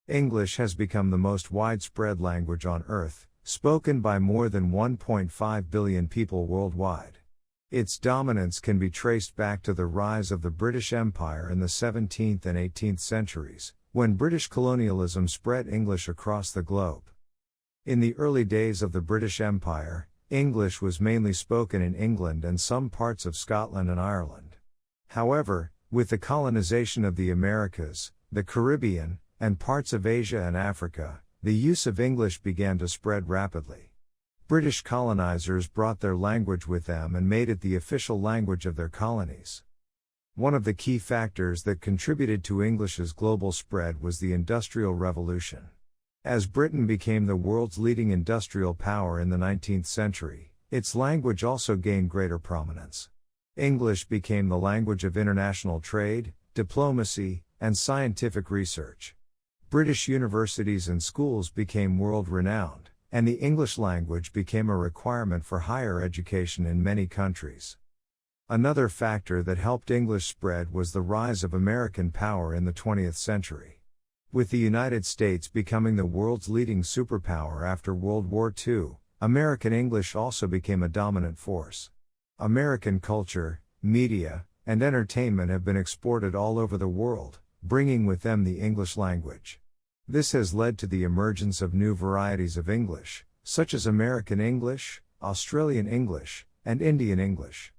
English has become the most widespread language on Earth, spoken by more than 1.5 billion people worldwide. Its dominance can be traced back to the rise of the British Empire in the 17th and 18th centuries, when British colonialism spread English across the globe. In the early days of the British Empire, English was mainly spoken in England and some parts of Scotland and Ireland. However, with the colonization of the Americas, the Caribbean, and parts of Asia and Africa, the use of English began to spread rapidly. British colonizers brought their language with them and made it the official language of their colonies. One of the key factors that contributed to English's global spread was the Industrial Revolution. As Britain became the world's leading industrial power in the 19th century, its language also gained greater prominence. English became the language of international trade, diplomacy, and scientific research. British universities and schools became world-renowned, and the English language became a requirement for higher education in many countries. Another factor that helped English spread was the rise of American power in the 20th century. With the United States becoming the world's leading superpower after World War II, American English also became a dominant force. American culture, media, and entertainment have been exported all over the world, bringing with them the English language. This has led to the emergence of new varieties of English, such as American English, Australian English, and Indian English.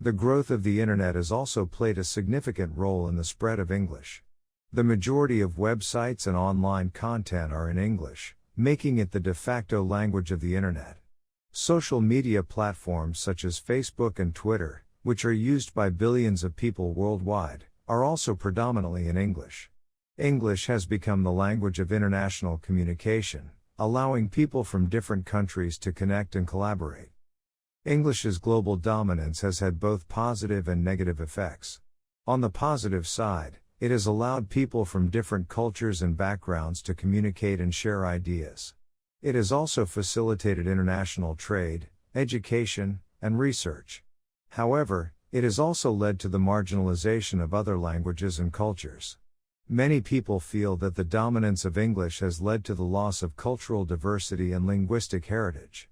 The growth of the Internet has also played a significant role in the spread of English. The majority of websites and online content are in English, making it the de facto language of the Internet. Social media platforms such as Facebook and Twitter, which are used by billions of people worldwide, are also predominantly in English. English has become the language of international communication, allowing people from different countries to connect and collaborate. English's global dominance has had both positive and negative effects. On the positive side, it has allowed people from different cultures and backgrounds to communicate and share ideas. It has also facilitated international trade, education, and research. However, it has also led to the marginalization of other languages and cultures. Many people feel that the dominance of English has led to the loss of cultural diversity and linguistic heritage.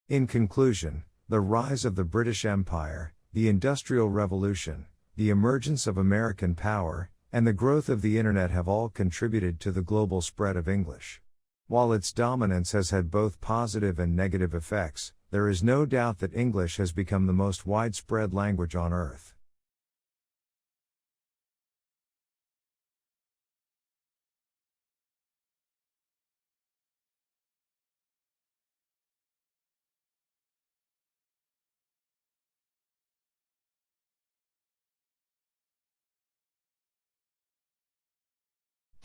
In conclusion, the rise of the British Empire, the Industrial Revolution, the emergence of American power, and the growth of the Internet have all contributed to the global spread of English. While its dominance has had both positive and negative effects, there is no doubt that English has become the most widespread language on Earth.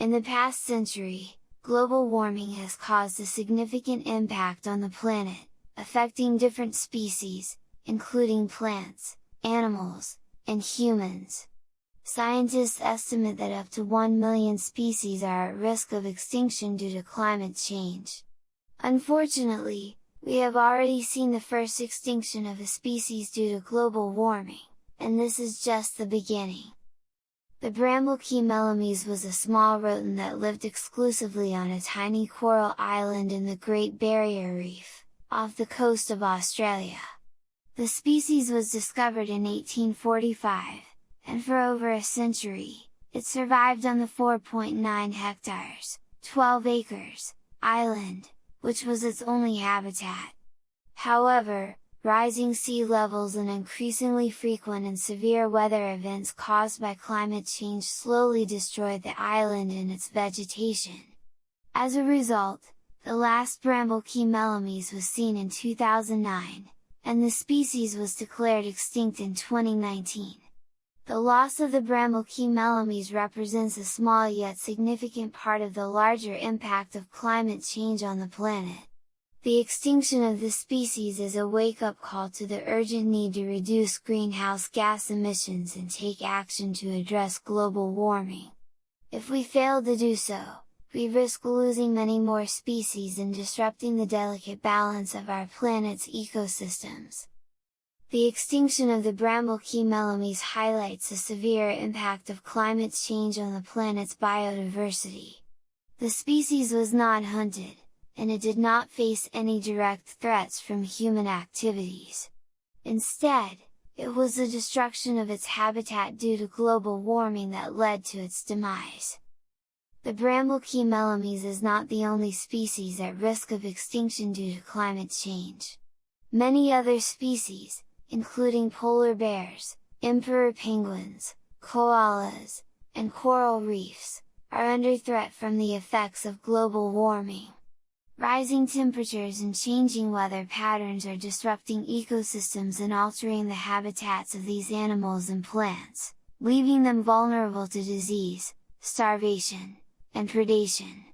In the past century, global warming has caused a significant impact on the planet, affecting different species, including plants, animals, and humans. Scientists estimate that up to 1 million species are at risk of extinction due to climate change. Unfortunately, we have already seen the first extinction of a species due to global warming, and this is just the beginning. The bramblekia melames was a small rodent that lived exclusively on a tiny coral island in the Great Barrier Reef, off the coast of Australia. The species was discovered in 1845, and for over a century, it survived on the 4.9 hectares, 12 acres, island, which was its only habitat. However, rising sea levels and increasingly frequent and severe weather events caused by climate change slowly destroyed the island and its vegetation. As a result, the last bramblekia melames was seen in 2009, and the species was declared extinct in 2019. The loss of the bramblekia melames represents a small yet significant part of the larger impact of climate change on the planet. The extinction of this species is a wake-up call to the urgent need to reduce greenhouse gas emissions and take action to address global warming. If we fail to do so, we risk losing many more species and disrupting the delicate balance of our planet's ecosystems. The extinction of the bramblekia melames highlights the severe impact of climate change on the planet's biodiversity. The species was not hunted, and it did not face any direct threats from human activities. Instead, it was the destruction of its habitat due to global warming that led to its demise. The bramblekia melames is not the only species at risk of extinction due to climate change. Many other species, including polar bears, emperor penguins, koalas, and coral reefs, are under threat from the effects of global warming. Rising temperatures and changing weather patterns are disrupting ecosystems and altering the habitats of these animals and plants, leaving them vulnerable to disease, starvation, and predation.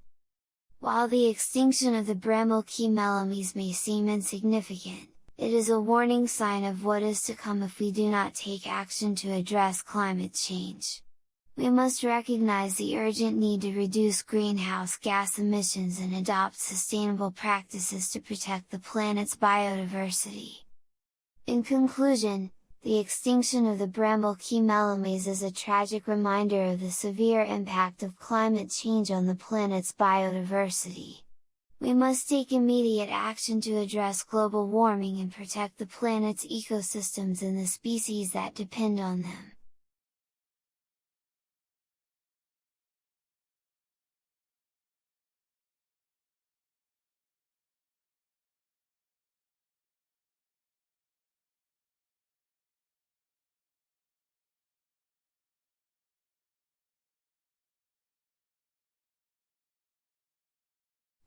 While the extinction of the bramblekia melames may seem insignificant, it is a warning sign of what is to come if we do not take action to address climate change. We must recognize the urgent need to reduce greenhouse gas emissions and adopt sustainable practices to protect the planet's biodiversity. In conclusion, the extinction of the bramblekia melames is a tragic reminder of the severe impact of climate change on the planet's biodiversity. We must take immediate action to address global warming and protect the planet's ecosystems and the species that depend on them.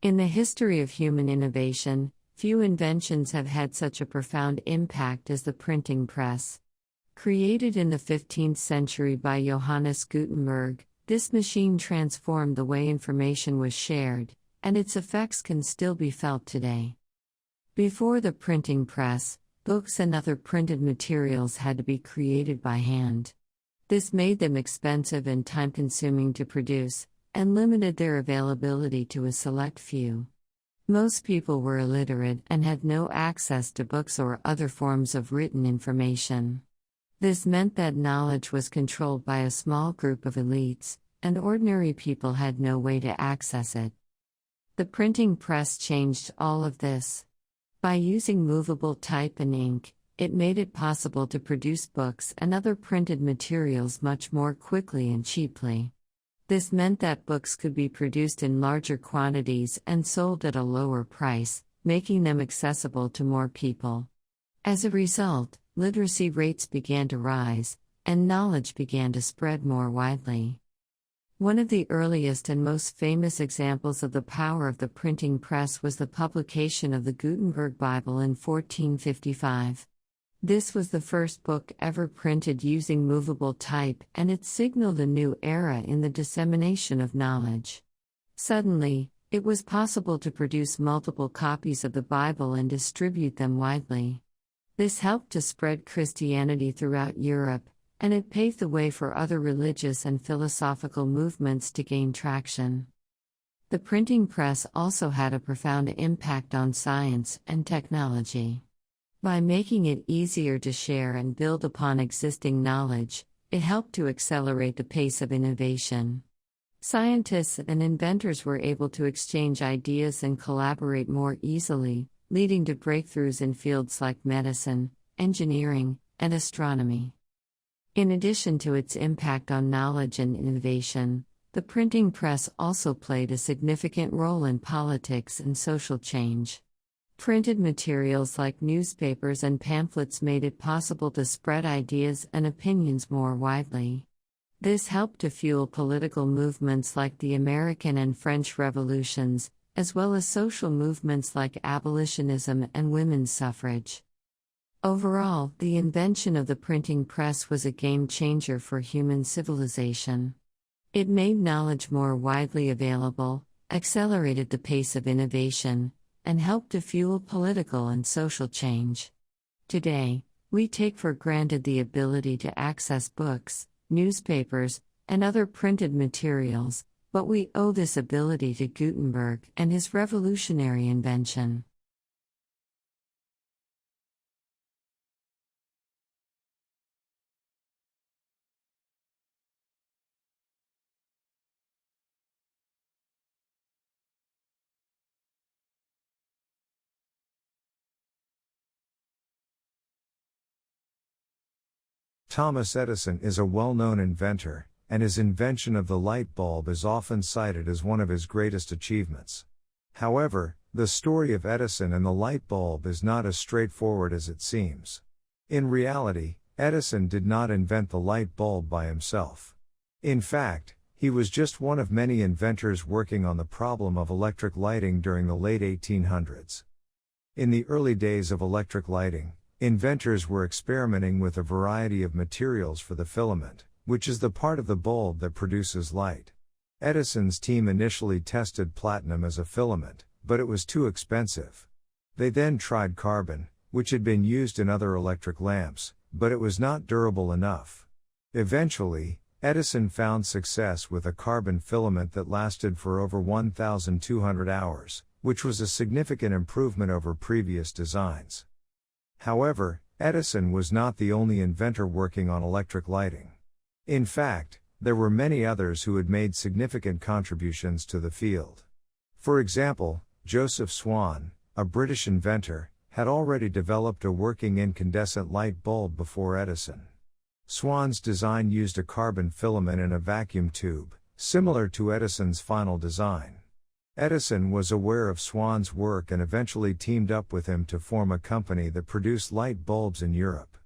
In the history of human innovation, few inventions have had such a profound impact as the printing press. Created in the 15th century by Johannes Gutenberg, this machine transformed the way information was shared, and its effects can still be felt today. Before the printing press, books and other printed materials had to be created by hand. This made them expensive and time-consuming to produce, and limited their availability to a select few. Most people were illiterate and had no access to books or other forms of written information. This meant that knowledge was controlled by a small group of elites, and ordinary people had no way to access it. The printing press changed all of this. By using movable type and ink, it made it possible to produce books and other printed materials much more quickly and cheaply. This meant that books could be produced in larger quantities and sold at a lower price, making them accessible to more people. As a result, literacy rates began to rise, and knowledge began to spread more widely. One of the earliest and most famous examples of the power of the printing press was the publication of the Gutenberg Bible in 1455. This was the first book ever printed using movable type, and it signaled a new era in the dissemination of knowledge. Suddenly, it was possible to produce multiple copies of the Bible and distribute them widely. This helped to spread Christianity throughout Europe, and it paved the way for other religious and philosophical movements to gain traction. The printing press also had a profound impact on science and technology. By making it easier to share and build upon existing knowledge, it helped to accelerate the pace of innovation. Scientists and inventors were able to exchange ideas and collaborate more easily, leading to breakthroughs in fields like medicine, engineering, and astronomy. In addition to its impact on knowledge and innovation, the printing press also played a significant role in politics and social change. Printed materials like newspapers and pamphlets made it possible to spread ideas and opinions more widely. This helped to fuel political movements like the American and French revolutions, as well as social movements like abolitionism and women's suffrage. Overall, the invention of the printing press was a game changer for human civilization. It made knowledge more widely available, accelerated the pace of innovation, and helped to fuel political and social change. Today, we take for granted the ability to access books, newspapers, and other printed materials, but we owe this ability to Gutenberg and his revolutionary invention. Thomas Edison is a well-known inventor, and his invention of the light bulb is often cited as one of his greatest achievements. However, the story of Edison and the light bulb is not as straightforward as it seems. In reality, Edison did not invent the light bulb by himself. In fact, he was just one of many inventors working on the problem of electric lighting during the late 1800s. In the early days of electric lighting, inventors were experimenting with a variety of materials for the filament, which is the part of the bulb that produces light. Edison's team initially tested platinum as a filament, but it was too expensive. They then tried carbon, which had been used in other electric lamps, but it was not durable enough. Eventually, Edison found success with a carbon filament that lasted for over 1,200 hours, which was a significant improvement over previous designs. However, Edison was not the only inventor working on electric lighting. In fact, there were many others who had made significant contributions to the field. For example, Joseph Swan, a British inventor, had already developed a working incandescent light bulb before Edison. Swan's design used a carbon filament in a vacuum tube, similar to Edison's final design. Edison was aware of Swan's work and eventually teamed up with him to form a company that produced light bulbs in Europe.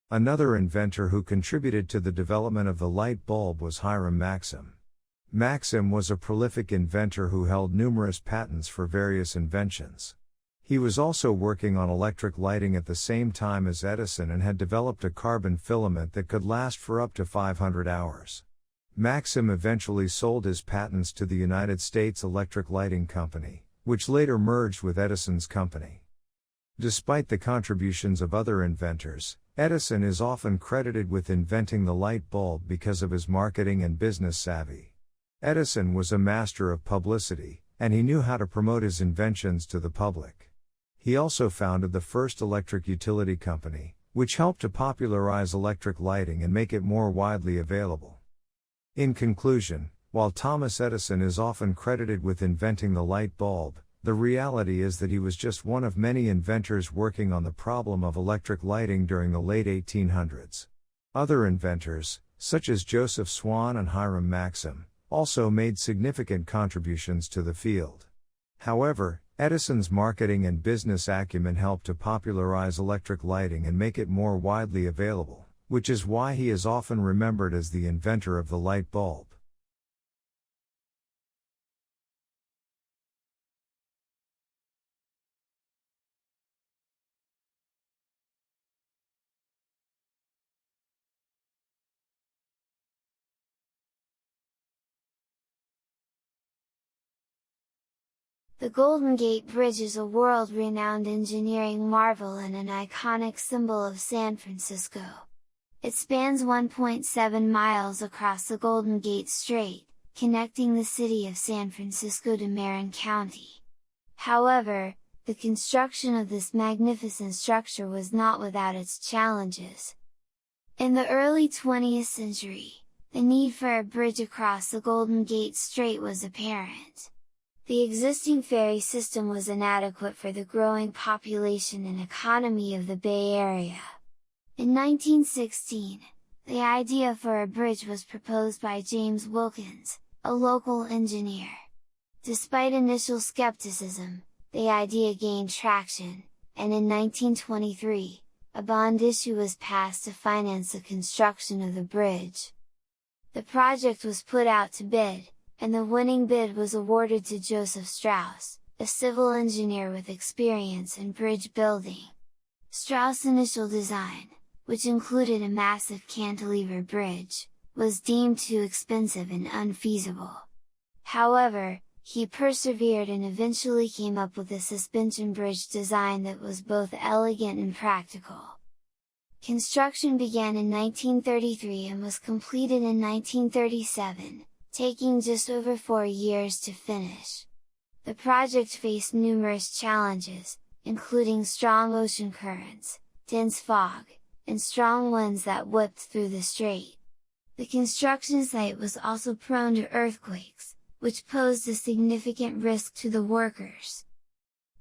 Another inventor who contributed to the development of the light bulb was Hiram Maxim. Maxim was a prolific inventor who held numerous patents for various inventions. He was also working on electric lighting at the same time as Edison and had developed a carbon filament that could last for up to 500 hours. Maxim eventually sold his patents to the United States Electric Lighting Company, which later merged with Edison's company. Despite the contributions of other inventors, Edison is often credited with inventing the light bulb because of his marketing and business savvy. Edison was a master of publicity, and he knew how to promote his inventions to the public. He also founded the first electric utility company, which helped to popularize electric lighting and make it more widely available. In conclusion, while Thomas Edison is often credited with inventing the light bulb, the reality is that he was just one of many inventors working on the problem of electric lighting during the late 1800s. Other inventors, such as Joseph Swan and Hiram Maxim, also made significant contributions to the field. However, Edison's marketing and business acumen helped to popularize electric lighting and make it more widely available, which is why he is often remembered as the inventor of the light bulb. The Golden Gate Bridge is a world-renowned engineering marvel and an iconic symbol of San Francisco. It spans 1.7 miles across the Golden Gate Strait, connecting the city of San Francisco to Marin County. However, the construction of this magnificent structure was not without its challenges. In the early 20th century, the need for a bridge across the Golden Gate Strait was apparent. The existing ferry system was inadequate for the growing population and economy of the Bay Area. In 1916, the idea for a bridge was proposed by James Wilkins, a local engineer. Despite initial skepticism, the idea gained traction, and in 1923, a bond issue was passed to finance the construction of the bridge. The project was put out to bid, and the winning bid was awarded to Joseph Strauss, a civil engineer with experience in bridge building. Strauss' initial design, which included a massive cantilever bridge, was deemed too expensive and unfeasible. However, he persevered and eventually came up with a suspension bridge design that was both elegant and practical. Construction began in 1933 and was completed in 1937. Taking just over 4 years to finish. The project faced numerous challenges, including strong ocean currents, dense fog, and strong winds that whipped through the strait. The construction site was also prone to earthquakes, which posed a significant risk to the workers.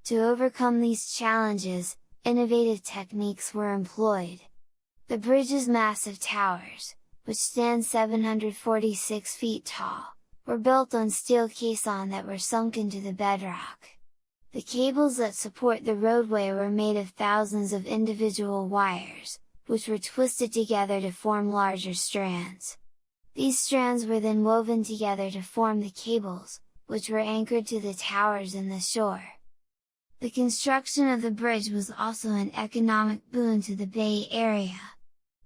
To overcome these challenges, innovative techniques were employed. The bridge's massive towers, which stand 746 feet tall, were built on steel caisson that were sunk into the bedrock. The cables that support the roadway were made of thousands of individual wires, which were twisted together to form larger strands. These strands were then woven together to form the cables, which were anchored to the towers and the shore. The construction of the bridge was also an economic boon to the Bay Area.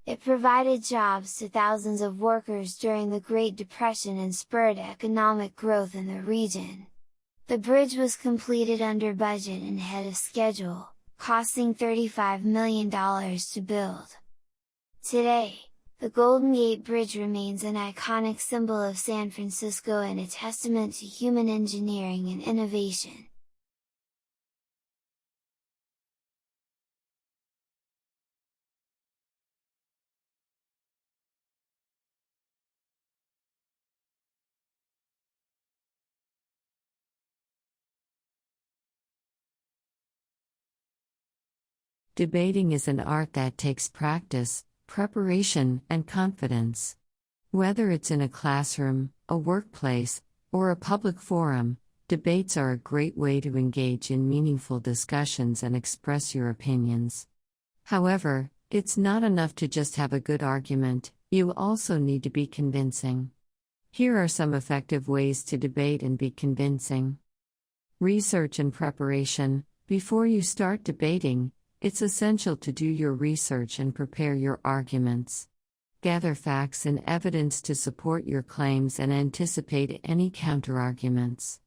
It provided jobs to thousands of workers during the Great Depression and spurred economic growth in the region. The bridge was completed under budget and ahead of schedule, costing $35 million to build. Today, the Golden Gate Bridge remains an iconic symbol of San Francisco and a testament to human engineering and innovation. Debating is an art that takes practice, preparation, and confidence. Whether it's in a classroom, a workplace, or a public forum, debates are a great way to engage in meaningful discussions and express your opinions. However, it's not enough to just have a good argument, you also need to be convincing. Here are some effective ways to debate and be convincing. Research and preparation. Before you start debating, it's essential to do your research and prepare your arguments. Gather facts and evidence to support your claims and anticipate any counterarguments.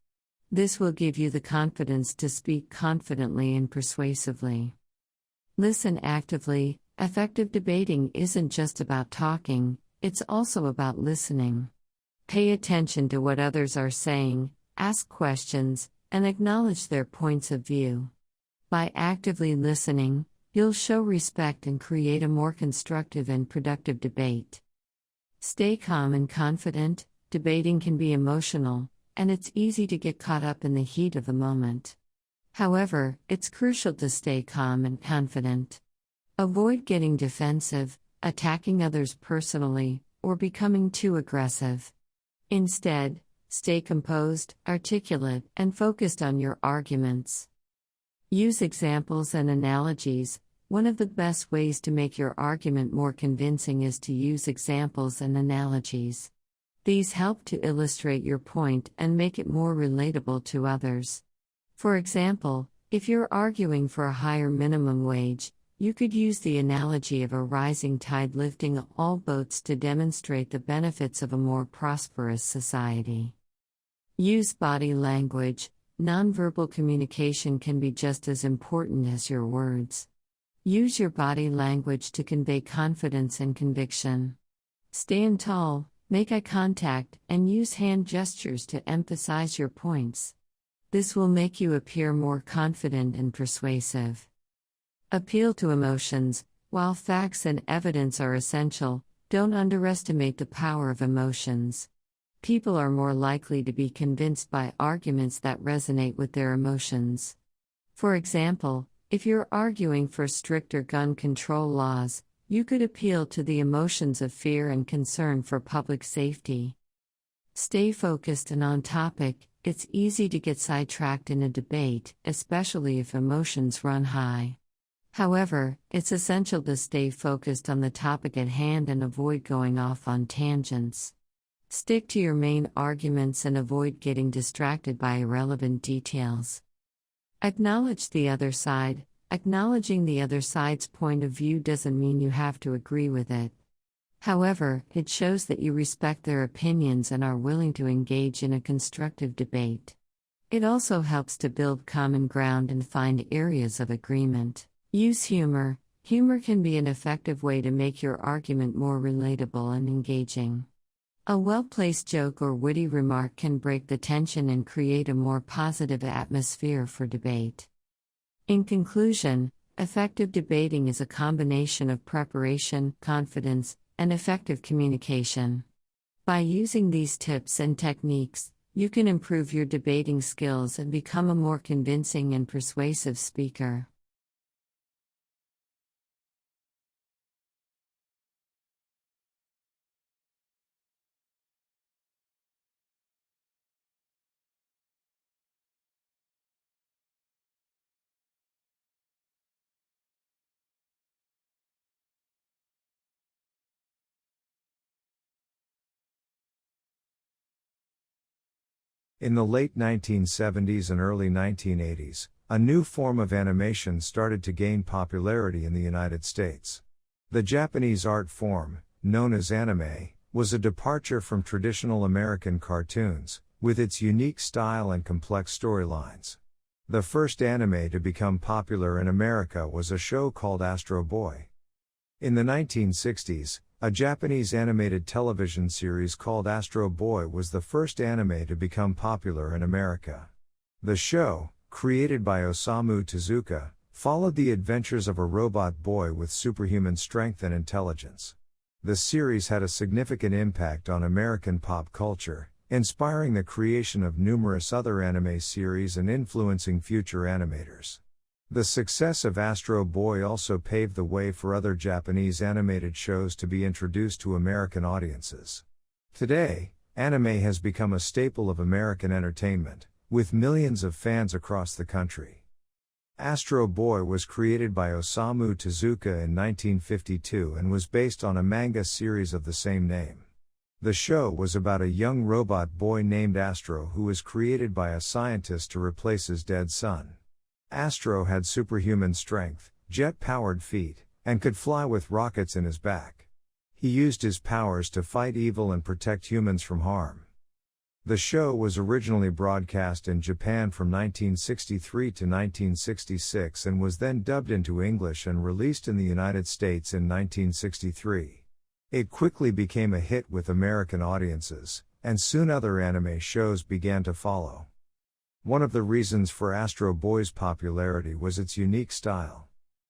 This will give you the confidence to speak confidently and persuasively. Listen actively. Effective debating isn't just about talking, it's also about listening. Pay attention to what others are saying, ask questions, and acknowledge their points of view. By actively listening, you'll show respect and create a more constructive and productive debate. Stay calm and confident. Debating can be emotional, and it's easy to get caught up in the heat of the moment. However, it's crucial to stay calm and confident. Avoid getting defensive, attacking others personally, or becoming too aggressive. Instead, stay composed, articulate, and focused on your arguments. Use examples and analogies. One of the best ways to make your argument more convincing is to use examples and analogies. These help to illustrate your point and make it more relatable to others. For example, if you're arguing for a higher minimum wage, you could use the analogy of a rising tide lifting all boats to demonstrate the benefits of a more prosperous society. Use body language. Nonverbal communication can be just as important as your words. Use your body language to convey confidence and conviction. Stand tall, make eye contact, and use hand gestures to emphasize your points. This will make you appear more confident and persuasive. Appeal to emotions. While facts and evidence are essential, don't underestimate the power of emotions. People are more likely to be convinced by arguments that resonate with their emotions. For example, if you're arguing for stricter gun control laws, you could appeal to the emotions of fear and concern for public safety. Stay focused and on topic. It's easy to get sidetracked in a debate, especially if emotions run high. However, it's essential to stay focused on the topic at hand and avoid going off on tangents. Stick to your main arguments and avoid getting distracted by irrelevant details. Acknowledge the other side. Acknowledging the other side's point of view doesn't mean you have to agree with it. However, it shows that you respect their opinions and are willing to engage in a constructive debate. It also helps to build common ground and find areas of agreement. Use humor. Humor can be an effective way to make your argument more relatable and engaging. A well-placed joke or witty remark can break the tension and create a more positive atmosphere for debate. In conclusion, effective debating is a combination of preparation, confidence, and effective communication. By using these tips and techniques, you can improve your debating skills and become a more convincing and persuasive speaker. In the late 1970s and early 1980s, a new form of animation started to gain popularity in the United States. The Japanese art form, known as anime, was a departure from traditional American cartoons, with its unique style and complex storylines. The first anime to become popular in America was a show called Astro Boy. In the 1960s, a Japanese animated television series called Astro Boy was the first anime to become popular in America. The show, created by Osamu Tezuka, followed the adventures of a robot boy with superhuman strength and intelligence. The series had a significant impact on American pop culture, inspiring the creation of numerous other anime series and influencing future animators. The success of Astro Boy also paved the way for other Japanese animated shows to be introduced to American audiences. Today, anime has become a staple of American entertainment, with millions of fans across the country. Astro Boy was created by Osamu Tezuka in 1952 and was based on a manga series of the same name. The show was about a young robot boy named Astro who was created by a scientist to replace his dead son. Astro had superhuman strength, jet-powered feet, and could fly with rockets in his back. He used his powers to fight evil and protect humans from harm. The show was originally broadcast in Japan from 1963 to 1966 and was then dubbed into English and released in the United States in 1963. It quickly became a hit with American audiences, and soon other anime shows began to follow. One of the reasons for Astro Boy's popularity was its unique style.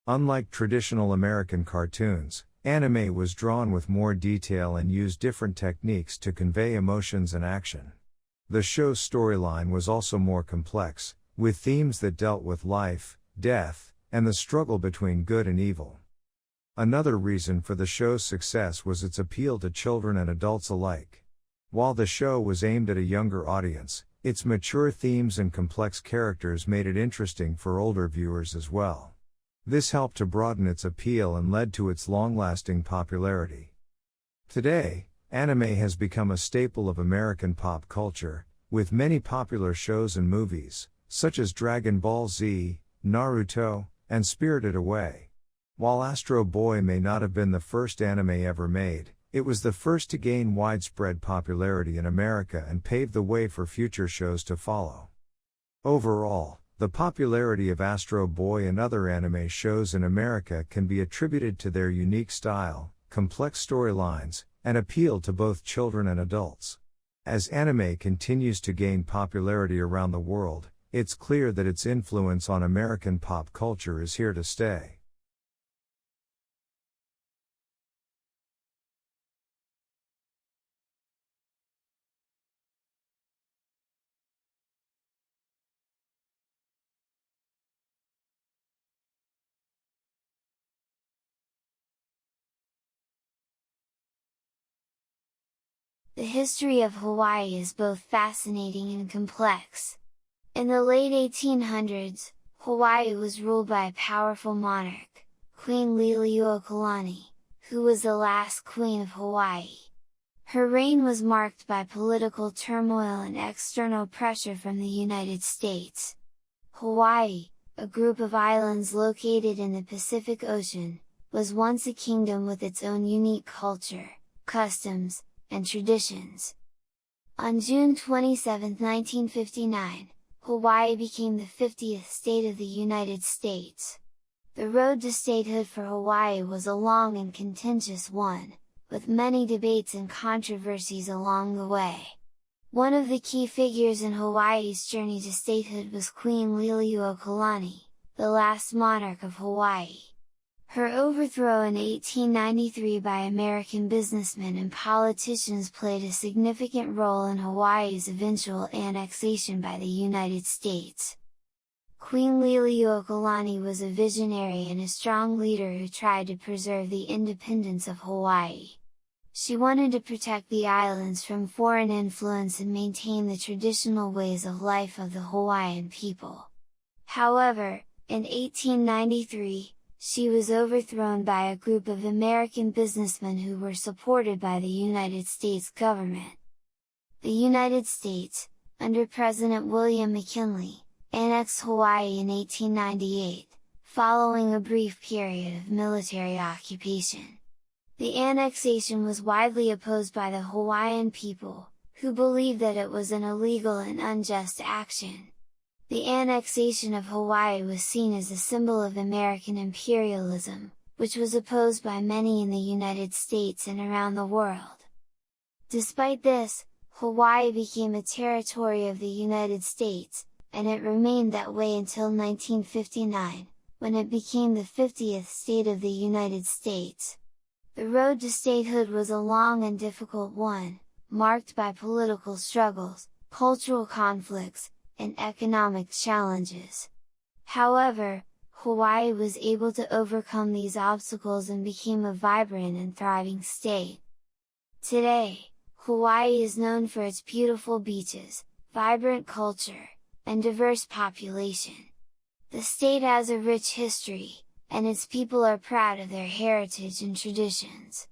Unlike traditional American cartoons, anime was drawn with more detail and used different techniques to convey emotions and action. The show's storyline was also more complex, with themes that dealt with life, death, and the struggle between good and evil. Another reason for the show's success was its appeal to children and adults alike. While the show was aimed at a younger audience, its mature themes and complex characters made it interesting for older viewers as well. This helped to broaden its appeal and led to its long-lasting popularity. Today, anime has become a staple of American pop culture, with many popular shows and movies, such as Dragon Ball Z, Naruto, and Spirited Away. While Astro Boy may not have been the first anime ever made, it was the first to gain widespread popularity in America and paved the way for future shows to follow. Overall, the popularity of Astro Boy and other anime shows in America can be attributed to their unique style, complex storylines, and appeal to both children and adults. As anime continues to gain popularity around the world, it's clear that its influence on American pop culture is here to stay. The history of Hawaii is both fascinating and complex. In the late 1800s, Hawaii was ruled by a powerful monarch, Queen Liliuokalani, who was the last queen of Hawaii. Her reign was marked by political turmoil and external pressure from the United States. Hawaii, a group of islands located in the Pacific Ocean, was once a kingdom with its own unique culture, customs, and traditions. On June 27, 1959, Hawaii became the 50th state of the United States. The road to statehood for Hawaii was a long and contentious one, with many debates and controversies along the way. One of the key figures in Hawaii's journey to statehood was Queen Liliuokalani, the last monarch of Hawaii. Her overthrow in 1893 by American businessmen and politicians played a significant role in Hawaii's eventual annexation by the United States. Queen Liliuokalani was a visionary and a strong leader who tried to preserve the independence of Hawaii. She wanted to protect the islands from foreign influence and maintain the traditional ways of life of the Hawaiian people. However, in 1893, she was overthrown by a group of American businessmen who were supported by the United States government. The United States, under President William McKinley, annexed Hawaii in 1898, following a brief period of military occupation. The annexation was widely opposed by the Hawaiian people, who believed that it was an illegal and unjust action. The annexation of Hawaii was seen as a symbol of American imperialism, which was opposed by many in the United States and around the world. Despite this, Hawaii became a territory of the United States, and it remained that way until 1959, when it became the 50th state of the United States. The road to statehood was a long and difficult one, marked by political struggles, cultural conflicts, and economic challenges. However, Hawaii was able to overcome these obstacles and became a vibrant and thriving state. Today, Hawaii is known for its beautiful beaches, vibrant culture, and diverse population. The state has a rich history, and its people are proud of their heritage and traditions.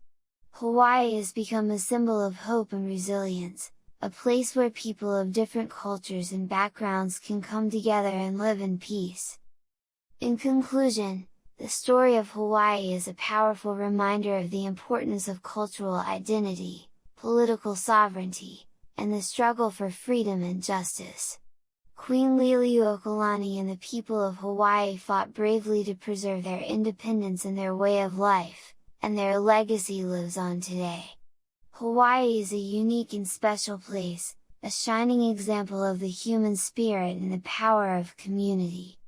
Hawaii has become a symbol of hope and resilience, a place where people of different cultures and backgrounds can come together and live in peace. In conclusion, the story of Hawaii is a powerful reminder of the importance of cultural identity, political sovereignty, and the struggle for freedom and justice. Queen Liliuokalani and the people of Hawaii fought bravely to preserve their independence and their way of life, and their legacy lives on today. Hawaii is a unique and special place, a shining example of the human spirit and the power of community.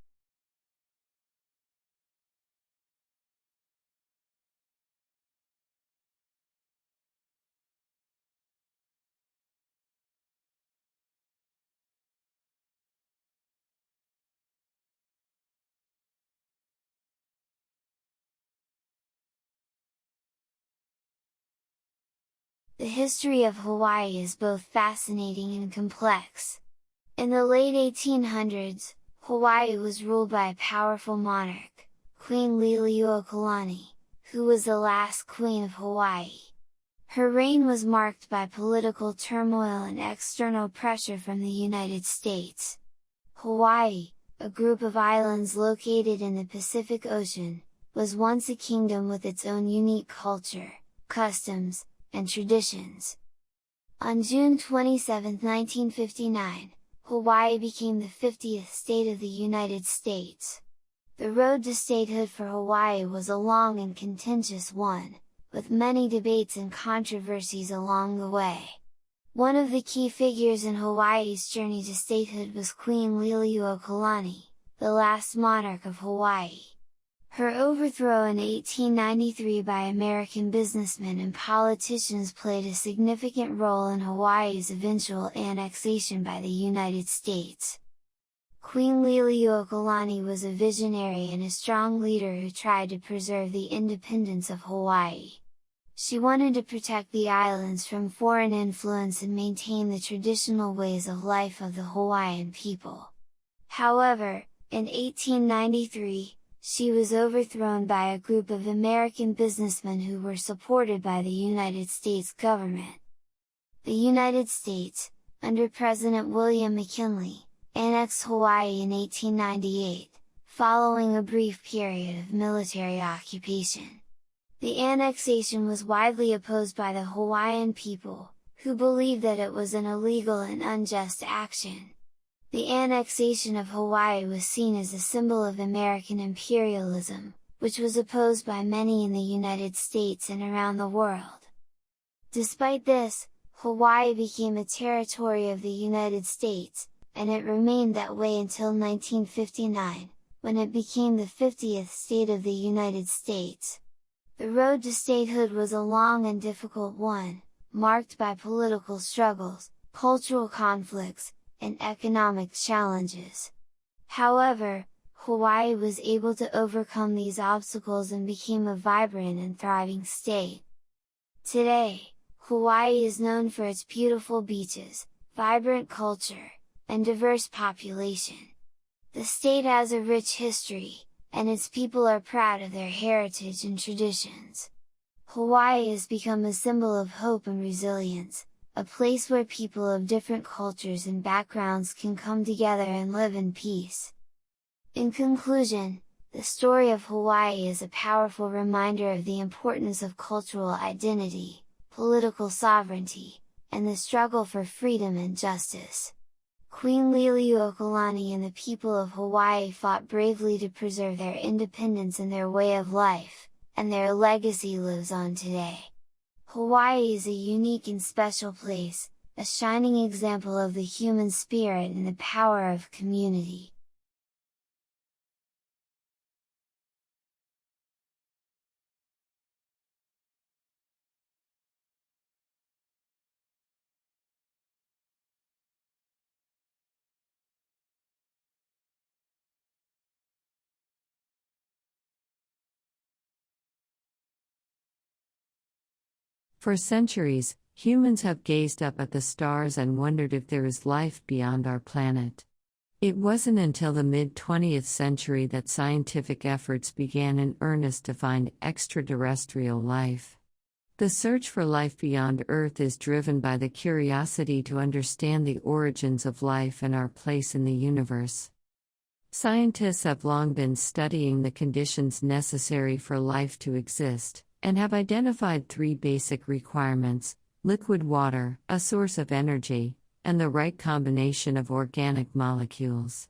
The history of Hawaii is both fascinating and complex. In the late 1800s, Hawaii was ruled by a powerful monarch, Queen Liliuokalani, who was the last queen of Hawaii. Her reign was marked by political turmoil and external pressure from the United States. Hawaii, a group of islands located in the Pacific Ocean, was once a kingdom with its own unique culture, customs, and traditions. On June 27, 1959, Hawaii became the 50th state of the United States. The road to statehood for Hawaii was a long and contentious one, with many debates and controversies along the way. One of the key figures in Hawaii's journey to statehood was Queen Liliuokalani, the last monarch of Hawaii. Her overthrow in 1893 by American businessmen and politicians played a significant role in Hawaii's eventual annexation by the United States. Queen Liliuokalani was a visionary and a strong leader who tried to preserve the independence of Hawaii. She wanted to protect the islands from foreign influence and maintain the traditional ways of life of the Hawaiian people. However, in 1893, she was overthrown by a group of American businessmen who were supported by the United States government. The United States, under President William McKinley, annexed Hawaii in 1898, following a brief period of military occupation. The annexation was widely opposed by the Hawaiian people, who believed that it was an illegal and unjust action. The annexation of Hawaii was seen as a symbol of American imperialism, which was opposed by many in the United States and around the world. Despite this, Hawaii became a territory of the United States, and it remained that way until 1959, when it became the 50th state of the United States. The road to statehood was a long and difficult one, marked by political struggles, cultural conflicts, and economic challenges. However, Hawaii was able to overcome these obstacles and became a vibrant and thriving state. Today, Hawaii is known for its beautiful beaches, vibrant culture, and diverse population. The state has a rich history, and its people are proud of their heritage and traditions. Hawaii has become a symbol of hope and resilience, a place where people of different cultures and backgrounds can come together and live in peace. In conclusion, the story of Hawaii is a powerful reminder of the importance of cultural identity, political sovereignty, and the struggle for freedom and justice. Queen Liliuokalani and the people of Hawaii fought bravely to preserve their independence and their way of life, and their legacy lives on today. Hawaii is a unique and special place, a shining example of the human spirit and the power of community. For centuries, humans have gazed up at the stars and wondered if there is life beyond our planet. It wasn't until the mid-20th century that scientific efforts began in earnest to find extraterrestrial life. The search for life beyond Earth is driven by the curiosity to understand the origins of life and our place in the universe. Scientists have long been studying the conditions necessary for life to exist, and have identified three basic requirements: liquid water, a source of energy, and the right combination of organic molecules.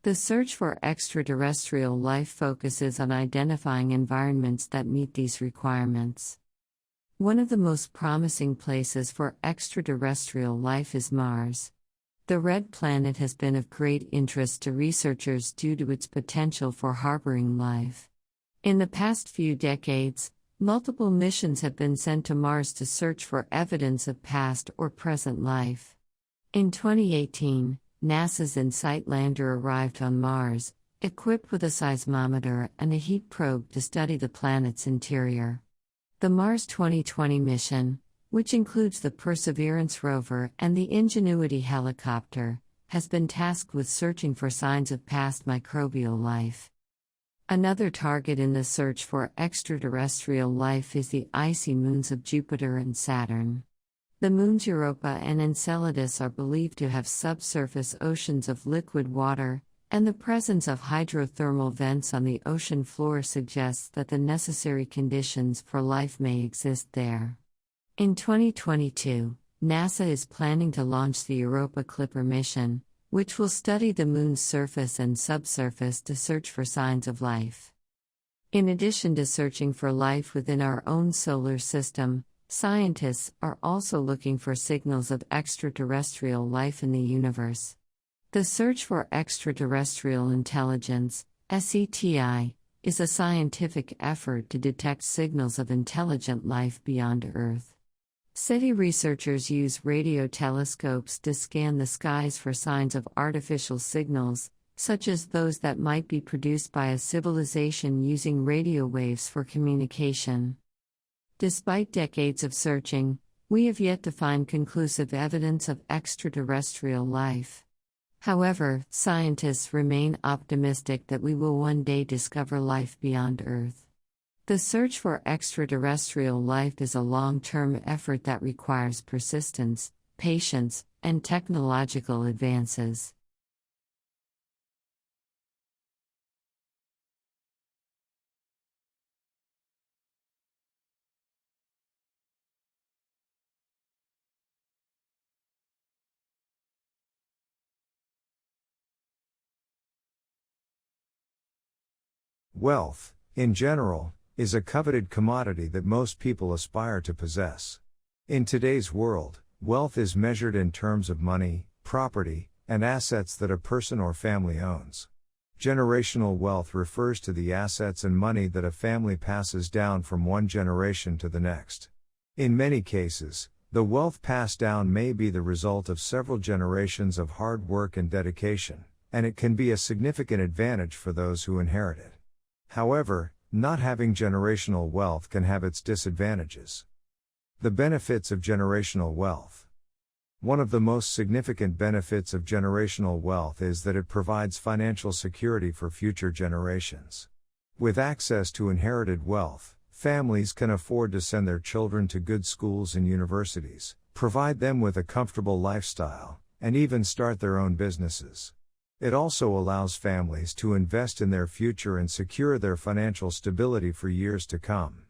The search for extraterrestrial life focuses on identifying environments that meet these requirements. One of the most promising places for extraterrestrial life is Mars. The red planet has been of great interest to researchers due to its potential for harboring life. In the past few decades, multiple missions have been sent to Mars to search for evidence of past or present life. In 2018, NASA's InSight lander arrived on Mars, equipped with a seismometer and a heat probe to study the planet's interior. The Mars 2020 mission, which includes the Perseverance rover and the Ingenuity helicopter, has been tasked with searching for signs of past microbial life. Another target in the search for extraterrestrial life is the icy moons of Jupiter and Saturn. The moons Europa and Enceladus are believed to have subsurface oceans of liquid water, and the presence of hydrothermal vents on the ocean floor suggests that the necessary conditions for life may exist there. In 2022, NASA is planning to launch the Europa Clipper mission, which will study the Moon's surface and subsurface to search for signs of life. In addition to searching for life within our own solar system, scientists are also looking for signals of extraterrestrial life in the universe. The search for extraterrestrial intelligence, SETI, is a scientific effort to detect signals of intelligent life beyond Earth. SETI researchers use radio telescopes to scan the skies for signs of artificial signals, such as those that might be produced by a civilization using radio waves for communication. Despite decades of searching, we have yet to find conclusive evidence of extraterrestrial life. However, scientists remain optimistic that we will one day discover life beyond Earth. The search for extraterrestrial life is a long-term effort that requires persistence, patience, and technological advances. Wealth, in general, is a coveted commodity that most people aspire to possess. In today's world, wealth is measured in terms of money, property, and assets that a person or family owns. Generational wealth refers to the assets and money that a family passes down from one generation to the next. In many cases, the wealth passed down may be the result of several generations of hard work and dedication, and it can be a significant advantage for those who inherit it. However, not having generational wealth can have its disadvantages. The benefits of generational wealth. One of the most significant benefits of generational wealth is that it provides financial security for future generations. With access to inherited wealth, families can afford to send their children to good schools and universities, provide them with a comfortable lifestyle, and even start their own businesses. It also allows families to invest in their future and secure their financial stability for years to come.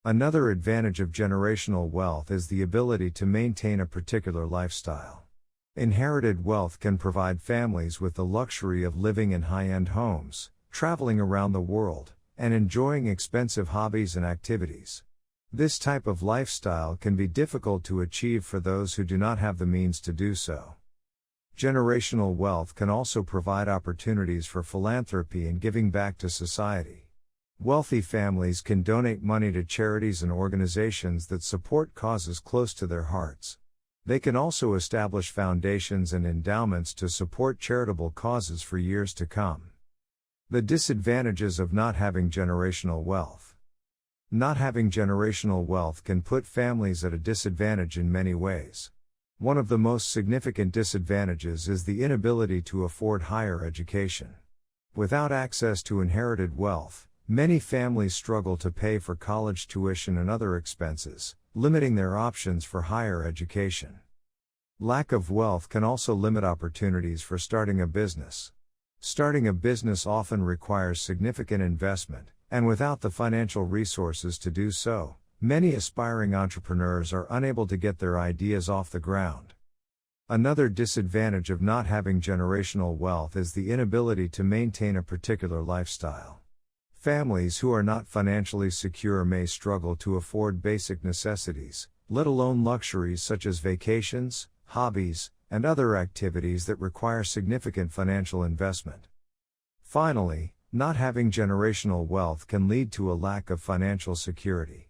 Another advantage of generational wealth is the ability to maintain a particular lifestyle. Inherited wealth can provide families with the luxury of living in high-end homes, traveling around the world, and enjoying expensive hobbies and activities. This type of lifestyle can be difficult to achieve for those who do not have the means to do so. Generational wealth can also provide opportunities for philanthropy and giving back to society. Wealthy families can donate money to charities and organizations that support causes close to their hearts. They can also establish foundations and endowments to support charitable causes for years to come. The disadvantages of not having generational wealth. Not having generational wealth can put families at a disadvantage in many ways. One of the most significant disadvantages is the inability to afford higher education. Without access to inherited wealth, many families struggle to pay for college tuition and other expenses, limiting their options for higher education. Lack of wealth can also limit opportunities for starting a business. Starting a business often requires significant investment, and without the financial resources to do so, many aspiring entrepreneurs are unable to get their ideas off the ground. Another disadvantage of not having generational wealth is the inability to maintain a particular lifestyle. Families who are not financially secure may struggle to afford basic necessities, let alone luxuries such as vacations, hobbies, and other activities that require significant financial investment. Finally, not having generational wealth can lead to a lack of financial security.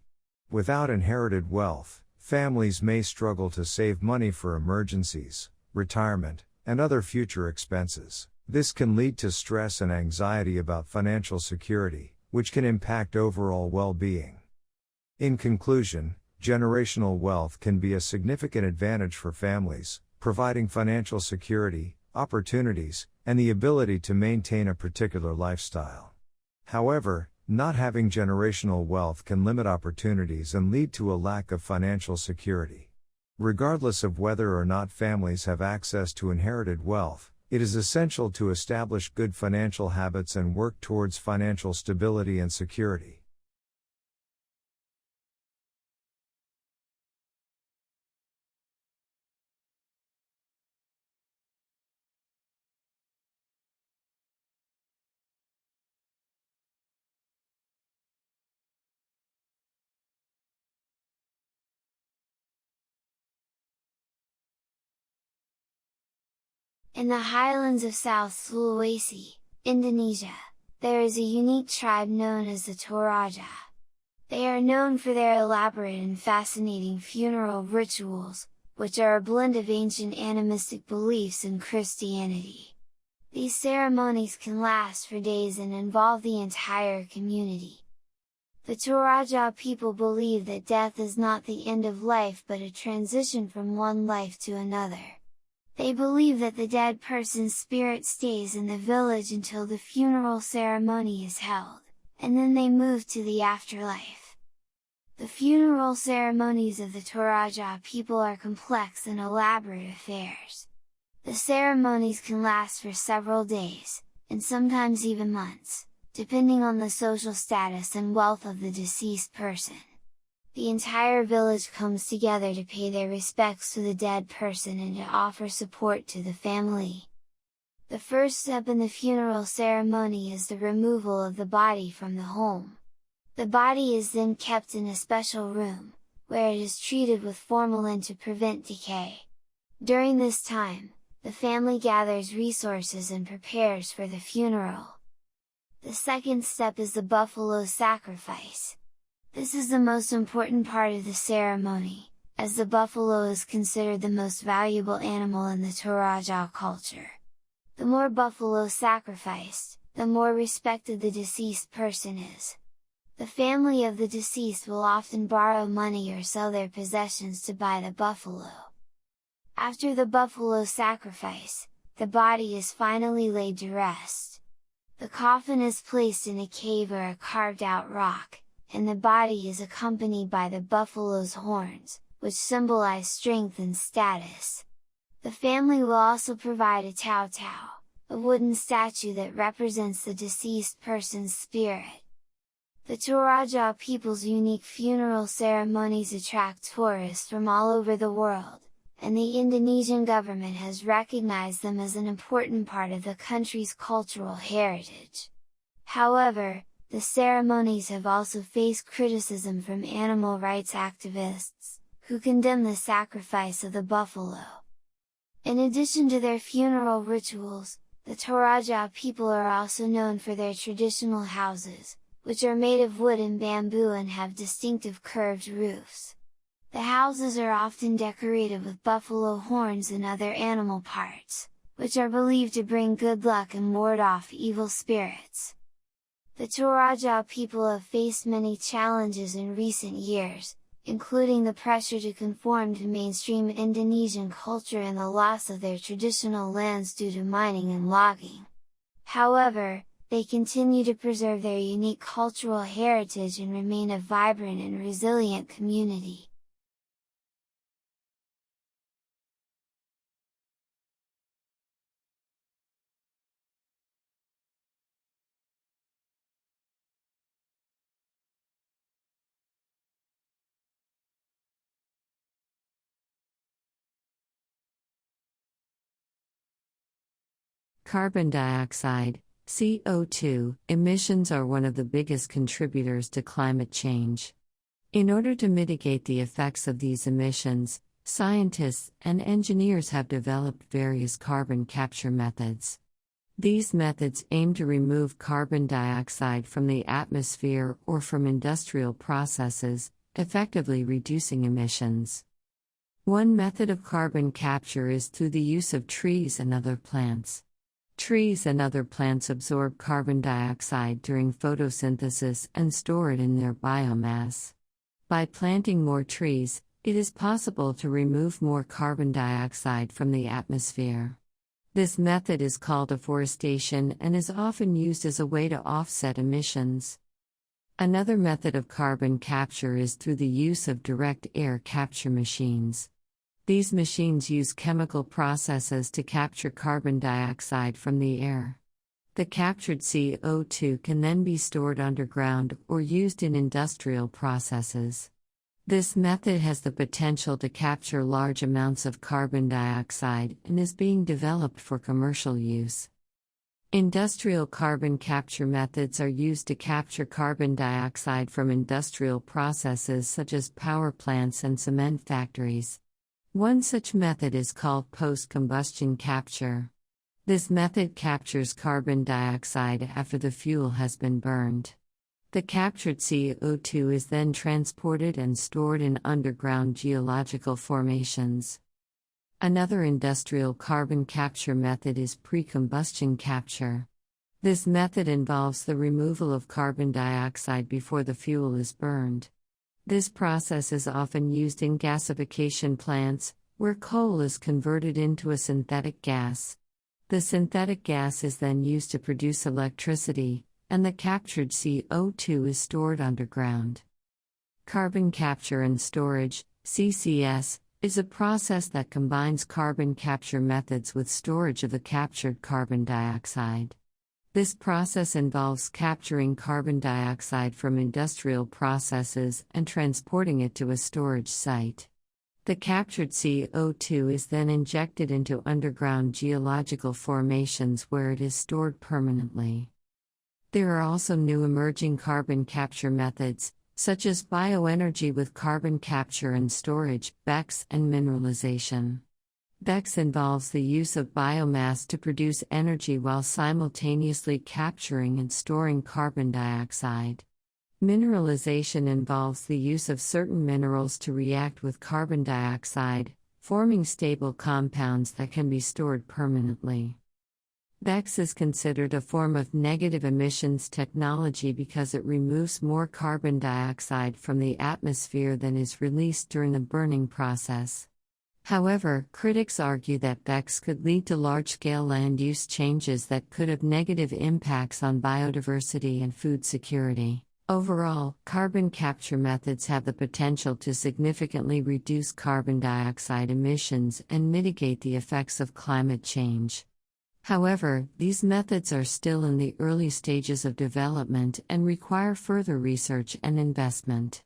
Without inherited wealth, families may struggle to save money for emergencies, retirement, and other future expenses. This can lead to stress and anxiety about financial security, which can impact overall well-being. In conclusion, generational wealth can be a significant advantage for families, providing financial security, opportunities, and the ability to maintain a particular lifestyle. However, not having generational wealth can limit opportunities and lead to a lack of financial security. Regardless of whether or not families have access to inherited wealth, it is essential to establish good financial habits and work towards financial stability and security. In the highlands of South Sulawesi, Indonesia, there is a unique tribe known as the Toraja. They are known for their elaborate and fascinating funeral rituals, which are a blend of ancient animistic beliefs and Christianity. These ceremonies can last for days and involve the entire community. The Toraja people believe that death is not the end of life but a transition from one life to another. They believe that the dead person's spirit stays in the village until the funeral ceremony is held, and then they move to the afterlife. The funeral ceremonies of the Toraja people are complex and elaborate affairs. The ceremonies can last for several days, and sometimes even months, depending on the social status and wealth of the deceased person. The entire village comes together to pay their respects to the dead person and to offer support to the family. The first step in the funeral ceremony is the removal of the body from the home. The body is then kept in a special room, where it is treated with formalin to prevent decay. During this time, the family gathers resources and prepares for the funeral. The second step is the buffalo sacrifice. This is the most important part of the ceremony, as the buffalo is considered the most valuable animal in the Toraja culture. The more buffalo sacrificed, the more respected the deceased person is. The family of the deceased will often borrow money or sell their possessions to buy the buffalo. After the buffalo sacrifice, the body is finally laid to rest. The coffin is placed in a cave or a carved out rock, and the body is accompanied by the buffalo's horns, which symbolize strength and status. The family will also provide a Tao Tao, a wooden statue that represents the deceased person's spirit. The Toraja people's unique funeral ceremonies attract tourists from all over the world, and the Indonesian government has recognized them as an important part of the country's cultural heritage. However, the ceremonies have also faced criticism from animal rights activists, who condemn the sacrifice of the buffalo. In addition to their funeral rituals, the Toraja people are also known for their traditional houses, which are made of wood and bamboo and have distinctive curved roofs. The houses are often decorated with buffalo horns and other animal parts, which are believed to bring good luck and ward off evil spirits. The Toraja people have faced many challenges in recent years, including the pressure to conform to mainstream Indonesian culture and the loss of their traditional lands due to mining and logging. However, they continue to preserve their unique cultural heritage and remain a vibrant and resilient community. Carbon dioxide, CO2, emissions are one of the biggest contributors to climate change. In order to mitigate the effects of these emissions, scientists and engineers have developed various carbon capture methods. These methods aim to remove carbon dioxide from the atmosphere or from industrial processes, effectively reducing emissions. One method of carbon capture is through the use of trees and other plants. Trees and other plants absorb carbon dioxide during photosynthesis and store it in their biomass. By planting more trees, it is possible to remove more carbon dioxide from the atmosphere. This method is called afforestation and is often used as a way to offset emissions. Another method of carbon capture is through the use of direct air capture machines. These machines use chemical processes to capture carbon dioxide from the air. The captured CO2 can then be stored underground or used in industrial processes. This method has the potential to capture large amounts of carbon dioxide and is being developed for commercial use. Industrial carbon capture methods are used to capture carbon dioxide from industrial processes such as power plants and cement factories. One such method is called post-combustion capture. This method captures carbon dioxide after the fuel has been burned. The captured CO2 is then transported and stored in underground geological formations. Another industrial carbon capture method is pre-combustion capture. This method involves the removal of carbon dioxide before the fuel is burned. This process is often used in gasification plants, where coal is converted into a synthetic gas. The synthetic gas is then used to produce electricity, and the captured CO2 is stored underground. Carbon capture and storage, CCS, is a process that combines carbon capture methods with storage of the captured carbon dioxide. This process involves capturing carbon dioxide from industrial processes and transporting it to a storage site. The captured CO2 is then injected into underground geological formations where it is stored permanently. There are also new emerging carbon capture methods, such as bioenergy with carbon capture and storage, BECCS, and mineralization. BECCS involves the use of biomass to produce energy while simultaneously capturing and storing carbon dioxide. Mineralization involves the use of certain minerals to react with carbon dioxide, forming stable compounds that can be stored permanently. BECCS is considered a form of negative emissions technology because it removes more carbon dioxide from the atmosphere than is released during the burning process. However, critics argue that BECCS could lead to large-scale land use changes that could have negative impacts on biodiversity and food security. Overall, carbon capture methods have the potential to significantly reduce carbon dioxide emissions and mitigate the effects of climate change. However, these methods are still in the early stages of development and require further research and investment.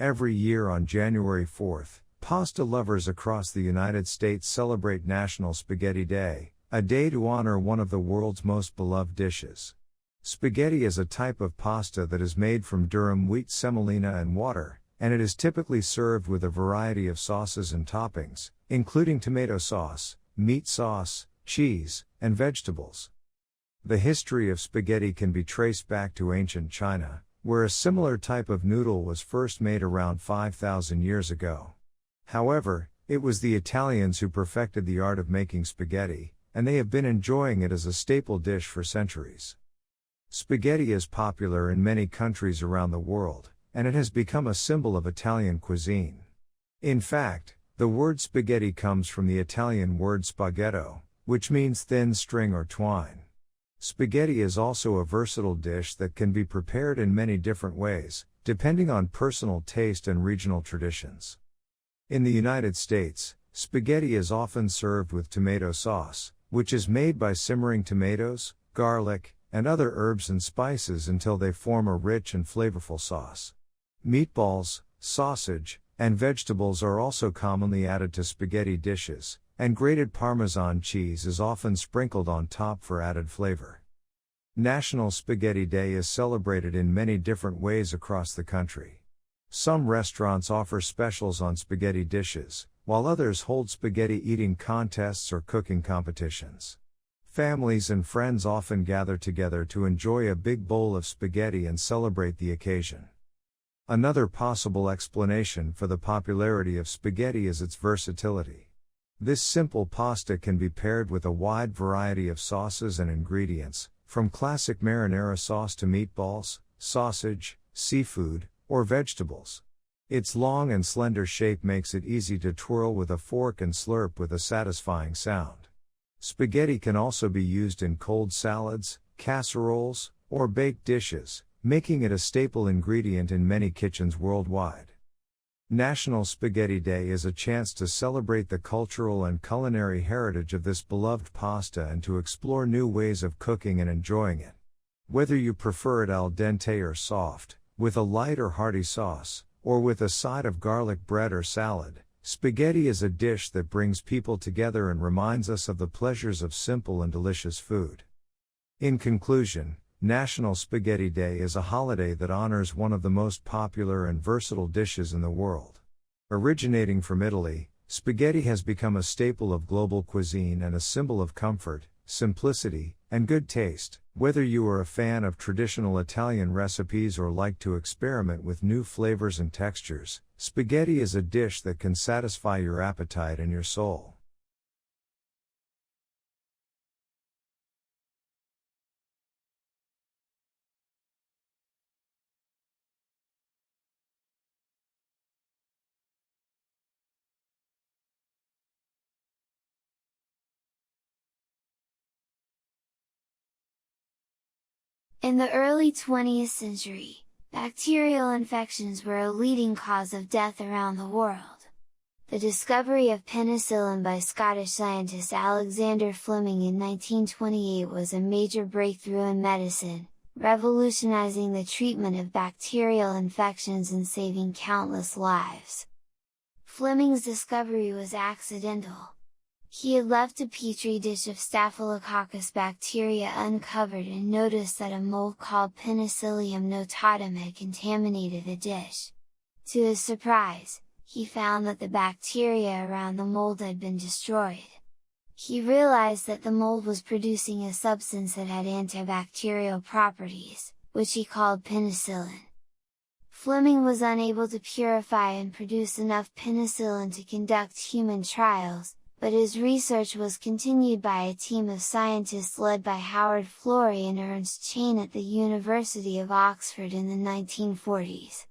Every year on January 4th, pasta lovers across the United States celebrate National Spaghetti Day, a day to honor one of the world's most beloved dishes. Spaghetti is a type of pasta that is made from durum wheat semolina and water, and it is typically served with a variety of sauces and toppings, including tomato sauce, meat sauce, cheese, and vegetables. The history of spaghetti can be traced back to ancient China, where a similar type of noodle was first made around 5,000 years ago. However, it was the Italians who perfected the art of making spaghetti, and they have been enjoying it as a staple dish for centuries. Spaghetti is popular in many countries around the world, and it has become a symbol of Italian cuisine. In fact, the word spaghetti comes from the Italian word spaghetto, which means thin string or twine. Spaghetti is also a versatile dish that can be prepared in many different ways, depending on personal taste and regional traditions. In the United States, spaghetti is often served with tomato sauce, which is made by simmering tomatoes, garlic, and other herbs and spices until they form a rich and flavorful sauce. Meatballs, sausage, and vegetables are also commonly added to spaghetti dishes, and grated Parmesan cheese is often sprinkled on top for added flavor. National Spaghetti Day is celebrated in many different ways across the country. Some restaurants offer specials on spaghetti dishes, while others hold spaghetti eating contests or cooking competitions. Families and friends often gather together to enjoy a big bowl of spaghetti and celebrate the occasion. Another possible explanation for the popularity of spaghetti is its versatility. This simple pasta can be paired with a wide variety of sauces and ingredients, from classic marinara sauce to meatballs, sausage, seafood, or vegetables. Its long and slender shape makes it easy to twirl with a fork and slurp with a satisfying sound. Spaghetti can also be used in cold salads, casseroles, or baked dishes, making it a staple ingredient in many kitchens worldwide. National Spaghetti Day is a chance to celebrate the cultural and culinary heritage of this beloved pasta and to explore new ways of cooking and enjoying it. Whether you prefer it al dente or soft, with a light or hearty sauce, or with a side of garlic bread or salad, spaghetti is a dish that brings people together and reminds us of the pleasures of simple and delicious food. In conclusion, National Spaghetti Day is a holiday that honors one of the most popular and versatile dishes in the world. Originating from Italy, spaghetti has become a staple of global cuisine and a symbol of comfort, simplicity, and good taste. Whether you are a fan of traditional Italian recipes or like to experiment with new flavors and textures, spaghetti is a dish that can satisfy your appetite and your soul. In the early 20th century, bacterial infections were a leading cause of death around the world. The discovery of penicillin by Scottish scientist Alexander Fleming in 1928 was a major breakthrough in medicine, revolutionizing the treatment of bacterial infections and saving countless lives. Fleming's discovery was accidental. He had left a petri dish of Staphylococcus bacteria uncovered and noticed that a mold called Penicillium notatum had contaminated the dish. To his surprise, he found that the bacteria around the mold had been destroyed. He realized that the mold was producing a substance that had antibacterial properties, which he called penicillin. Fleming was unable to purify and produce enough penicillin to conduct human trials, but his research was continued by a team of scientists led by Howard Florey and Ernst Chain at the University of Oxford in the 1940s.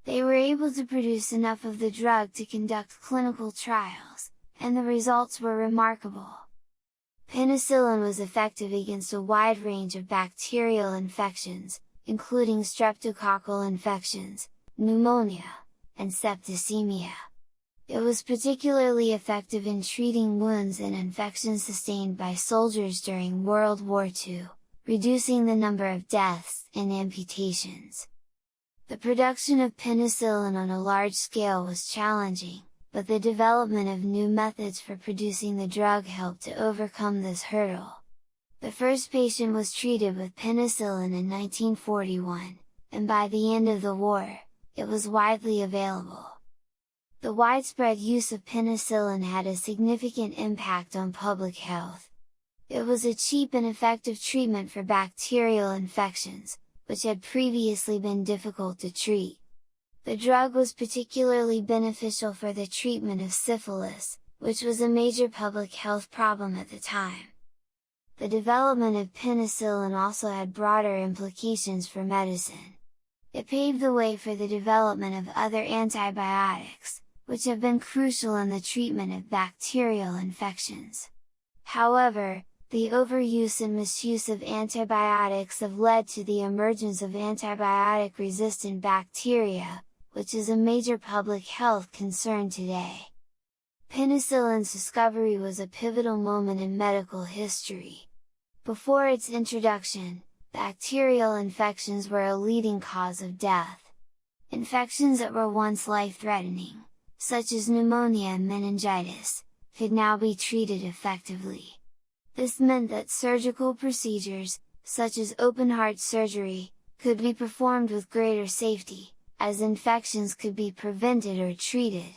They were able to produce enough of the drug to conduct clinical trials, and the results were remarkable. Penicillin was effective against a wide range of bacterial infections, including streptococcal infections, pneumonia, and septicemia. It was particularly effective in treating wounds and infections sustained by soldiers during World War II, reducing the number of deaths and amputations. The production of penicillin on a large scale was challenging, but the development of new methods for producing the drug helped to overcome this hurdle. The first patient was treated with penicillin in 1941, and by the end of the war, it was widely available. The widespread use of penicillin had a significant impact on public health. It was a cheap and effective treatment for bacterial infections, which had previously been difficult to treat. The drug was particularly beneficial for the treatment of syphilis, which was a major public health problem at the time. The development of penicillin also had broader implications for medicine. It paved the way for the development of other antibiotics, which have been crucial in the treatment of bacterial infections. However, the overuse and misuse of antibiotics have led to the emergence of antibiotic-resistant bacteria, which is a major public health concern today. Penicillin's discovery was a pivotal moment in medical history. Before its introduction, bacterial infections were a leading cause of death. Infections that were once life-threatening, such as pneumonia and meningitis, could now be treated effectively. This meant that surgical procedures, such as open-heart surgery, could be performed with greater safety, as infections could be prevented or treated.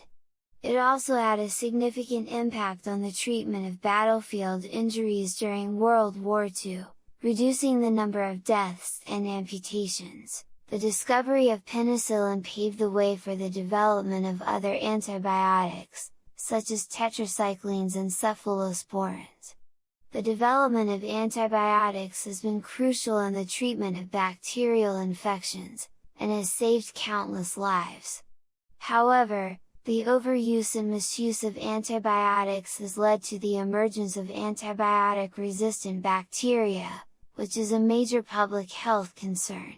It also had a significant impact on the treatment of battlefield injuries during World War II, reducing the number of deaths and amputations. The discovery of penicillin paved the way for the development of other antibiotics, such as tetracyclines and cephalosporins. The development of antibiotics has been crucial in the treatment of bacterial infections, and has saved countless lives. However, the overuse and misuse of antibiotics has led to the emergence of antibiotic-resistant bacteria, which is a major public health concern.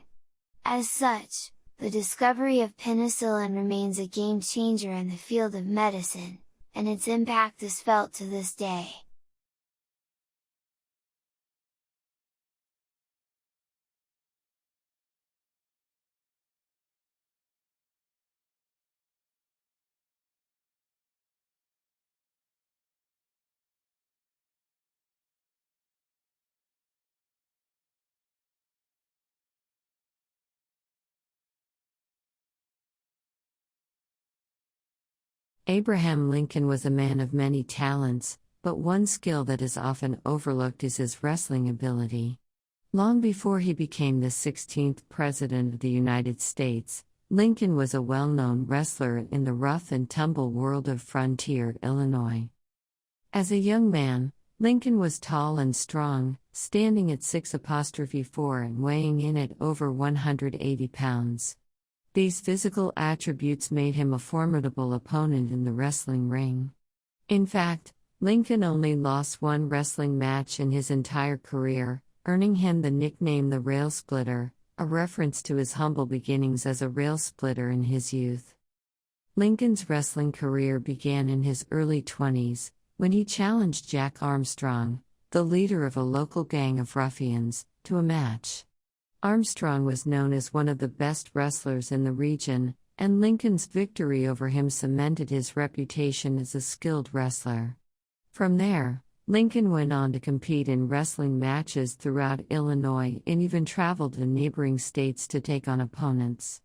As such, the discovery of penicillin remains a game-changer in the field of medicine, and its impact is felt to this day. Abraham Lincoln was a man of many talents, but one skill that is often overlooked is his wrestling ability. Long before he became the 16th President of the United States, Lincoln was a well-known wrestler in the rough-and-tumble world of Frontier, Illinois. As a young man, Lincoln was tall and strong, standing at 6'4" and weighing in at over 180 pounds. These physical attributes made him a formidable opponent in the wrestling ring. In fact, Lincoln only lost one wrestling match in his entire career, earning him the nickname the Rail Splitter, a reference to his humble beginnings as a rail splitter in his youth. Lincoln's wrestling career began in his early 20s, when he challenged Jack Armstrong, the leader of a local gang of ruffians, to a match. Armstrong was known as one of the best wrestlers in the region, and Lincoln's victory over him cemented his reputation as a skilled wrestler. From there, Lincoln went on to compete in wrestling matches throughout Illinois and even traveled to neighboring states to take on opponents.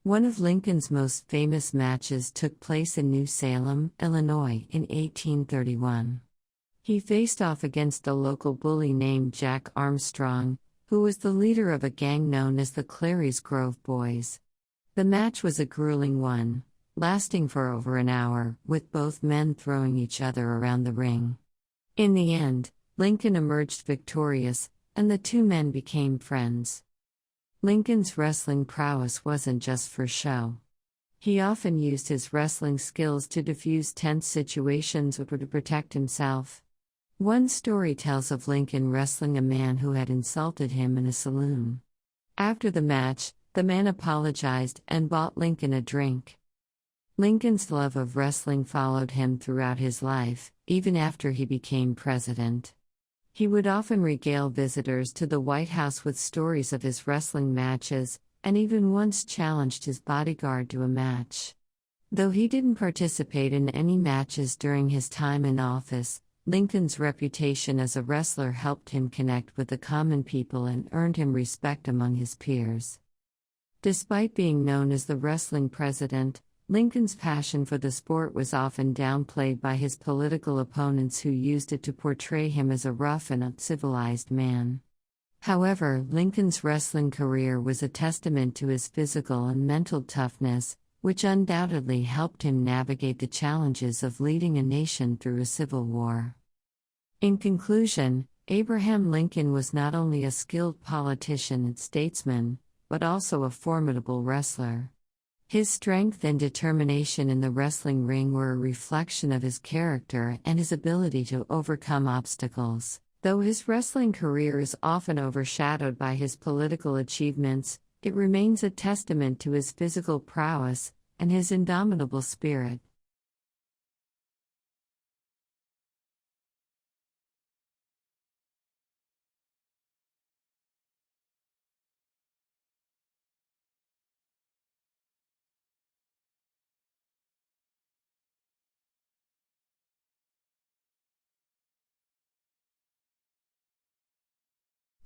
One of Lincoln's most famous matches took place in New Salem, Illinois in 1831. He faced off against a local bully named Jack Armstrong, who was the leader of a gang known as the Clary's Grove Boys. The match was a grueling one, lasting for over an hour, with both men throwing each other around the ring. In the end, Lincoln emerged victorious, and the two men became friends. Lincoln's wrestling prowess wasn't just for show. He often used his wrestling skills to defuse tense situations or to protect himself. One story tells of Lincoln wrestling a man who had insulted him in a saloon. After the match, the man apologized and bought Lincoln a drink. Lincoln's love of wrestling followed him throughout his life, even after he became president. He would often regale visitors to the White House with stories of his wrestling matches, and even once challenged his bodyguard to a match. Though he didn't participate in any matches during his time in office, Lincoln's reputation as a wrestler helped him connect with the common people and earned him respect among his peers. Despite being known as the wrestling president, Lincoln's passion for the sport was often downplayed by his political opponents who used it to portray him as a rough and uncivilized man. However, Lincoln's wrestling career was a testament to his physical and mental toughness, which undoubtedly helped him navigate the challenges of leading a nation through a civil war. In conclusion, Abraham Lincoln was not only a skilled politician and statesman, but also a formidable wrestler. His strength and determination in the wrestling ring were a reflection of his character and his ability to overcome obstacles. Though his wrestling career is often overshadowed by his political achievements, it remains a testament to his physical prowess and his indomitable spirit.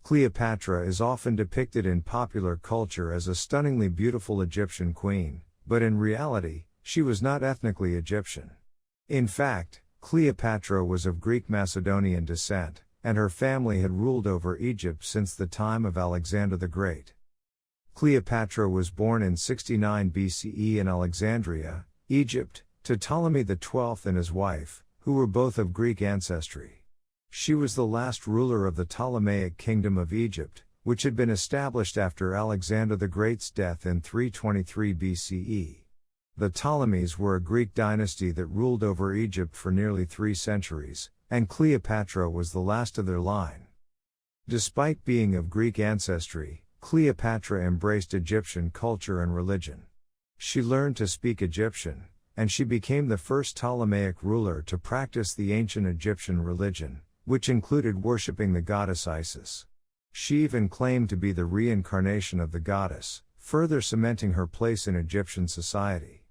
Cleopatra is often depicted in popular culture as a stunningly beautiful Egyptian queen, but in reality, she was not ethnically Egyptian. In fact, Cleopatra was of Greek Macedonian descent, and her family had ruled over Egypt since the time of Alexander the Great. Cleopatra was born in 69 BCE in Alexandria, Egypt, to Ptolemy XII and his wife, who were both of Greek ancestry. She was the last ruler of the Ptolemaic Kingdom of Egypt, which had been established after Alexander the Great's death in 323 BCE. The Ptolemies were a Greek dynasty that ruled over Egypt for nearly 3 centuries, and Cleopatra was the last of their line. Despite being of Greek ancestry, Cleopatra embraced Egyptian culture and religion. She learned to speak Egyptian, and she became the first Ptolemaic ruler to practice the ancient Egyptian religion, which included worshipping the goddess Isis. She even claimed to be the reincarnation of the goddess, further cementing her place in Egyptian society.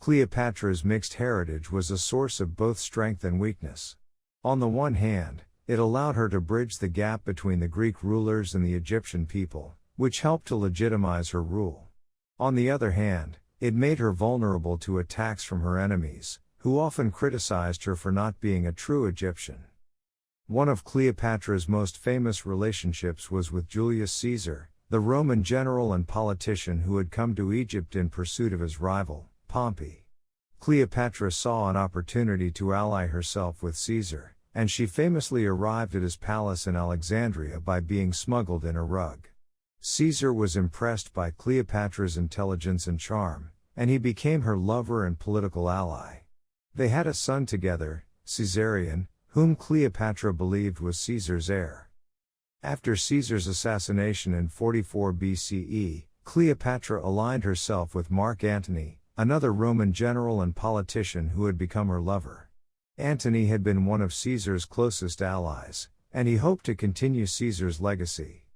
Cleopatra's mixed heritage was a source of both strength and weakness. On the one hand, it allowed her to bridge the gap between the Greek rulers and the Egyptian people, which helped to legitimize her rule. On the other hand, it made her vulnerable to attacks from her enemies, who often criticized her for not being a true Egyptian. One of Cleopatra's most famous relationships was with Julius Caesar, the Roman general and politician who had come to Egypt in pursuit of his rival, Pompey. Cleopatra saw an opportunity to ally herself with Caesar, and she famously arrived at his palace in Alexandria by being smuggled in a rug. Caesar was impressed by Cleopatra's intelligence and charm, and he became her lover and political ally. They had a son together, Caesarion, whom Cleopatra believed was Caesar's heir. After Caesar's assassination in 44 BCE, Cleopatra aligned herself with Mark Antony, another Roman general and politician who had become her lover. Antony had been one of Caesar's closest allies, and he hoped to continue Caesar's legacy.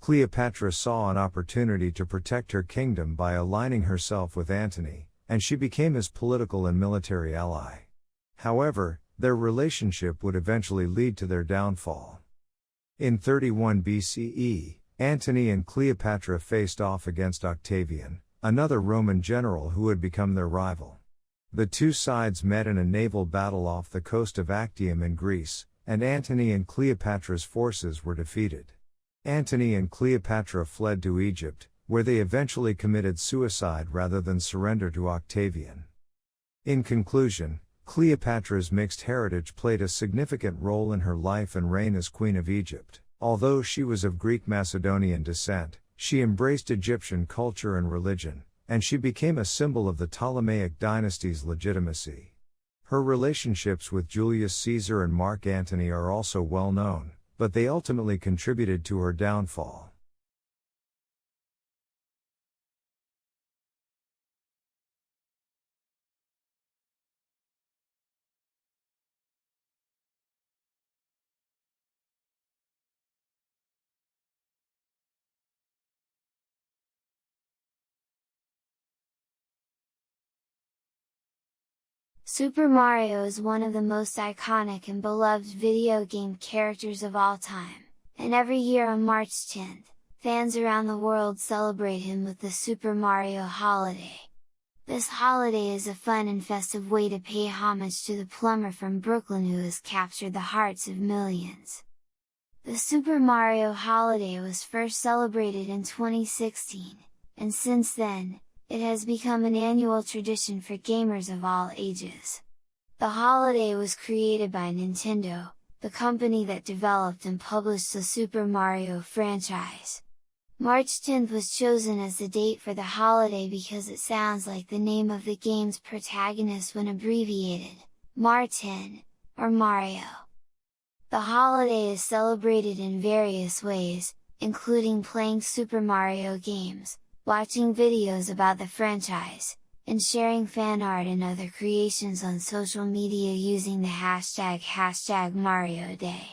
Cleopatra saw an opportunity to protect her kingdom by aligning herself with Antony, and she became his political and military ally. However, their relationship would eventually lead to their downfall. In 31 BCE, Antony and Cleopatra faced off against Octavian, another Roman general who had become their rival. The two sides met in a naval battle off the coast of Actium in Greece, and Antony and Cleopatra's forces were defeated. Antony and Cleopatra fled to Egypt, where they eventually committed suicide rather than surrender to Octavian. In conclusion, Cleopatra's mixed heritage played a significant role in her life and reign as Queen of Egypt. Although she was of Greek Macedonian descent, she embraced Egyptian culture and religion, and she became a symbol of the Ptolemaic dynasty's legitimacy. Her relationships with Julius Caesar and Mark Antony are also well known, but they ultimately contributed to her downfall. Super Mario is one of the most iconic and beloved video game characters of all time, and every year on March 10th, fans around the world celebrate him with the Super Mario holiday. This holiday is a fun and festive way to pay homage to the plumber from Brooklyn who has captured the hearts of millions. The Super Mario holiday was first celebrated in 2016, and since then, it has become an annual tradition for gamers of all ages. The holiday was created by Nintendo, the company that developed and published the Super Mario franchise. March 10th was chosen as the date for the holiday because it sounds like the name of the game's protagonist when abbreviated, Mar-10, or Mario. The holiday is celebrated in various ways, including playing Super Mario games, watching videos about the franchise, and sharing fan art and other creations on social media using the hashtag #MarioDay.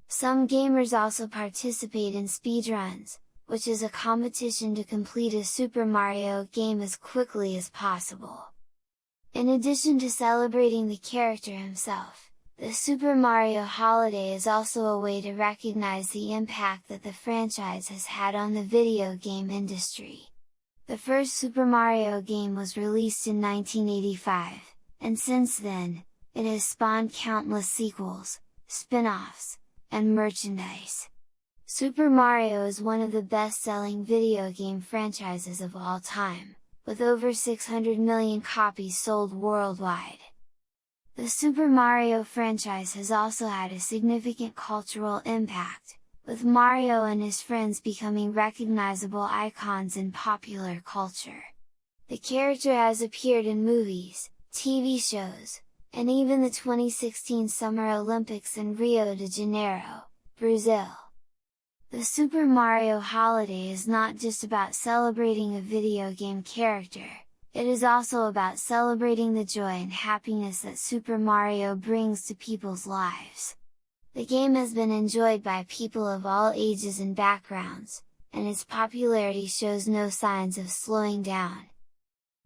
Some gamers also participate in speedruns, which is a competition to complete a Super Mario game as quickly as possible. In addition to celebrating the character himself, the Super Mario holiday is also a way to recognize the impact that the franchise has had on the video game industry. The first Super Mario game was released in 1985, and since then, it has spawned countless sequels, spin-offs, and merchandise. Super Mario is one of the best-selling video game franchises of all time, with over 600 million copies sold worldwide. The Super Mario franchise has also had a significant cultural impact, with Mario and his friends becoming recognizable icons in popular culture. The character has appeared in movies, TV shows, and even the 2016 Summer Olympics in Rio de Janeiro, Brazil. The Super Mario holiday is not just about celebrating a video game character, it is also about celebrating the joy and happiness that Super Mario brings to people's lives. The game has been enjoyed by people of all ages and backgrounds, and its popularity shows no signs of slowing down.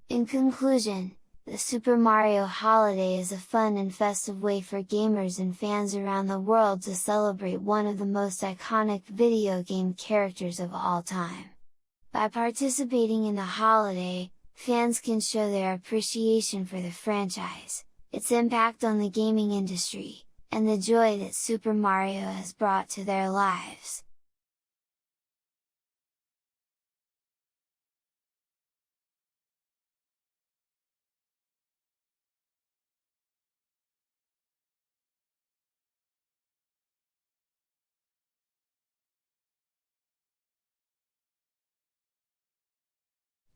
In conclusion, the Super Mario holiday is a fun and festive way for gamers and fans around the world to celebrate one of the most iconic video game characters of all time. By participating in the holiday, fans can show their appreciation for the franchise, its impact on the gaming industry, and the joy that Super Mario has brought to their lives.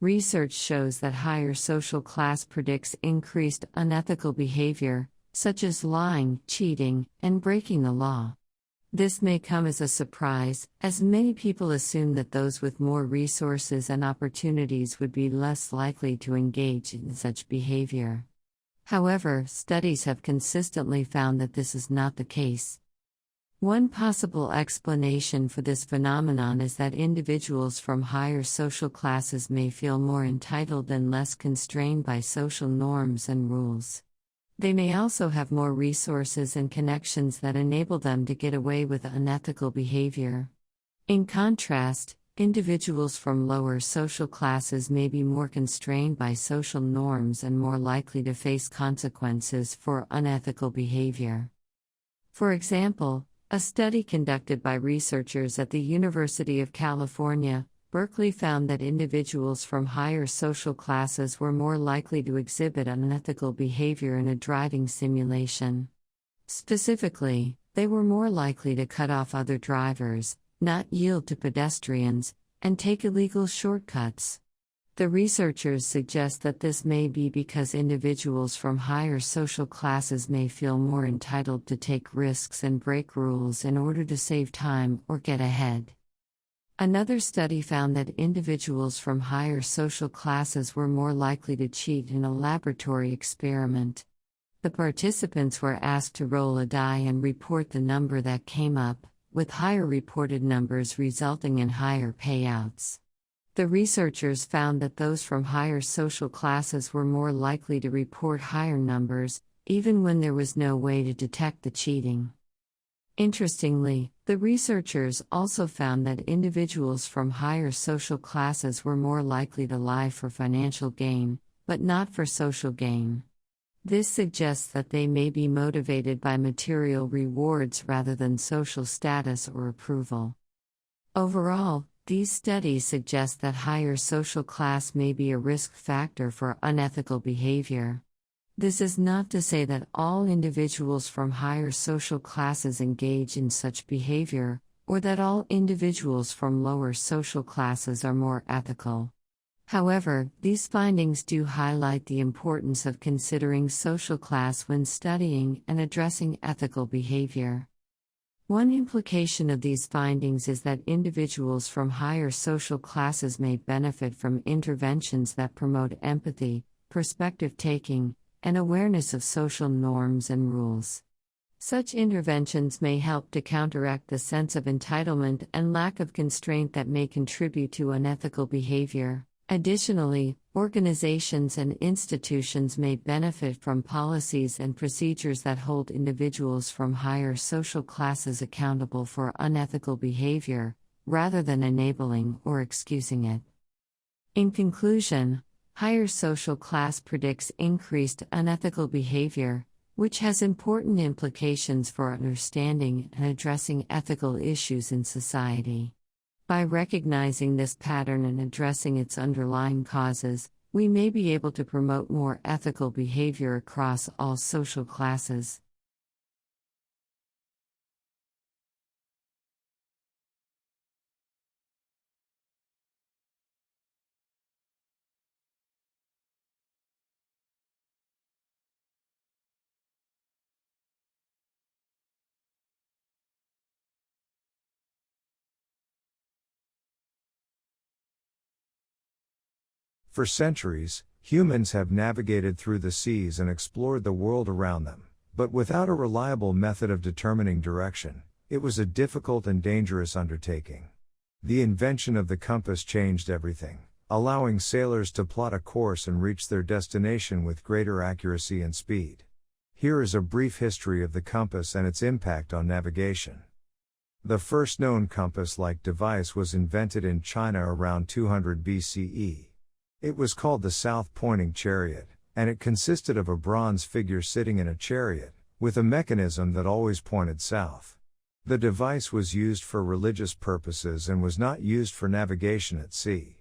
Research shows that higher social class predicts increased unethical behavior, such as lying, cheating, and breaking the law. This may come as a surprise, as many people assume that those with more resources and opportunities would be less likely to engage in such behavior. However, studies have consistently found that this is not the case. One possible explanation for this phenomenon is that individuals from higher social classes may feel more entitled and less constrained by social norms and rules. They may also have more resources and connections that enable them to get away with unethical behavior. In contrast, individuals from lower social classes may be more constrained by social norms and more likely to face consequences for unethical behavior. For example, a study conducted by researchers at the University of California, Berkeley found that individuals from higher social classes were more likely to exhibit unethical behavior in a driving simulation. Specifically, they were more likely to cut off other drivers, not yield to pedestrians, and take illegal shortcuts. The researchers suggest that this may be because individuals from higher social classes may feel more entitled to take risks and break rules in order to save time or get ahead. Another study found that individuals from higher social classes were more likely to cheat in a laboratory experiment. The participants were asked to roll a die and report the number that came up, with higher reported numbers resulting in higher payouts. The researchers found that those from higher social classes were more likely to report higher numbers, even when there was no way to detect the cheating. Interestingly, the researchers also found that individuals from higher social classes were more likely to lie for financial gain, but not for social gain. This suggests that they may be motivated by material rewards rather than social status or approval. Overall, these studies suggest that higher social class may be a risk factor for unethical behavior. This is not to say that all individuals from higher social classes engage in such behavior, or that all individuals from lower social classes are more ethical. However, these findings do highlight the importance of considering social class when studying and addressing ethical behavior. One implication of these findings is that individuals from higher social classes may benefit from interventions that promote empathy, perspective taking, and awareness of social norms and rules. Such interventions may help to counteract the sense of entitlement and lack of constraint that may contribute to unethical behavior. Additionally, organizations and institutions may benefit from policies and procedures that hold individuals from higher social classes accountable for unethical behavior, rather than enabling or excusing it. In conclusion, higher social class predicts increased unethical behavior, which has important implications for understanding and addressing ethical issues in society. By recognizing this pattern and addressing its underlying causes, we may be able to promote more ethical behavior across all social classes. For centuries, humans have navigated through the seas and explored the world around them, but without a reliable method of determining direction, it was a difficult and dangerous undertaking. The invention of the compass changed everything, allowing sailors to plot a course and reach their destination with greater accuracy and speed. Here is a brief history of the compass and its impact on navigation. The first known compass-like device was invented in China around 200 BCE. It was called the south-pointing chariot, and it consisted of a bronze figure sitting in a chariot, with a mechanism that always pointed south. The device was used for religious purposes and was not used for navigation at sea.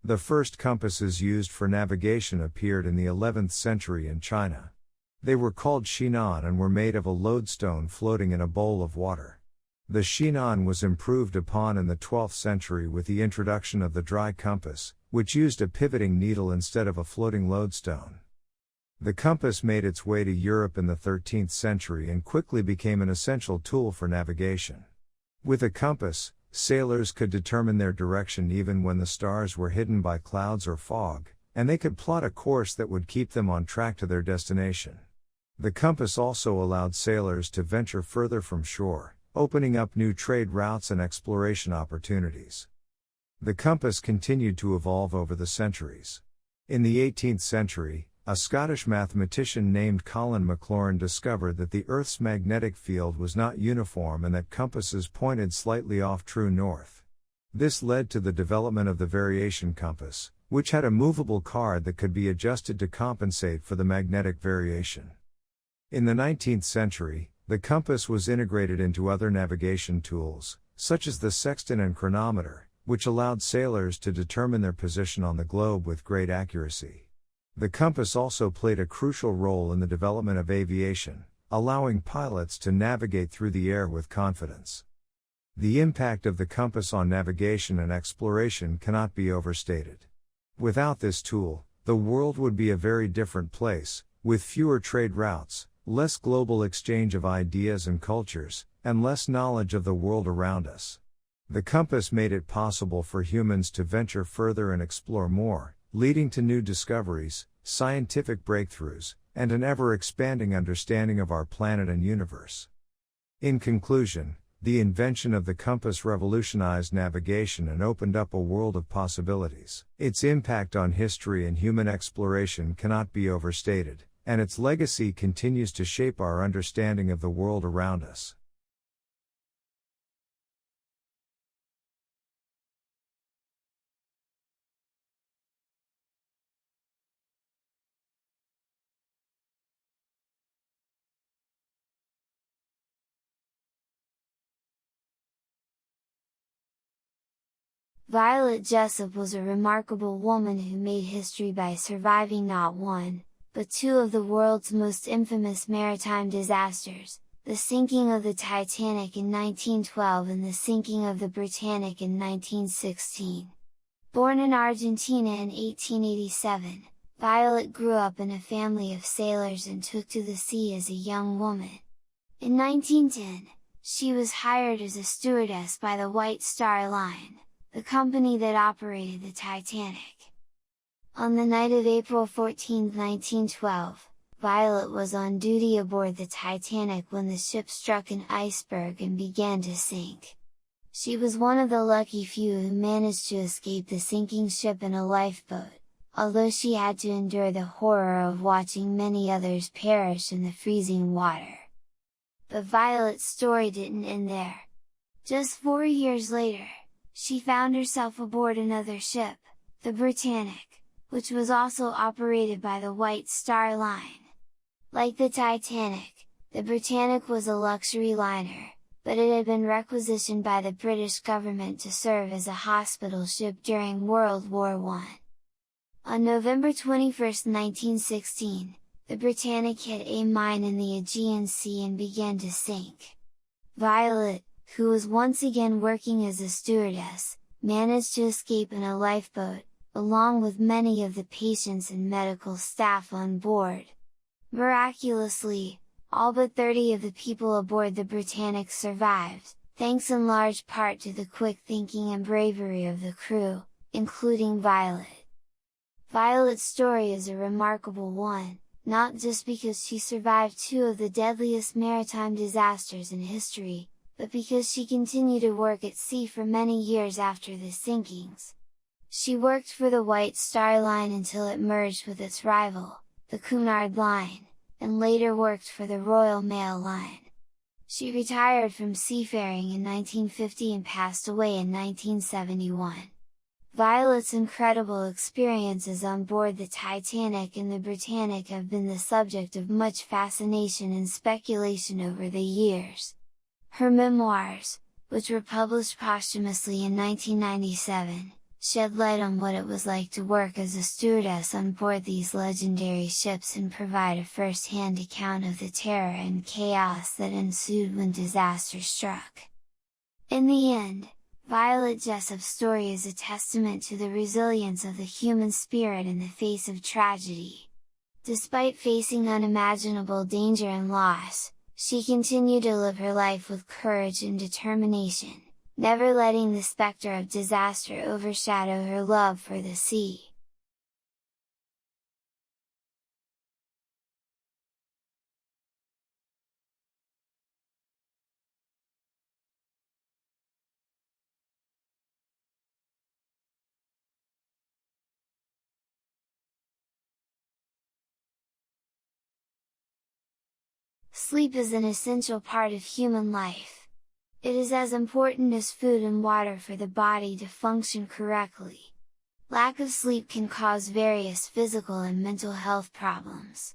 The first compasses used for navigation appeared in the 11th century in China. They were called xinan and were made of a lodestone floating in a bowl of water. The xinan was improved upon in the 12th century with the introduction of the dry compass, which used a pivoting needle instead of a floating lodestone. The compass made its way to Europe in the 13th century and quickly became an essential tool for navigation. With a compass, sailors could determine their direction even when the stars were hidden by clouds or fog, and they could plot a course that would keep them on track to their destination. The compass also allowed sailors to venture further from shore, opening up new trade routes and exploration opportunities. The compass continued to evolve over the centuries. In the 18th century, a Scottish mathematician named Colin Maclaurin discovered that the Earth's magnetic field was not uniform and that compasses pointed slightly off true north. This led to the development of the variation compass, which had a movable card that could be adjusted to compensate for the magnetic variation. In the 19th century, the compass was integrated into other navigation tools, such as the sextant and chronometer, which allowed sailors to determine their position on the globe with great accuracy. The compass also played a crucial role in the development of aviation, allowing pilots to navigate through the air with confidence. The impact of the compass on navigation and exploration cannot be overstated. Without this tool, the world would be a very different place, with fewer trade routes, less global exchange of ideas and cultures, and less knowledge of the world around us. The compass made it possible for humans to venture further and explore more, leading to new discoveries, scientific breakthroughs, and an ever-expanding understanding of our planet and universe. In conclusion, the invention of the compass revolutionized navigation and opened up a world of possibilities. Its impact on history and human exploration cannot be overstated, and its legacy continues to shape our understanding of the world around us. Violet Jessup was a remarkable woman who made history by surviving not one, but two of the world's most infamous maritime disasters, the sinking of the Titanic in 1912 and the sinking of the Britannic in 1916. Born in Argentina in 1887, Violet grew up in a family of sailors and took to the sea as a young woman. In 1910, she was hired as a stewardess by the White Star Line, the company that operated the Titanic. On the night of April 14, 1912, Violet was on duty aboard the Titanic when the ship struck an iceberg and began to sink. She was one of the lucky few who managed to escape the sinking ship in a lifeboat, although she had to endure the horror of watching many others perish in the freezing water. But Violet's story didn't end there. Just 4 years later, she found herself aboard another ship, the Britannic, which was also operated by the White Star Line. Like the Titanic, the Britannic was a luxury liner, but it had been requisitioned by the British government to serve as a hospital ship during World War I. On November 21, 1916, the Britannic hit a mine in the Aegean Sea and began to sink. Violet, who was once again working as a stewardess, managed to escape in a lifeboat, along with many of the patients and medical staff on board. Miraculously, all but 30 of the people aboard the Britannic survived, thanks in large part to the quick thinking and bravery of the crew, including Violet. Violet's story is a remarkable one, not just because she survived two of the deadliest maritime disasters in history, but because she continued to work at sea for many years after the sinkings. She worked for the White Star Line until it merged with its rival, the Cunard Line, and later worked for the Royal Mail Line. She retired from seafaring in 1950 and passed away in 1971. Violet's incredible experiences on board the Titanic and the Britannic have been the subject of much fascination and speculation over the years. Her memoirs, which were published posthumously in 1997, shed light on what it was like to work as a stewardess on board these legendary ships and provide a first-hand account of the terror and chaos that ensued when disaster struck. In the end, Violet Jessup's story is a testament to the resilience of the human spirit in the face of tragedy. Despite facing unimaginable danger and loss, she continued to live her life with courage and determination, never letting the specter of disaster overshadow her love for the sea. Sleep is an essential part of human life. It is as important as food and water for the body to function correctly. Lack of sleep can cause various physical and mental health problems.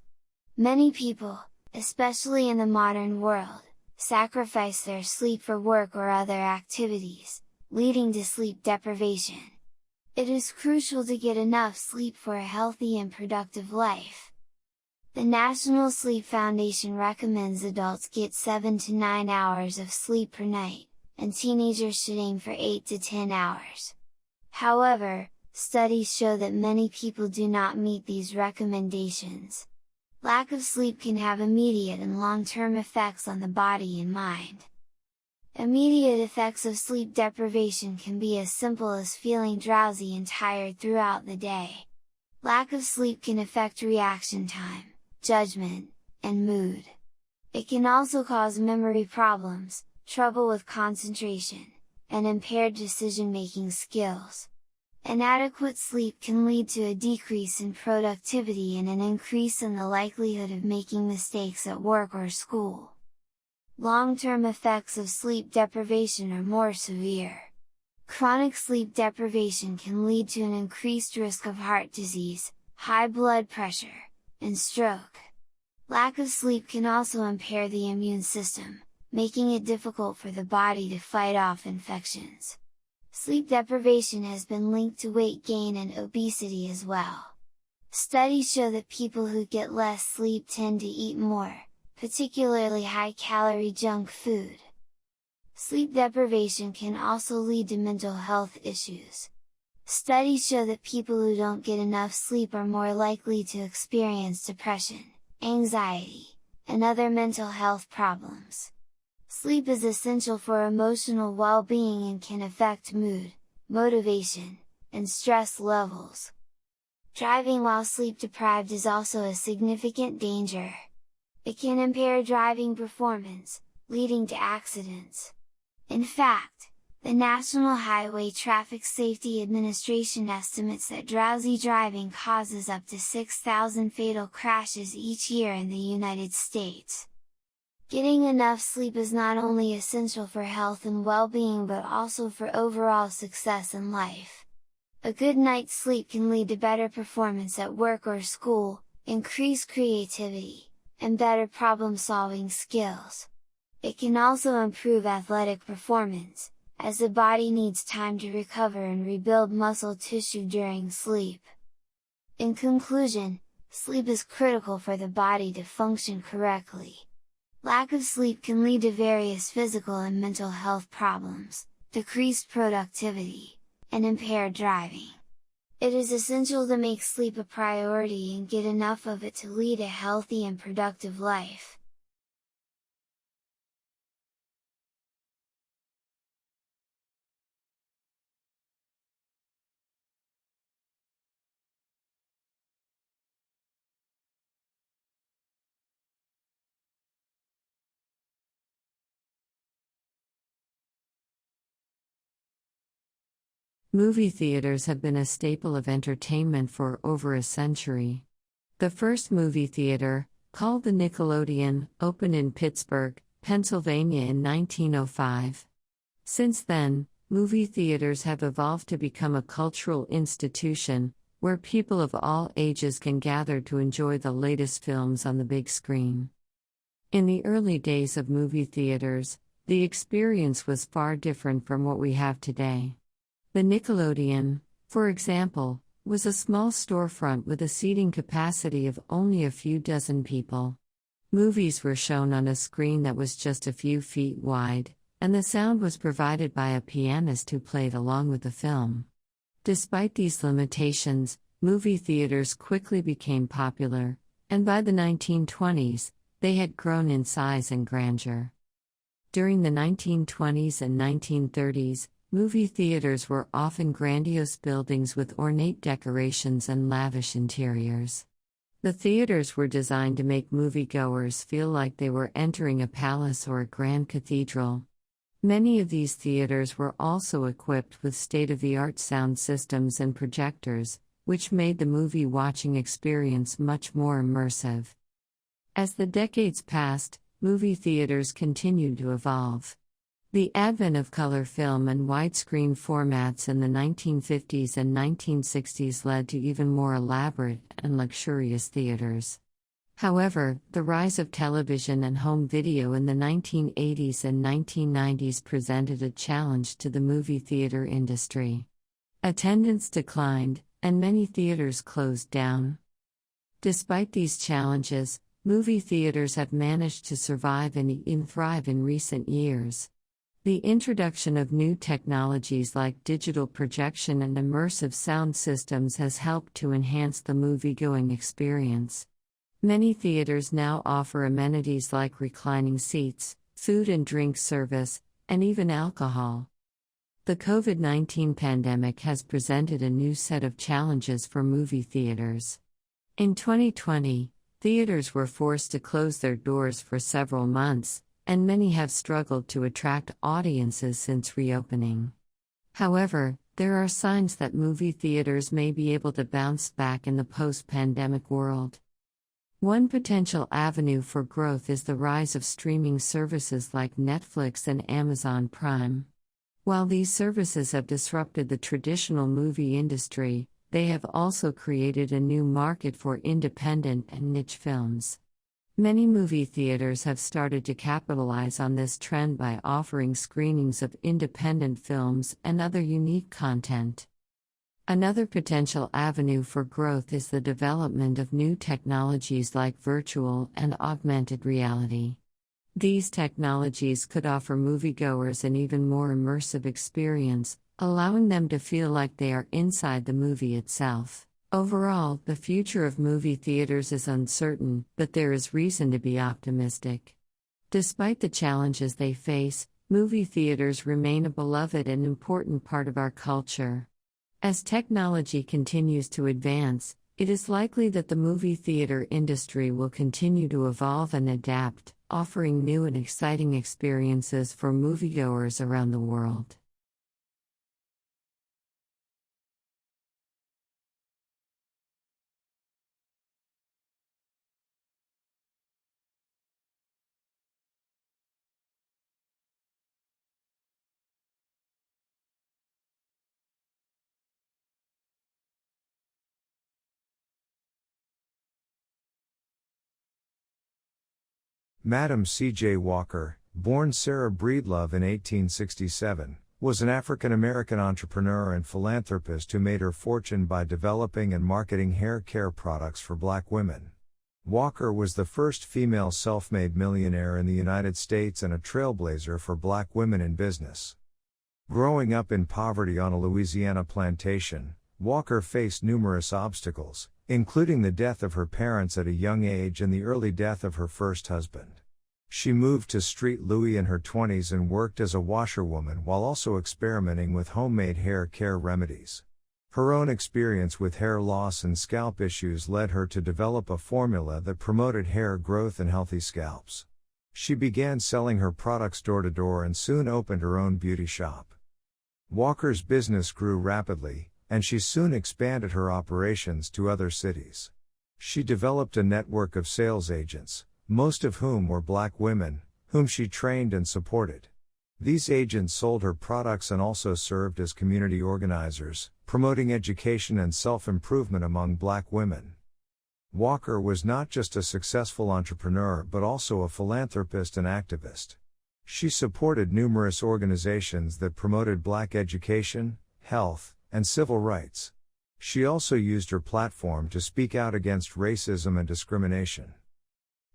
Many people, especially in the modern world, sacrifice their sleep for work or other activities, leading to sleep deprivation. It is crucial to get enough sleep for a healthy and productive life. The National Sleep Foundation recommends adults get 7 to 9 hours of sleep per night, and teenagers should aim for 8 to 10 hours. However, studies show that many people do not meet these recommendations. Lack of sleep can have immediate and long-term effects on the body and mind. Immediate effects of sleep deprivation can be as simple as feeling drowsy and tired throughout the day. Lack of sleep can affect reaction time, judgment, and mood. It can also cause memory problems, trouble with concentration, and impaired decision-making skills. Inadequate sleep can lead to a decrease in productivity and an increase in the likelihood of making mistakes at work or school. Long-term effects of sleep deprivation are more severe. Chronic sleep deprivation can lead to an increased risk of heart disease, high blood pressure, and stroke. Lack of sleep can also impair the immune system, making it difficult for the body to fight off infections. Sleep deprivation has been linked to weight gain and obesity as well. Studies show that people who get less sleep tend to eat more, particularly high-calorie junk food. Sleep deprivation can also lead to mental health issues. Studies show that people who don't get enough sleep are more likely to experience depression, anxiety, and other mental health problems. Sleep is essential for emotional well-being and can affect mood, motivation, and stress levels. Driving while sleep-deprived is also a significant danger. It can impair driving performance, leading to accidents. In fact, the National Highway Traffic Safety Administration estimates that drowsy driving causes up to 6,000 fatal crashes each year in the United States. Getting enough sleep is not only essential for health and well-being but also for overall success in life. A good night's sleep can lead to better performance at work or school, increased creativity, and better problem-solving skills. It can also improve athletic performance, as the body needs time to recover and rebuild muscle tissue during sleep. In conclusion, sleep is critical for the body to function correctly. Lack of sleep can lead to various physical and mental health problems, decreased productivity, and impaired driving. It is essential to make sleep a priority and get enough of it to lead a healthy and productive life. Movie theaters have been a staple of entertainment for over a century. The first movie theater, called the Nickelodeon, opened in Pittsburgh, Pennsylvania in 1905. Since then, movie theaters have evolved to become a cultural institution, where people of all ages can gather to enjoy the latest films on the big screen. In the early days of movie theaters, the experience was far different from what we have today. The Nickelodeon, for example, was a small storefront with a seating capacity of only a few dozen people. Movies were shown on a screen that was just a few feet wide, and the sound was provided by a pianist who played along with the film. Despite these limitations, movie theaters quickly became popular, and by the 1920s, they had grown in size and grandeur. During the 1920s and 1930s, movie theaters were often grandiose buildings with ornate decorations and lavish interiors. The theaters were designed to make moviegoers feel like they were entering a palace or a grand cathedral. Many of these theaters were also equipped with state-of-the-art sound systems and projectors, which made the movie-watching experience much more immersive. As the decades passed, movie theaters continued to evolve. The advent of color film and widescreen formats in the 1950s and 1960s led to even more elaborate and luxurious theaters. However, the rise of television and home video in the 1980s and 1990s presented a challenge to the movie theater industry. Attendance declined, and many theaters closed down. Despite these challenges, movie theaters have managed to survive and even thrive in recent years. The introduction of new technologies like digital projection and immersive sound systems has helped to enhance the movie-going experience. Many theaters now offer amenities like reclining seats, food and drink service, and even alcohol. The COVID-19 pandemic has presented a new set of challenges for movie theaters. In 2020, theaters were forced to close their doors for several months, and many have struggled to attract audiences since reopening. However, there are signs that movie theaters may be able to bounce back in the post-pandemic world. One potential avenue for growth is the rise of streaming services like Netflix and Amazon Prime. While these services have disrupted the traditional movie industry, they have also created a new market for independent and niche films. Many movie theaters have started to capitalize on this trend by offering screenings of independent films and other unique content. Another potential avenue for growth is the development of new technologies like virtual and augmented reality. These technologies could offer moviegoers an even more immersive experience, allowing them to feel like they are inside the movie itself. Overall, the future of movie theaters is uncertain, but there is reason to be optimistic. Despite the challenges they face, movie theaters remain a beloved and important part of our culture. As technology continues to advance, it is likely that the movie theater industry will continue to evolve and adapt, offering new and exciting experiences for moviegoers around the world. Madam C.J. Walker, born Sarah Breedlove in 1867, was an African-American entrepreneur and philanthropist who made her fortune by developing and marketing hair care products for Black women. Walker was the first female self-made millionaire in the United States and a trailblazer for Black women in business. Growing up in poverty on a Louisiana plantation, Walker faced numerous obstacles, including the death of her parents at a young age and the early death of her first husband. She moved to Street Louis in her 20s and worked as a washerwoman while also experimenting with homemade hair care remedies. Her own experience with hair loss and scalp issues led her to develop a formula that promoted hair growth and healthy scalps. She began selling her products door to door and soon opened her own beauty shop. Walker's business grew rapidly, and she soon expanded her operations to other cities. She developed a network of sales agents, most of whom were Black women, whom she trained and supported. These agents sold her products and also served as community organizers, promoting education and self-improvement among Black women. Walker was not just a successful entrepreneur but also a philanthropist and activist. She supported numerous organizations that promoted Black education, health, and civil rights. She also used her platform to speak out against racism and discrimination.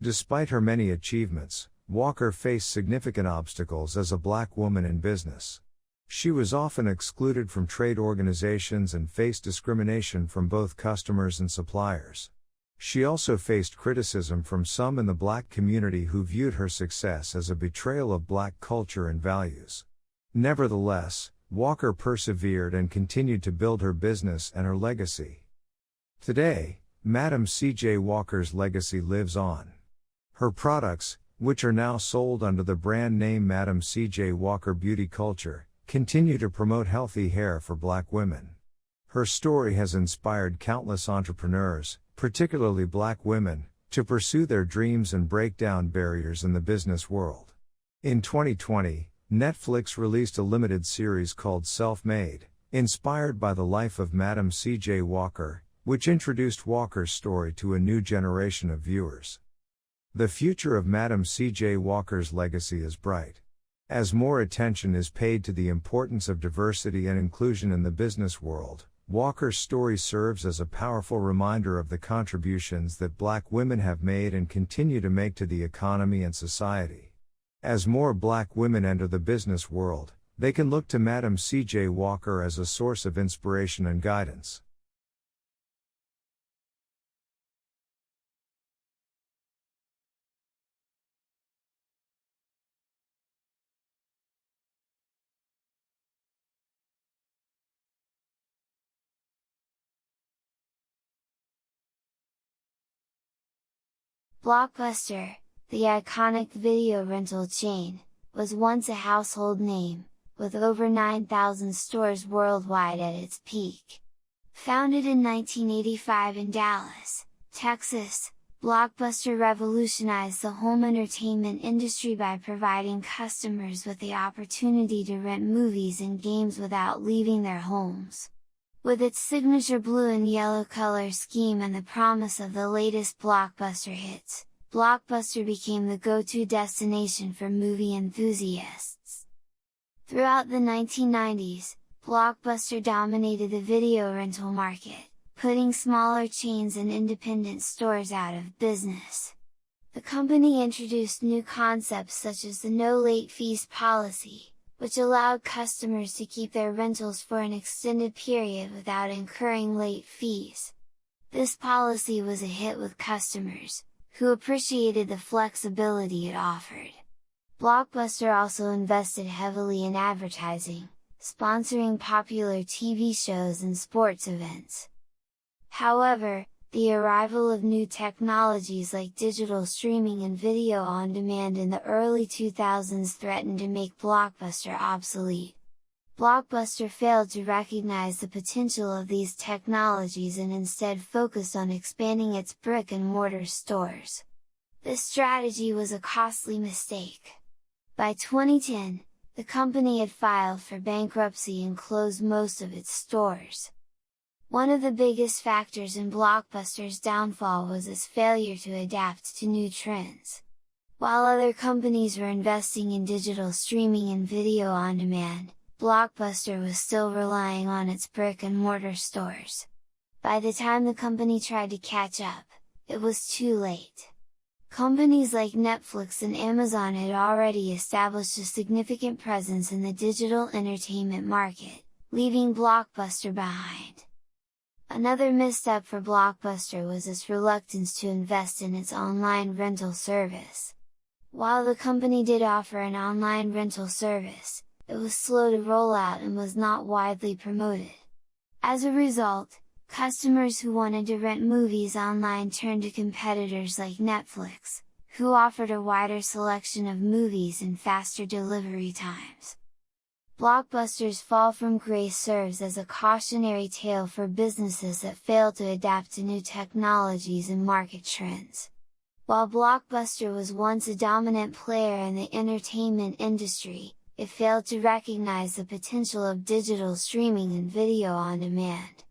Despite her many achievements, Walker faced significant obstacles as a Black woman in business. She was often excluded from trade organizations and faced discrimination from both customers and suppliers. She also faced criticism from some in the Black community who viewed her success as a betrayal of Black culture and values. Nevertheless, Walker persevered and continued to build her business and her legacy. Today, Madam C.J. Walker's legacy lives on. Her products, which are now sold under the brand name Madam C.J. Walker Beauty Culture, continue to promote healthy hair for Black women. Her story has inspired countless entrepreneurs, particularly Black women, to pursue their dreams and break down barriers in the business world. In 2020, Netflix released a limited series called Self-Made, inspired by the life of Madam C.J. Walker, which introduced Walker's story to a new generation of viewers. The future of Madam C.J. Walker's legacy is bright. As more attention is paid to the importance of diversity and inclusion in the business world, Walker's story serves as a powerful reminder of the contributions that Black women have made and continue to make to the economy and society. As more Black women enter the business world, they can look to Madam C.J. Walker as a source of inspiration and guidance. Blockbuster, the iconic video rental chain, was once a household name, with over 9,000 stores worldwide at its peak. Founded in 1985 in Dallas, Texas, Blockbuster revolutionized the home entertainment industry by providing customers with the opportunity to rent movies and games without leaving their homes. With its signature blue and yellow color scheme and the promise of the latest blockbuster hits, Blockbuster became the go-to destination for movie enthusiasts. Throughout the 1990s, Blockbuster dominated the video rental market, putting smaller chains and independent stores out of business. The company introduced new concepts such as the no late fees policy, which allowed customers to keep their rentals for an extended period without incurring late fees. This policy was a hit with customers, who appreciated the flexibility it offered. Blockbuster also invested heavily in advertising, sponsoring popular TV shows and sports events. However, the arrival of new technologies like digital streaming and video on demand in the early 2000s threatened to make Blockbuster obsolete. Blockbuster failed to recognize the potential of these technologies and instead focused on expanding its brick-and-mortar stores. This strategy was a costly mistake. By 2010, the company had filed for bankruptcy and closed most of its stores. One of the biggest factors in Blockbuster's downfall was its failure to adapt to new trends. While other companies were investing in digital streaming and video on demand, Blockbuster was still relying on its brick-and-mortar stores. By the time the company tried to catch up, it was too late. Companies like Netflix and Amazon had already established a significant presence in the digital entertainment market, leaving Blockbuster behind. Another misstep for Blockbuster was its reluctance to invest in its online rental service. While the company did offer an online rental service, it was slow to roll out and was not widely promoted. As a result, customers who wanted to rent movies online turned to competitors like Netflix, who offered a wider selection of movies and faster delivery times. Blockbuster's fall from grace serves as a cautionary tale for businesses that fail to adapt to new technologies and market trends. While Blockbuster was once a dominant player in the entertainment industry, it failed to recognize the potential of digital streaming and video on demand.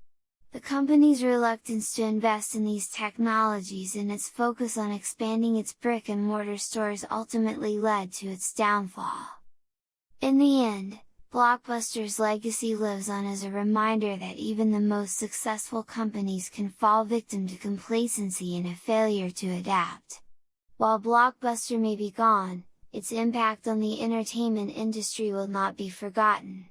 The company's reluctance to invest in these technologies and its focus on expanding its brick-and-mortar stores ultimately led to its downfall. In the end, Blockbuster's legacy lives on as a reminder that even the most successful companies can fall victim to complacency and a failure to adapt. While Blockbuster may be gone, its impact on the entertainment industry will not be forgotten.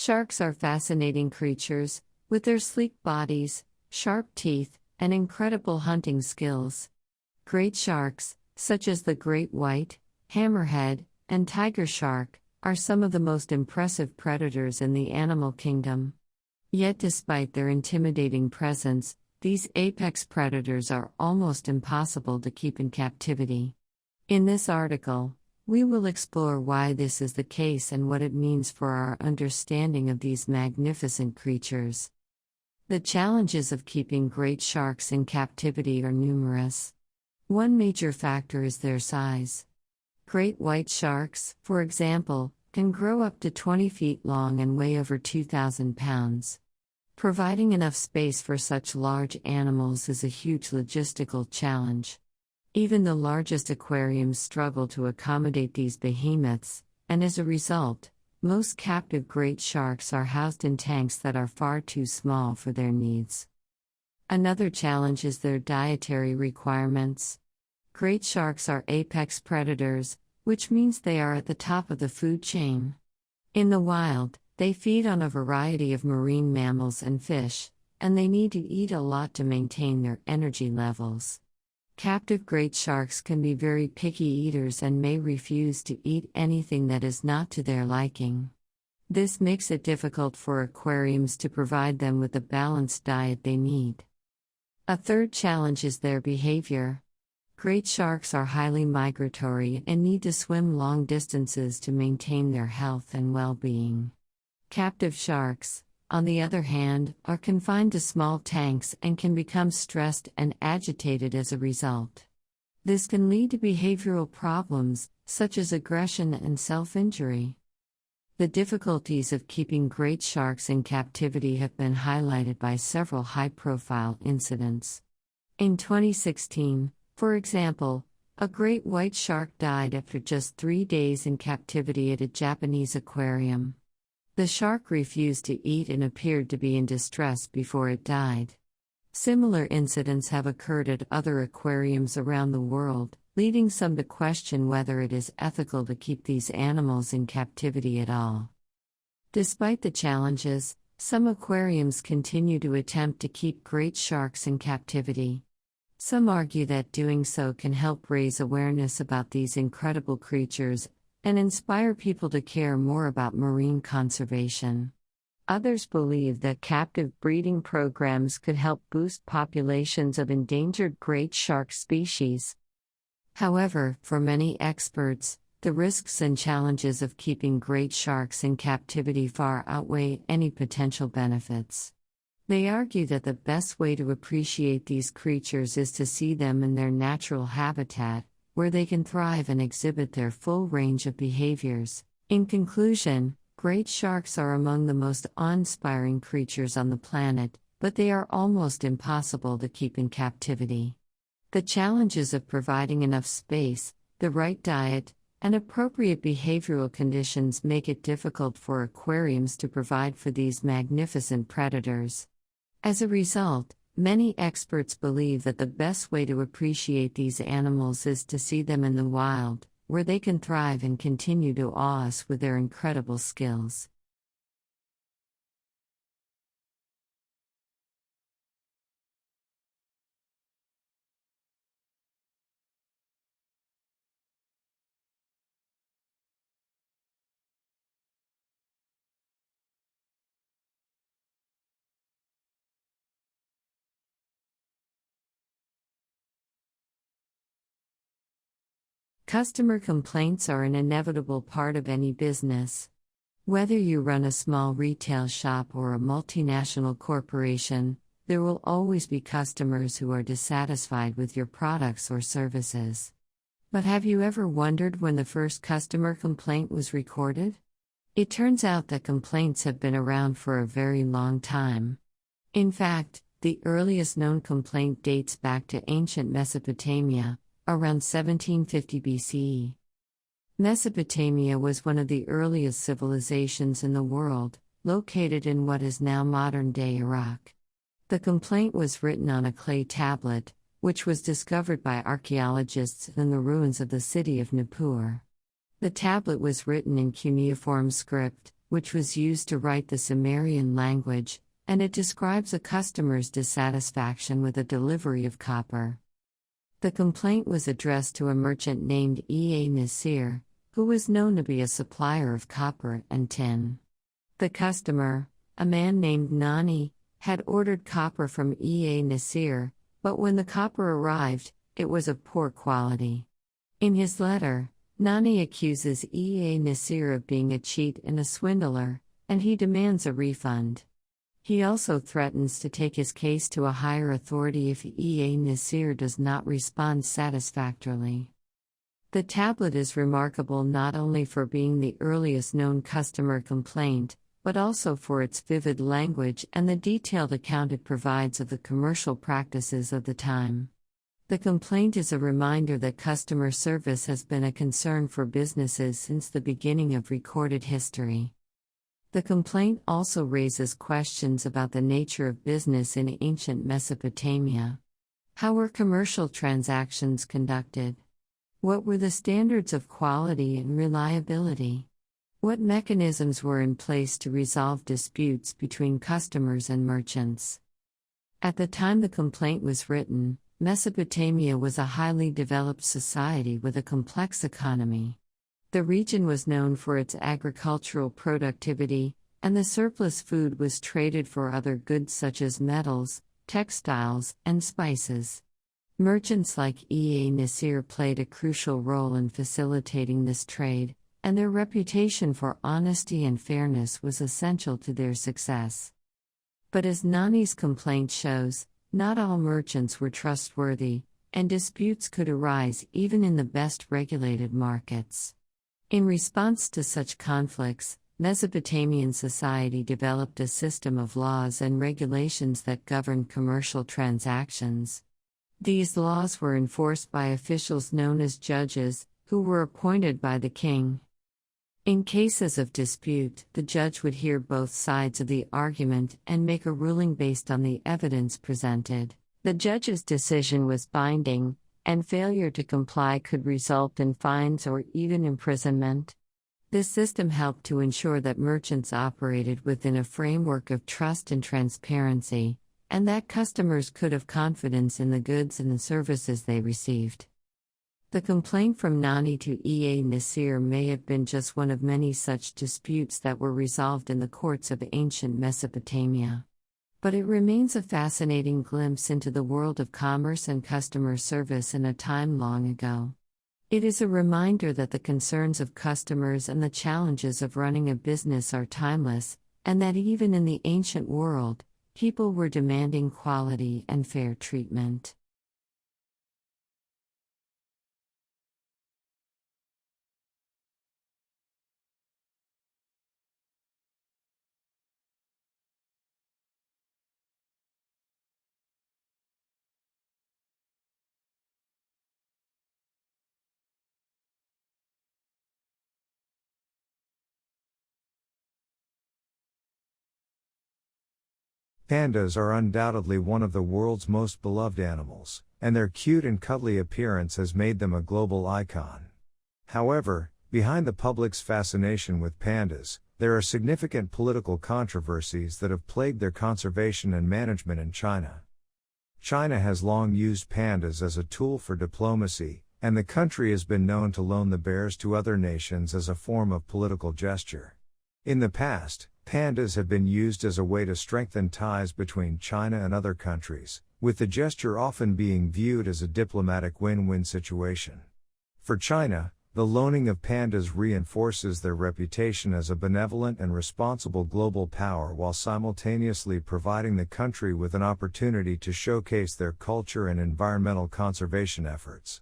Sharks are fascinating creatures, with their sleek bodies, sharp teeth, and incredible hunting skills. Great sharks, such as the great white, hammerhead, and tiger shark, are some of the most impressive predators in the animal kingdom. Yet despite their intimidating presence, these apex predators are almost impossible to keep in captivity. In this article, We will explore why this is the case and what it means for our understanding of these magnificent creatures. The challenges of keeping great sharks in captivity are numerous. One major factor is their size. Great white sharks, for example, can grow up to 20 feet long and weigh over 2,000 pounds. Providing enough space for such large animals is a huge logistical challenge. Even the largest aquariums struggle to accommodate these behemoths, and as a result, most captive great sharks are housed in tanks that are far too small for their needs. Another challenge is their dietary requirements. Great sharks are apex predators, which means they are at the top of the food chain. In the wild, they feed on a variety of marine mammals and fish, and they need to eat a lot to maintain their energy levels. Captive great sharks can be very picky eaters and may refuse to eat anything that is not to their liking. This makes it difficult for aquariums to provide them with the balanced diet they need. A third challenge is their behavior. Great sharks are highly migratory and need to swim long distances to maintain their health and well-being. Captive sharks, on the other hand, are confined to small tanks and can become stressed and agitated as a result. This can lead to behavioral problems, such as aggression and self-injury. The difficulties of keeping great sharks in captivity have been highlighted by several high-profile incidents. In 2016, for example, a great white shark died after just 3 days in captivity at a Japanese aquarium. The shark refused to eat and appeared to be in distress before it died. Similar incidents have occurred at other aquariums around the world, leading some to question whether it is ethical to keep these animals in captivity at all. Despite the challenges, some aquariums continue to attempt to keep great sharks in captivity. Some argue that doing so can help raise awareness about these incredible creatures and inspire people to care more about marine conservation. Others believe that captive breeding programs could help boost populations of endangered great shark species. However, for many experts, the risks and challenges of keeping great sharks in captivity far outweigh any potential benefits. They argue that the best way to appreciate these creatures is to see them in their natural habitat, where they can thrive and exhibit their full range of behaviors. In conclusion, great sharks are among the most awe-inspiring creatures on the planet, but they are almost impossible to keep in captivity. The challenges of providing enough space, the right diet, and appropriate behavioral conditions make it difficult for aquariums to provide for these magnificent predators. As a result, many experts believe that the best way to appreciate these animals is to see them in the wild, where they can thrive and continue to awe us with their incredible skills. Customer complaints are an inevitable part of any business. Whether you run a small retail shop or a multinational corporation, there will always be customers who are dissatisfied with your products or services. But have you ever wondered when the first customer complaint was recorded? It turns out that complaints have been around for a very long time. In fact, the earliest known complaint dates back to ancient Mesopotamia, around 1750 BCE. Mesopotamia was one of the earliest civilizations in the world, located in what is now modern-day Iraq. The complaint was written on a clay tablet, which was discovered by archaeologists in the ruins of the city of Nippur. The tablet was written in cuneiform script, which was used to write the Sumerian language, and it describes a customer's dissatisfaction with the delivery of copper. The complaint was addressed to a merchant named Nasir, who was known to be a supplier of copper and tin. The customer, a man named Nani, had ordered copper from Nasir, but when the copper arrived, it was of poor quality. In his letter, Nani accuses E.A. Nasir of being a cheat and a swindler, and he demands a refund. He also threatens to take his case to a higher authority if E.A. Nasir does not respond satisfactorily. The tablet is remarkable not only for being the earliest known customer complaint, but also for its vivid language and the detailed account it provides of the commercial practices of the time. The complaint is a reminder that customer service has been a concern for businesses since the beginning of recorded history. The complaint also raises questions about the nature of business in ancient Mesopotamia. How were commercial transactions conducted? What were the standards of quality and reliability? What mechanisms were in place to resolve disputes between customers and merchants? At the time the complaint was written, Mesopotamia was a highly developed society with a complex economy. The region was known for its agricultural productivity, and the surplus food was traded for other goods such as metals, textiles, and spices. Merchants like E.A. Nasir played a crucial role in facilitating this trade, and their reputation for honesty and fairness was essential to their success. But as Nani's complaint shows, not all merchants were trustworthy, and disputes could arise even in the best regulated markets. In response to such conflicts, Mesopotamian society developed a system of laws and regulations that governed commercial transactions. These laws were enforced by officials known as judges, who were appointed by the king. In cases of dispute, the judge would hear both sides of the argument and make a ruling based on the evidence presented. The judge's decision was binding, and failure to comply could result in fines or even imprisonment. This system helped to ensure that merchants operated within a framework of trust and transparency, and that customers could have confidence in the goods and the services they received. The complaint from Nani to E.A. Nasir may have been just one of many such disputes that were resolved in the courts of ancient Mesopotamia. But it remains a fascinating glimpse into the world of commerce and customer service in a time long ago. It is a reminder that the concerns of customers and the challenges of running a business are timeless, and that even in the ancient world, people were demanding quality and fair treatment. Pandas are undoubtedly one of the world's most beloved animals, and their cute and cuddly appearance has made them a global icon. However, behind the public's fascination with pandas, there are significant political controversies that have plagued their conservation and management in China. China has long used pandas as a tool for diplomacy, and the country has been known to loan the bears to other nations as a form of political gesture. In the past, pandas have been used as a way to strengthen ties between China and other countries, with the gesture often being viewed as a diplomatic win-win situation. For China, the loaning of pandas reinforces their reputation as a benevolent and responsible global power while simultaneously providing the country with an opportunity to showcase their culture and environmental conservation efforts.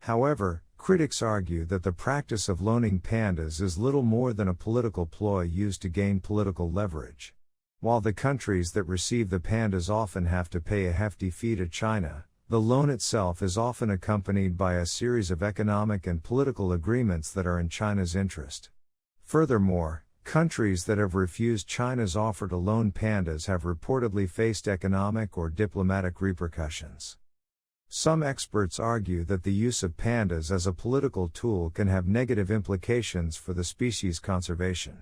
However, critics argue that the practice of loaning pandas is little more than a political ploy used to gain political leverage. While the countries that receive the pandas often have to pay a hefty fee to China, the loan itself is often accompanied by a series of economic and political agreements that are in China's interest. Furthermore, countries that have refused China's offer to loan pandas have reportedly faced economic or diplomatic repercussions. Some experts argue that the use of pandas as a political tool can have negative implications for the species' conservation.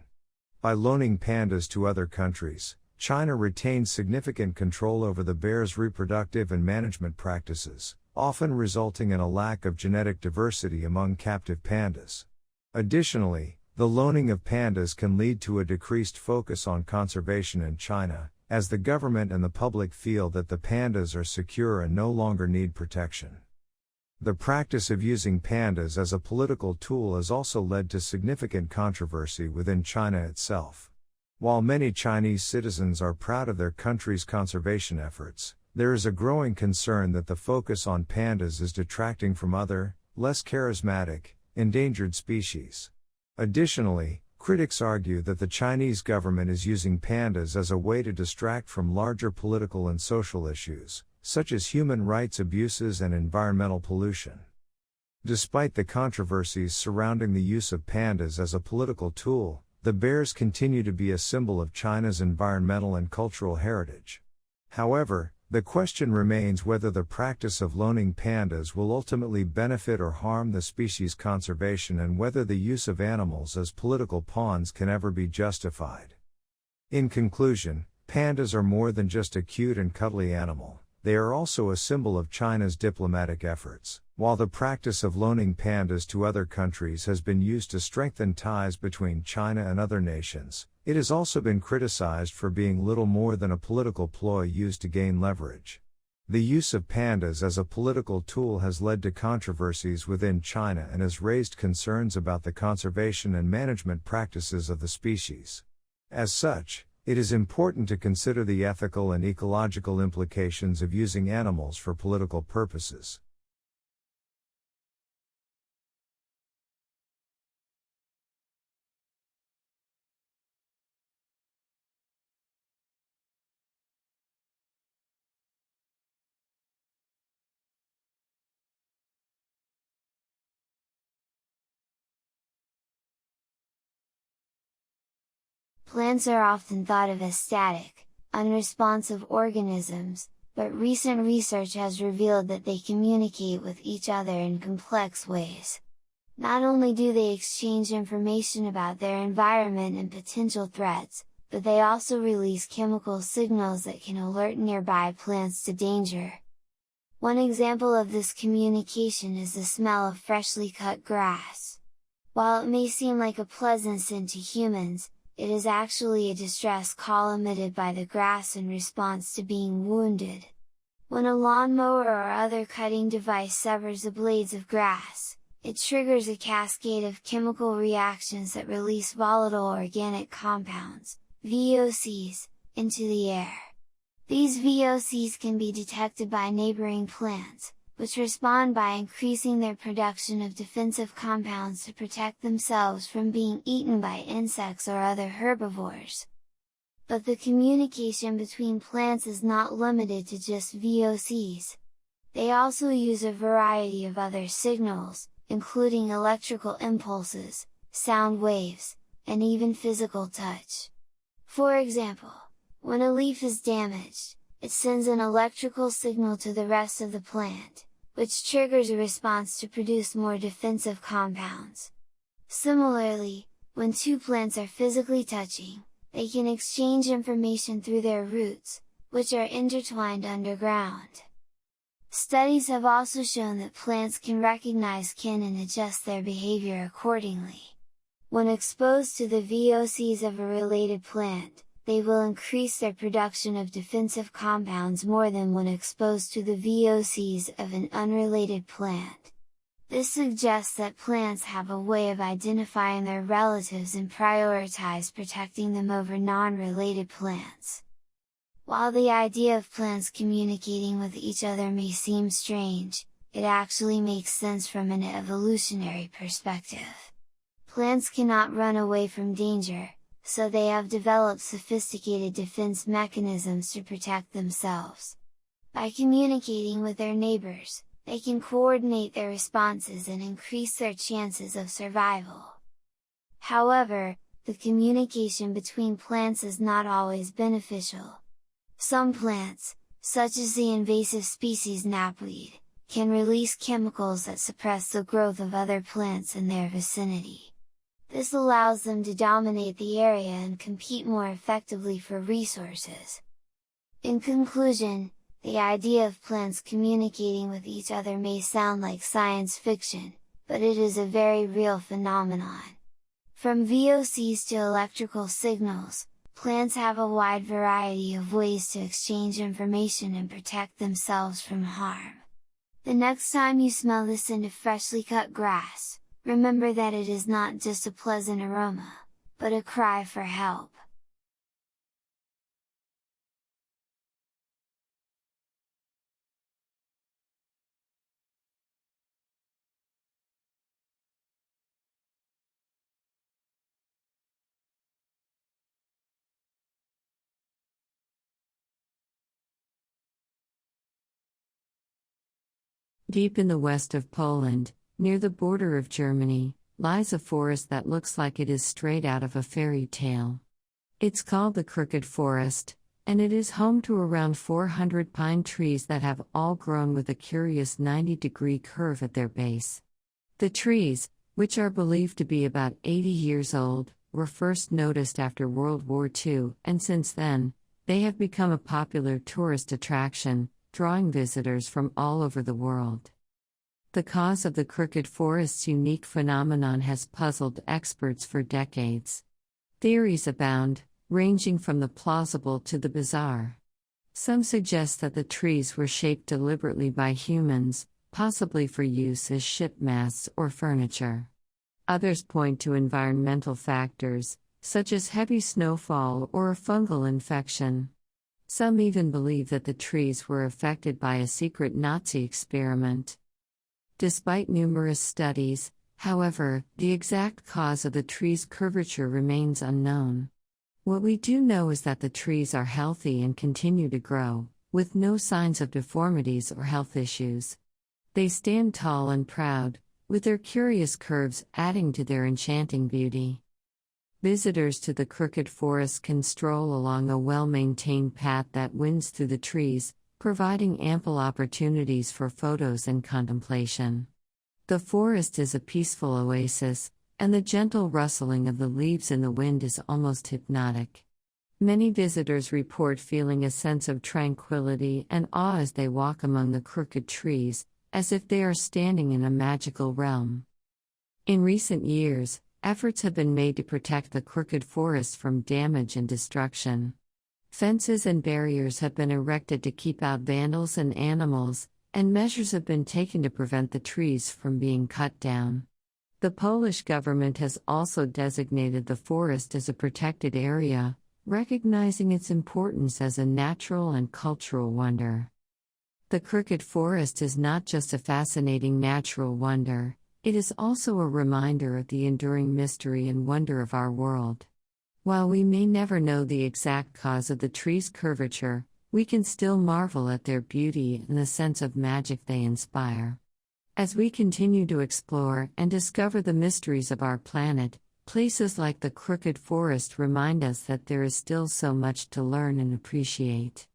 By loaning pandas to other countries, China retains significant control over the bear's reproductive and management practices, often resulting in a lack of genetic diversity among captive pandas. Additionally, the loaning of pandas can lead to a decreased focus on conservation in China, as the government and the public feel that the pandas are secure and no longer need protection. The practice of using pandas as a political tool has also led to significant controversy within China itself. While many Chinese citizens are proud of their country's conservation efforts, there is a growing concern that the focus on pandas is detracting from other, less charismatic, endangered species. Additionally, critics argue that the Chinese government is using pandas as a way to distract from larger political and social issues, such as human rights abuses and environmental pollution. Despite the controversies surrounding the use of pandas as a political tool, the bears continue to be a symbol of China's environmental and cultural heritage. However, the question remains whether the practice of loaning pandas will ultimately benefit or harm the species' conservation and whether the use of animals as political pawns can ever be justified. In conclusion, pandas are more than just a cute and cuddly animal. They are also a symbol of China's diplomatic efforts. While the practice of loaning pandas to other countries has been used to strengthen ties between China and other nations, it has also been criticized for being little more than a political ploy used to gain leverage. The use of pandas as a political tool has led to controversies within China and has raised concerns about the conservation and management practices of the species. As such, it is important to consider the ethical and ecological implications of using animals for political purposes. Plants are often thought of as static, unresponsive organisms, but recent research has revealed that they communicate with each other in complex ways. Not only do they exchange information about their environment and potential threats, but they also release chemical signals that can alert nearby plants to danger. One example of this communication is the smell of freshly cut grass. While it may seem like a pleasant scent to humans, it is actually a distress call emitted by the grass in response to being wounded. When a lawnmower or other cutting device severs the blades of grass, it triggers a cascade of chemical reactions that release volatile organic compounds, VOCs, into the air. These VOCs can be detected by neighboring plants, which respond by increasing their production of defensive compounds to protect themselves from being eaten by insects or other herbivores. But the communication between plants is not limited to just VOCs. They also use a variety of other signals, including electrical impulses, sound waves, and even physical touch. For example, when a leaf is damaged, it sends an electrical signal to the rest of the plant, which triggers a response to produce more defensive compounds. Similarly, when two plants are physically touching, they can exchange information through their roots, which are intertwined underground. Studies have also shown that plants can recognize kin and adjust their behavior accordingly. When exposed to the VOCs of a related plant, they will increase their production of defensive compounds more than when exposed to the VOCs of an unrelated plant. This suggests that plants have a way of identifying their relatives and prioritize protecting them over non-related plants. While the idea of plants communicating with each other may seem strange, it actually makes sense from an evolutionary perspective. Plants cannot run away from danger, so they have developed sophisticated defense mechanisms to protect themselves. By communicating with their neighbors, they can coordinate their responses and increase their chances of survival. However, the communication between plants is not always beneficial. Some plants, such as the invasive species knapweed, can release chemicals that suppress the growth of other plants in their vicinity. This allows them to dominate the area and compete more effectively for resources. In conclusion, the idea of plants communicating with each other may sound like science fiction, but it is a very real phenomenon. From VOCs to electrical signals, plants have a wide variety of ways to exchange information and protect themselves from harm. The next time you smell the scent of freshly cut grass, remember that it is not just a pleasant aroma, but a cry for help. Deep in the west of Poland, near the border of Germany, lies a forest that looks like it is straight out of a fairy tale. It's called the Crooked Forest, and it is home to around 400 pine trees that have all grown with a curious 90-degree curve at their base. The trees, which are believed to be about 80 years old, were first noticed after World War II, and since then, they have become a popular tourist attraction, drawing visitors from all over the world. The cause of the Crooked Forest's unique phenomenon has puzzled experts for decades. Theories abound, ranging from the plausible to the bizarre. Some suggest that the trees were shaped deliberately by humans, possibly for use as ship masts or furniture. Others point to environmental factors, such as heavy snowfall or a fungal infection. Some even believe that the trees were affected by a secret Nazi experiment. Despite numerous studies, however, the exact cause of the tree's curvature remains unknown. What we do know is that the trees are healthy and continue to grow, with no signs of deformities or health issues. They stand tall and proud, with their curious curves adding to their enchanting beauty. Visitors to the Crooked Forest can stroll along a well-maintained path that winds through the trees, providing ample opportunities for photos and contemplation. The forest is a peaceful oasis, and the gentle rustling of the leaves in the wind is almost hypnotic. Many visitors report feeling a sense of tranquility and awe as they walk among the crooked trees, as if they are standing in a magical realm. In recent years, efforts have been made to protect the Crooked Forest from damage and destruction. Fences and barriers have been erected to keep out vandals and animals, and measures have been taken to prevent the trees from being cut down. The Polish government has also designated the forest as a protected area, recognizing its importance as a natural and cultural wonder. The Crooked Forest is not just a fascinating natural wonder, it is also a reminder of the enduring mystery and wonder of our world. While we may never know the exact cause of the tree's curvature, we can still marvel at their beauty and the sense of magic they inspire. As we continue to explore and discover the mysteries of our planet, places like the Crooked Forest remind us that there is still so much to learn and appreciate.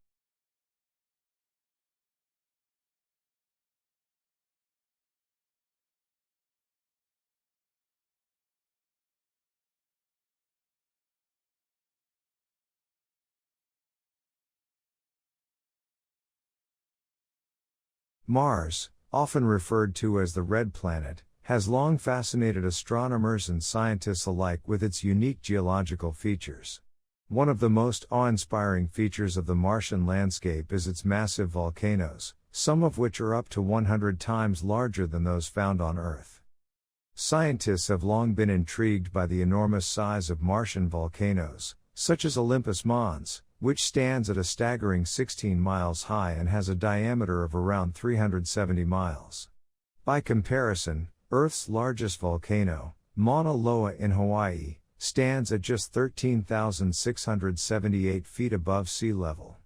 Mars, often referred to as the Red Planet, has long fascinated astronomers and scientists alike with its unique geological features. One of the most awe-inspiring features of the Martian landscape is its massive volcanoes, some of which are up to 100 times larger than those found on Earth. Scientists have long been intrigued by the enormous size of Martian volcanoes, such as Olympus Mons, which stands at a staggering 16 miles high and has a diameter of around 370 miles. By comparison, Earth's largest volcano, Mauna Loa in Hawaii, stands at just 13,678 feet above sea level.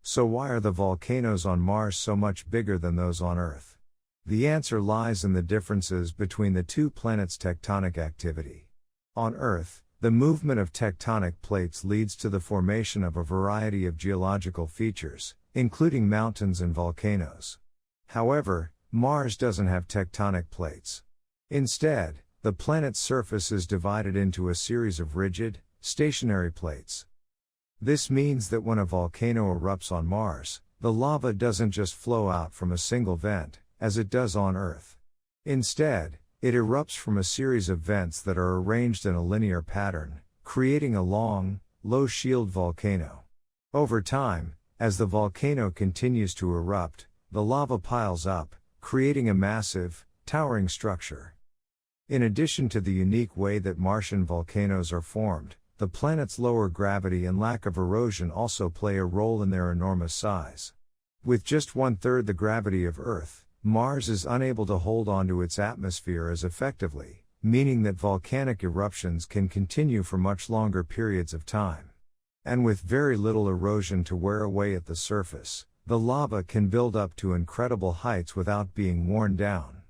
So why are the volcanoes on Mars so much bigger than those on Earth? The answer lies in the differences between the two planets' tectonic activity. On Earth, the movement of tectonic plates leads to the formation of a variety of geological features, including mountains and volcanoes. However, Mars doesn't have tectonic plates. Instead, the planet's surface is divided into a series of rigid, stationary plates. This means that when a volcano erupts on Mars, the lava doesn't just flow out from a single vent, as it does on Earth. Instead, it erupts from a series of vents that are arranged in a linear pattern, creating a long, low-shield volcano. Over time, as the volcano continues to erupt, the lava piles up, creating a massive, towering structure. In addition to the unique way that Martian volcanoes are formed, the planet's lower gravity and lack of erosion also play a role in their enormous size. With just 1/3 the gravity of Earth, Mars is unable to hold onto its atmosphere as effectively, meaning that volcanic eruptions can continue for much longer periods of time. And with very little erosion to wear away at the surface, the lava can build up to incredible heights without being worn down.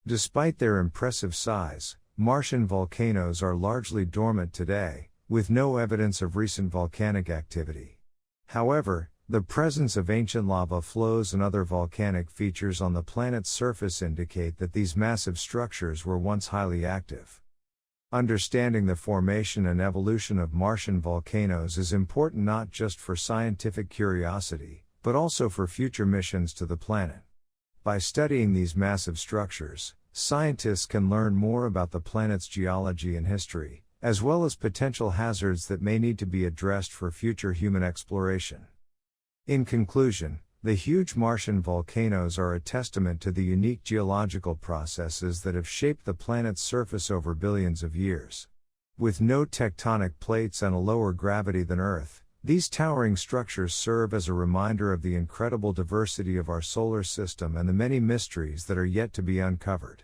Despite their impressive size, Martian volcanoes are largely dormant today, with no evidence of recent volcanic activity. However, the presence of ancient lava flows and other volcanic features on the planet's surface indicate that these massive structures were once highly active. Understanding the formation and evolution of Martian volcanoes is important not just for scientific curiosity, but also for future missions to the planet. By studying these massive structures, scientists can learn more about the planet's geology and history, as well as potential hazards that may need to be addressed for future human exploration. In conclusion, the huge Martian volcanoes are a testament to the unique geological processes that have shaped the planet's surface over billions of years. With no tectonic plates and a lower gravity than Earth, these towering structures serve as a reminder of the incredible diversity of our solar system and the many mysteries that are yet to be uncovered.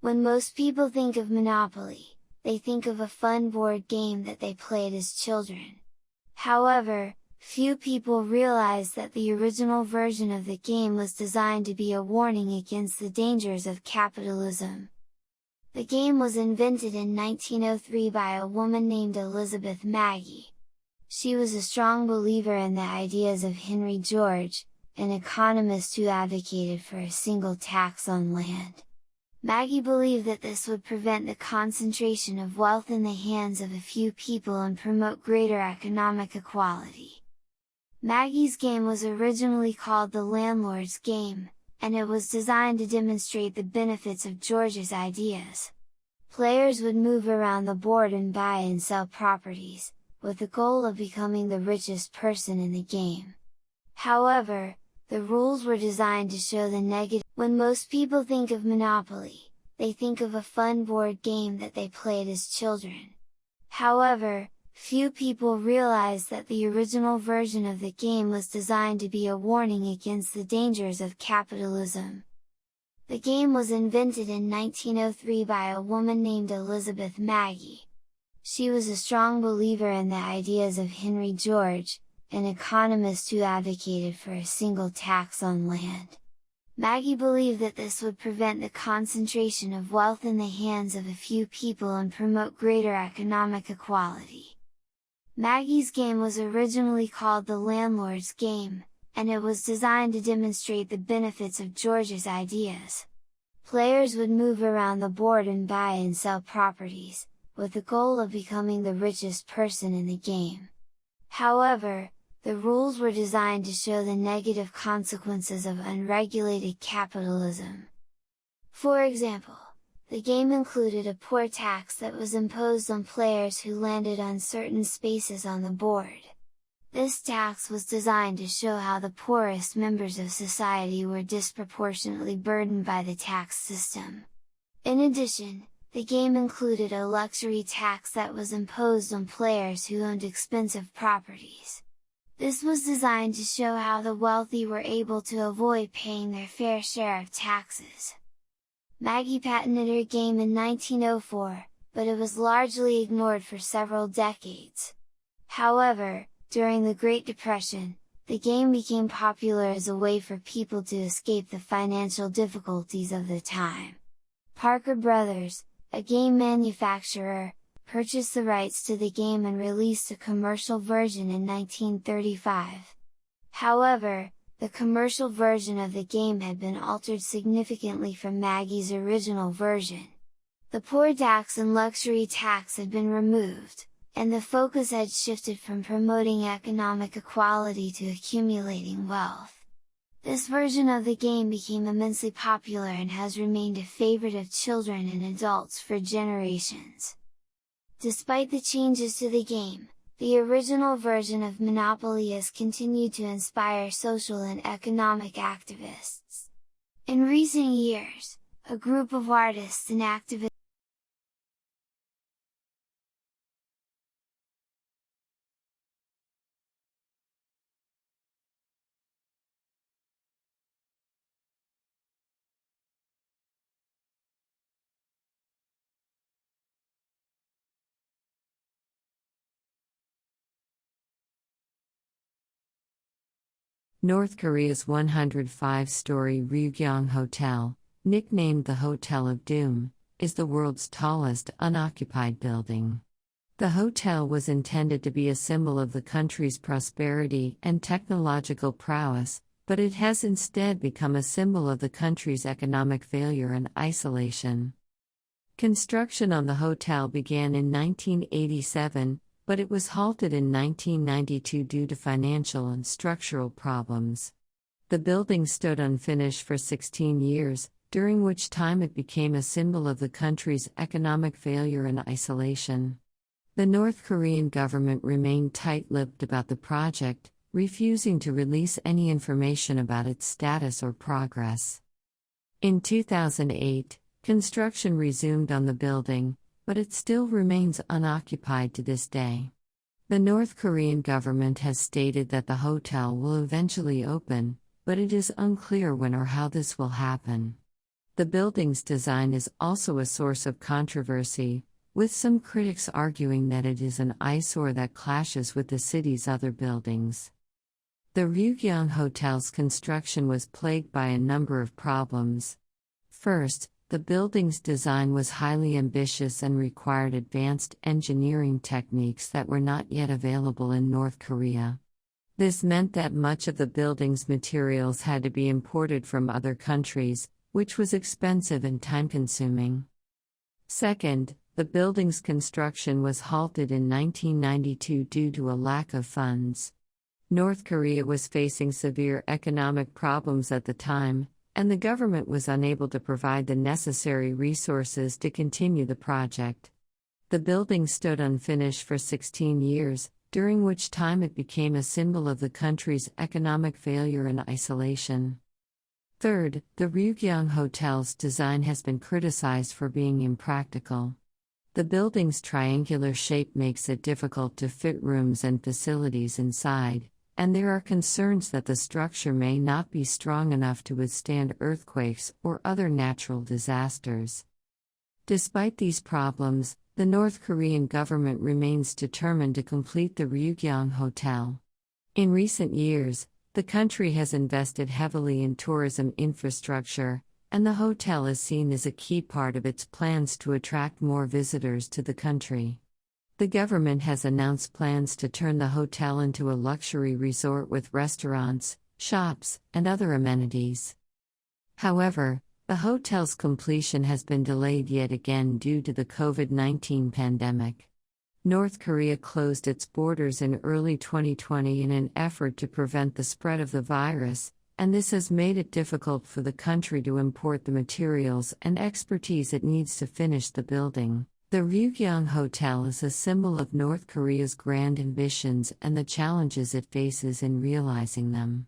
When most people think of Monopoly, they think of a fun board game that they played as children. However, few people realize that the original version of the game was designed to be a warning against the dangers of capitalism. The game was invented in 1903 by a woman named Elizabeth Magie. She was a strong believer in the ideas of Henry George, an economist who advocated for a single tax on land. Magie believed that this would prevent the concentration of wealth in the hands of a few people and promote greater economic equality. Magie's game was originally called the Landlord's Game, and it was designed to demonstrate the benefits of George's ideas. Players would move around the board and buy and sell properties, with the goal of becoming the richest person in the game. However, the rules were designed to show the negative. When most people think of Monopoly, they think of a fun board game that they played as children. However, few people realize that the original version of the game was designed to be a warning against the dangers of capitalism. The game was invented in 1903 by a woman named Elizabeth Magie. She was a strong believer in the ideas of Henry George, an economist who advocated for a single tax on land. Magie believed that this would prevent the concentration of wealth in the hands of a few people and promote greater economic equality. Maggie's game was originally called the Landlord's Game, and it was designed to demonstrate the benefits of George's ideas. Players would move around the board and buy and sell properties, with the goal of becoming the richest person in the game. However, the rules were designed to show the negative consequences of unregulated capitalism. For example, the game included a poor tax that was imposed on players who landed on certain spaces on the board. This tax was designed to show how the poorest members of society were disproportionately burdened by the tax system. In addition, the game included a luxury tax that was imposed on players who owned expensive properties. This was designed to show how the wealthy were able to avoid paying their fair share of taxes. Magie patented her game in 1904, but it was largely ignored for several decades. However, during the Great Depression, the game became popular as a way for people to escape the financial difficulties of the time. Parker Brothers, a game manufacturer, purchased the rights to the game and released a commercial version in 1935. However, the commercial version of the game had been altered significantly from Maggie's original version. The poor tax and luxury tax had been removed, and the focus had shifted from promoting economic equality to accumulating wealth. This version of the game became immensely popular and has remained a favorite of children and adults for generations. Despite the changes to the game, the original version of Monopoly has continued to inspire social and economic activists. In recent years, a group of artists and activists North Korea's 105-story Ryugyong Hotel, nicknamed the Hotel of Doom, is the world's tallest unoccupied building. The hotel was intended to be a symbol of the country's prosperity and technological prowess, but it has instead become a symbol of the country's economic failure and isolation. Construction on the hotel began in 1987, but it was halted in 1992 due to financial and structural problems. The building stood unfinished for 16 years, during which time it became a symbol of the country's economic failure and isolation. The North Korean government remained tight-lipped about the project, refusing to release any information about its status or progress. In 2008, construction resumed on the building, but it still remains unoccupied to this day. The North Korean government has stated that the hotel will eventually open, but it is unclear when or how this will happen. The building's design is also a source of controversy, with some critics arguing that it is an eyesore that clashes with the city's other buildings. The Ryugyong Hotel's construction was plagued by a number of problems. First, the building's design was highly ambitious and required advanced engineering techniques that were not yet available in North Korea. This meant that much of the building's materials had to be imported from other countries, which was expensive and time-consuming. Second, the building's construction was halted in 1992 due to a lack of funds. North Korea was facing severe economic problems at the time, and the government was unable to provide the necessary resources to continue the project. The building stood unfinished for 16 years, during which time it became a symbol of the country's economic failure and isolation. Third, the Ryugyong Hotel's design has been criticized for being impractical. The building's triangular shape makes it difficult to fit rooms and facilities inside, and there are concerns that the structure may not be strong enough to withstand earthquakes or other natural disasters. Despite these problems, the North Korean government remains determined to complete the Ryugyong Hotel. In recent years, the country has invested heavily in tourism infrastructure, and the hotel is seen as a key part of its plans to attract more visitors to the country. The government has announced plans to turn the hotel into a luxury resort with restaurants, shops, and other amenities. However, the hotel's completion has been delayed yet again due to the COVID-19 pandemic. North Korea closed its borders in early 2020 in an effort to prevent the spread of the virus, and this has made it difficult for the country to import the materials and expertise it needs to finish the building. The Ryugyong Hotel is a symbol of North Korea's grand ambitions and the challenges it faces in realizing them.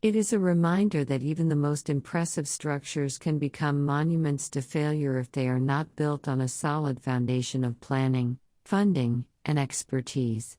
It is a reminder that even the most impressive structures can become monuments to failure if they are not built on a solid foundation of planning, funding, and expertise.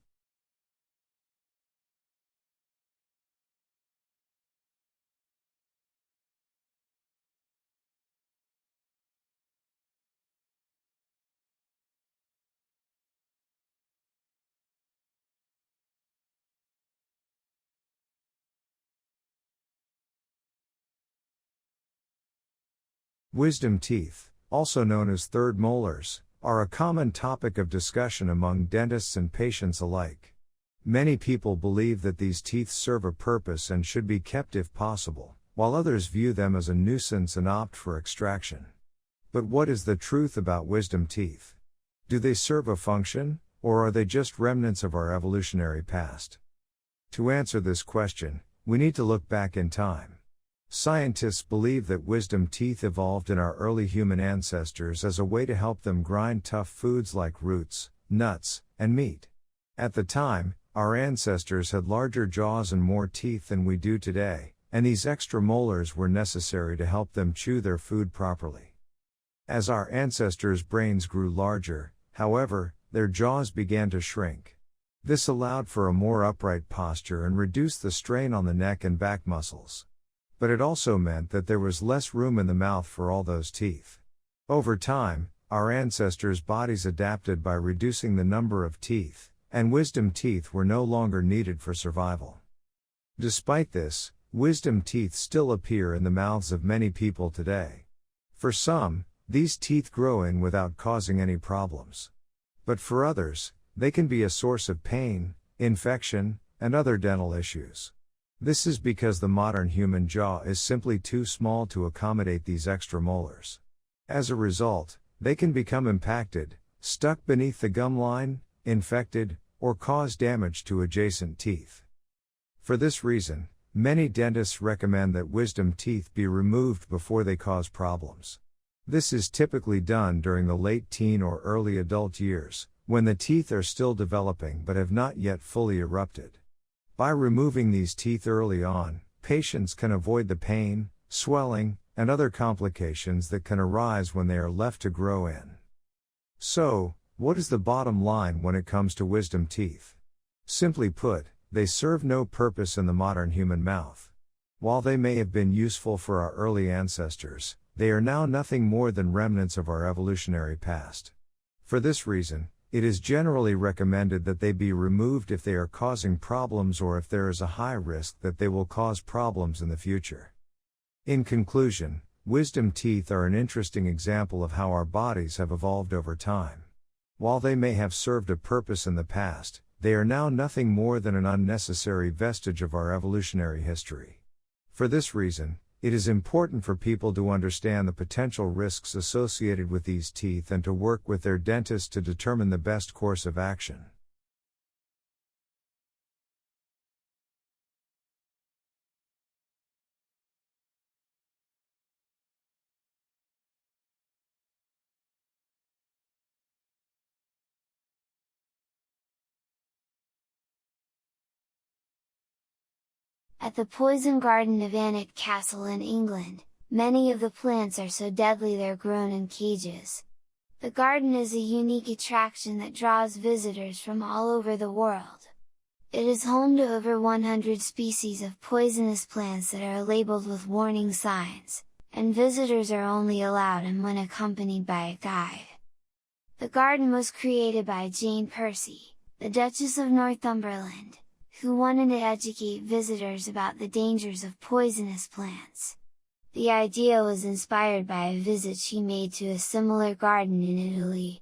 Wisdom teeth, also known as third molars, are a common topic of discussion among dentists and patients alike. Many people believe that these teeth serve a purpose and should be kept if possible, while others view them as a nuisance and opt for extraction. But what is the truth about wisdom teeth? Do they serve a function, or are they just remnants of our evolutionary past? To answer this question, we need to look back in time. Scientists believe that wisdom teeth evolved in our early human ancestors as a way to help them grind tough foods like roots, nuts, and meat. At the time, our ancestors had larger jaws and more teeth than we do today, and these extra molars were necessary to help them chew their food properly. As our ancestors' brains grew larger, however, their jaws began to shrink. This allowed for a more upright posture and reduced the strain on the neck and back muscles. But it also meant that there was less room in the mouth for all those teeth. Over time, our ancestors' bodies adapted by reducing the number of teeth, and wisdom teeth were no longer needed for survival. Despite this, wisdom teeth still appear in the mouths of many people today. For some, these teeth grow in without causing any problems. But for others, they can be a source of pain, infection, and other dental issues. This is because the modern human jaw is simply too small to accommodate these extra molars. As a result, they can become impacted, stuck beneath the gum line, infected, or cause damage to adjacent teeth. For this reason, many dentists recommend that wisdom teeth be removed before they cause problems. This is typically done during the late teen or early adult years, when the teeth are still developing but have not yet fully erupted. By removing these teeth early on, patients can avoid the pain, swelling, and other complications that can arise when they are left to grow in. So, what is the bottom line when it comes to wisdom teeth? Simply put, they serve no purpose in the modern human mouth. While they may have been useful for our early ancestors, they are now nothing more than remnants of our evolutionary past. For this reason, it is generally recommended that they be removed if they are causing problems or if there is a high risk that they will cause problems in the future. In conclusion, wisdom teeth are an interesting example of how our bodies have evolved over time. While they may have served a purpose in the past, they are now nothing more than an unnecessary vestige of our evolutionary history. For this reason, it is important for people to understand the potential risks associated with these teeth and to work with their dentist to determine the best course of action. At the poison garden of Alnwick Castle in England, many of the plants are so deadly they're grown in cages. The garden is a unique attraction that draws visitors from all over the world. It is home to over 100 species of poisonous plants that are labeled with warning signs, and visitors are only allowed in when accompanied by a guide. The garden was created by Jane Percy, the Duchess of Northumberland, who wanted to educate visitors about the dangers of poisonous plants. The idea was inspired by a visit she made to a similar garden in Italy.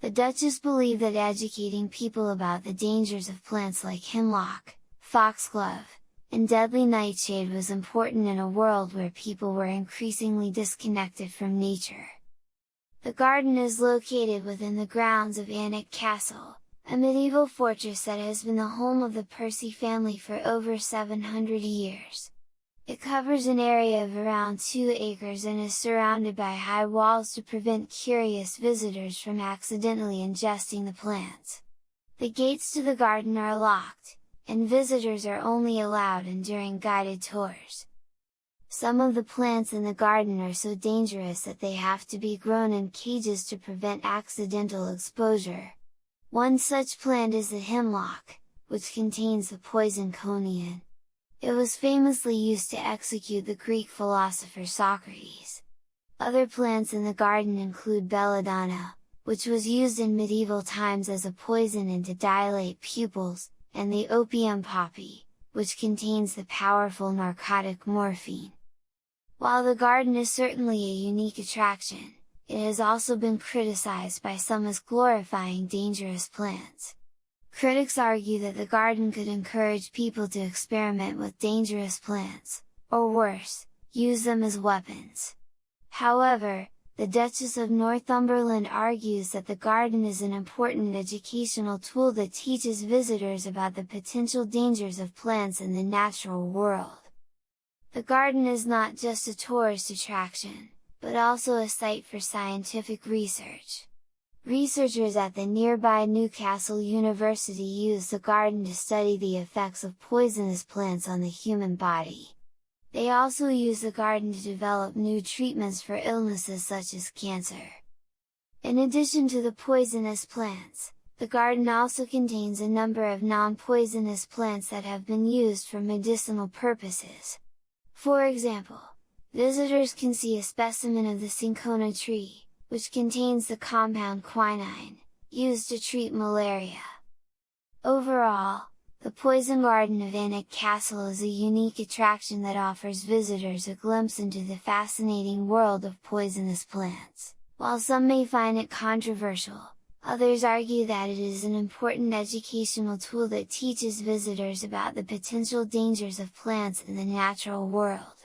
The Duchess believed that educating people about the dangers of plants like hemlock, foxglove, and deadly nightshade was important in a world where people were increasingly disconnected from nature. The garden is located within the grounds of Alnwick Castle, a medieval fortress that has been the home of the Percy family for over 700 years. It covers an area of around 2 acres and is surrounded by high walls to prevent curious visitors from accidentally ingesting the plants. The gates to the garden are locked, and visitors are only allowed in during guided tours. Some of the plants in the garden are so dangerous that they have to be grown in cages to prevent accidental exposure. One such plant is the hemlock, which contains the poison coniine. It was famously used to execute the Greek philosopher Socrates. Other plants in the garden include belladonna, which was used in medieval times as a poison and to dilate pupils, and the opium poppy, which contains the powerful narcotic morphine. While the garden is certainly a unique attraction, it has also been criticized by some as glorifying dangerous plants. Critics argue that the garden could encourage people to experiment with dangerous plants, or worse, use them as weapons. However, the Duchess of Northumberland argues that the garden is an important educational tool that teaches visitors about the potential dangers of plants in the natural world. The garden is not just a tourist attraction, but also a site for scientific research. Researchers at the nearby Newcastle University use the garden to study the effects of poisonous plants on the human body. They also use the garden to develop new treatments for illnesses such as cancer. In addition to the poisonous plants, the garden also contains a number of non-poisonous plants that have been used for medicinal purposes. For example, visitors can see a specimen of the cinchona tree, which contains the compound quinine, used to treat malaria. Overall, the Poison Garden of Alnwick Castle is a unique attraction that offers visitors a glimpse into the fascinating world of poisonous plants. While some may find it controversial, others argue that it is an important educational tool that teaches visitors about the potential dangers of plants in the natural world.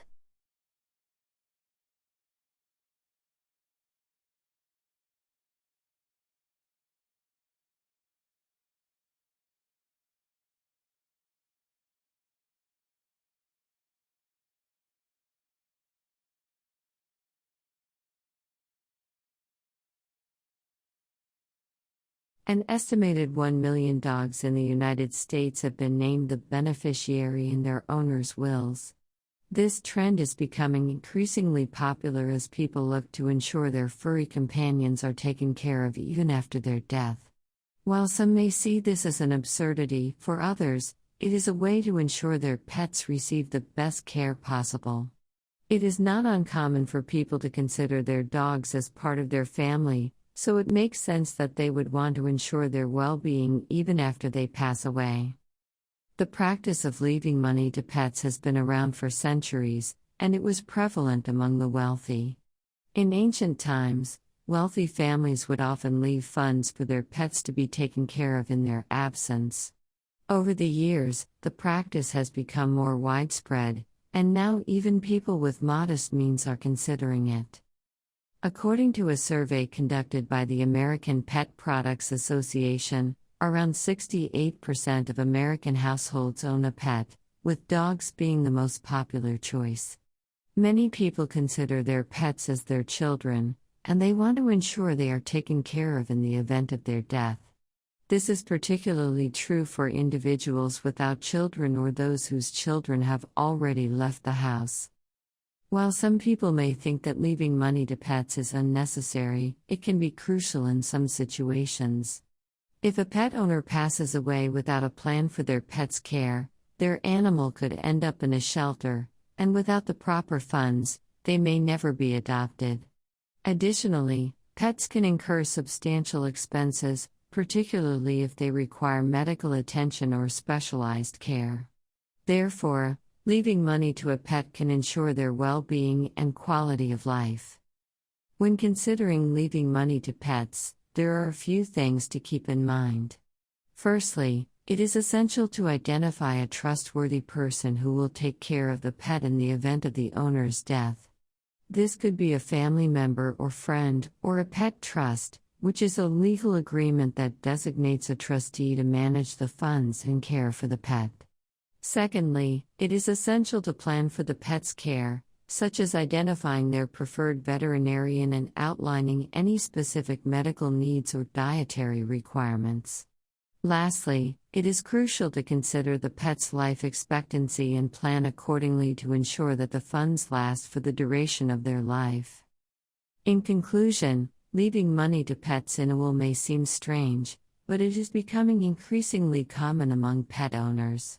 An estimated 1 million dogs in the United States have been named the beneficiary in their owners' wills. This trend is becoming increasingly popular as people look to ensure their furry companions are taken care of even after their death. While some may see this as an absurdity, for others, it is a way to ensure their pets receive the best care possible. It is not uncommon for people to consider their dogs as part of their family, so it makes sense that they would want to ensure their well-being even after they pass away. The practice of leaving money to pets has been around for centuries, and it was prevalent among the wealthy. In ancient times, wealthy families would often leave funds for their pets to be taken care of in their absence. Over the years, the practice has become more widespread, and now even people with modest means are considering it. According to a survey conducted by the American Pet Products Association, around 68% of American households own a pet, with dogs being the most popular choice. Many people consider their pets as their children, and they want to ensure they are taken care of in the event of their death. This is particularly true for individuals without children or those whose children have already left the house. While some people may think that leaving money to pets is unnecessary, it can be crucial in some situations. If a pet owner passes away without a plan for their pet's care, their animal could end up in a shelter, and without the proper funds, they may never be adopted. Additionally, pets can incur substantial expenses, particularly if they require medical attention or specialized care. Therefore, leaving money to a pet can ensure their well-being and quality of life. When considering leaving money to pets, there are a few things to keep in mind. Firstly, it is essential to identify a trustworthy person who will take care of the pet in the event of the owner's death. This could be a family member or friend, or a pet trust, which is a legal agreement that designates a trustee to manage the funds and care for the pet. Secondly, it is essential to plan for the pet's care, such as identifying their preferred veterinarian and outlining any specific medical needs or dietary requirements. Lastly, it is crucial to consider the pet's life expectancy and plan accordingly to ensure that the funds last for the duration of their life. In conclusion, leaving money to pets in a will may seem strange, but it is becoming increasingly common among pet owners.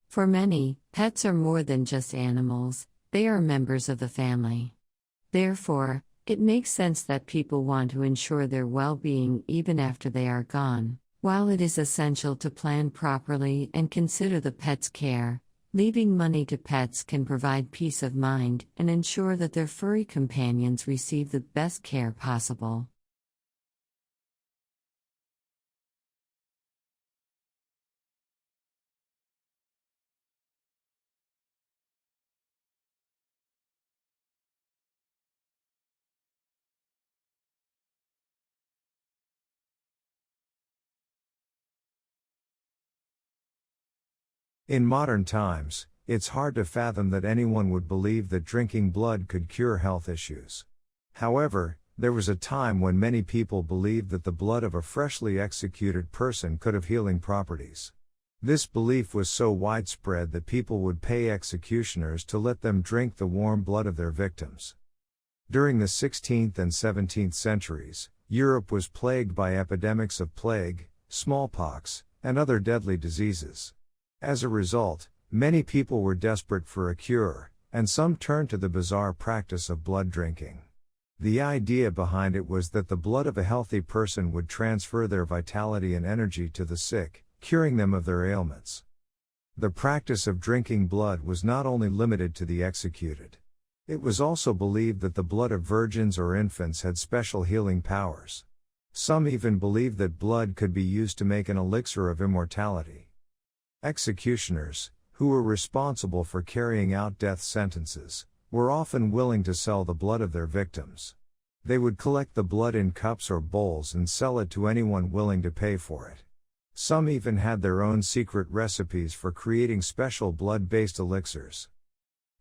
For many, pets are more than just animals, they are members of the family. Therefore, it makes sense that people want to ensure their well-being even after they are gone. While it is essential to plan properly and consider the pet's care, leaving money to pets can provide peace of mind and ensure that their furry companions receive the best care possible. In modern times, it's hard to fathom that anyone would believe that drinking blood could cure health issues. However, there was a time when many people believed that the blood of a freshly executed person could have healing properties. This belief was so widespread that people would pay executioners to let them drink the warm blood of their victims. During the 16th and 17th centuries, Europe was plagued by epidemics of plague, smallpox, and other deadly diseases. As a result, many people were desperate for a cure, and some turned to the bizarre practice of blood drinking. The idea behind it was that the blood of a healthy person would transfer their vitality and energy to the sick, curing them of their ailments. The practice of drinking blood was not only limited to the executed. It was also believed that the blood of virgins or infants had special healing powers. Some even believed that blood could be used to make an elixir of immortality. Executioners, who were responsible for carrying out death sentences, were often willing to sell the blood of their victims. They would collect the blood in cups or bowls and sell it to anyone willing to pay for it. Some even had their own secret recipes for creating special blood-based elixirs.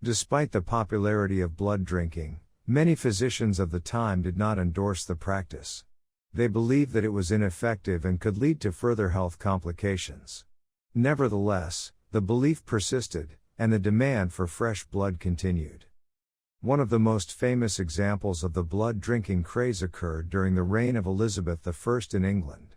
Despite the popularity of blood drinking, many physicians of the time did not endorse the practice. They believed that it was ineffective and could lead to further health complications. Nevertheless, the belief persisted, and the demand for fresh blood continued. One of the most famous examples of the blood drinking craze occurred during the reign of Elizabeth I in England.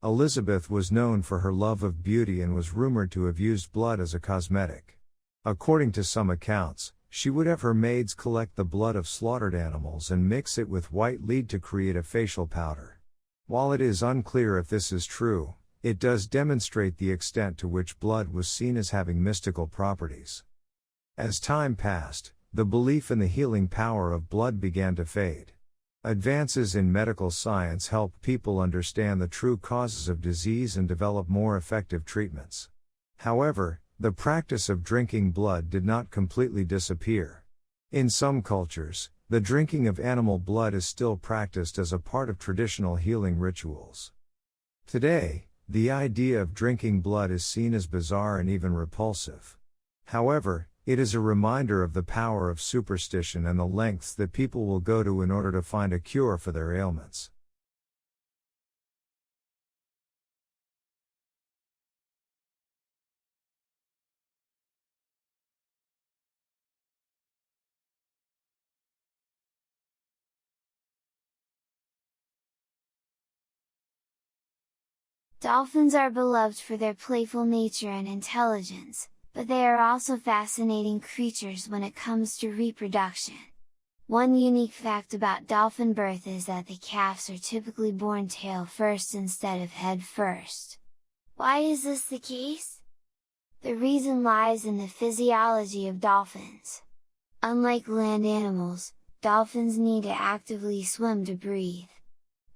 Elizabeth was known for her love of beauty and was rumored to have used blood as a cosmetic. According to some accounts, she would have her maids collect the blood of slaughtered animals and mix it with white lead to create a facial powder. While it is unclear if this is true, it does demonstrate the extent to which blood was seen as having mystical properties. As time passed, the belief in the healing power of blood began to fade. Advances in medical science helped people understand the true causes of disease and develop more effective treatments. However, the practice of drinking blood did not completely disappear. In some cultures, the drinking of animal blood is still practiced as a part of traditional healing rituals. Today, the idea of drinking blood is seen as bizarre and even repulsive. However, it is a reminder of the power of superstition and the lengths that people will go to in order to find a cure for their ailments. Dolphins are beloved for their playful nature and intelligence, but they are also fascinating creatures when it comes to reproduction. One unique fact about dolphin birth is that the calves are typically born tail first instead of head first. Why is this the case? The reason lies in the physiology of dolphins. Unlike land animals, dolphins need to actively swim to breathe.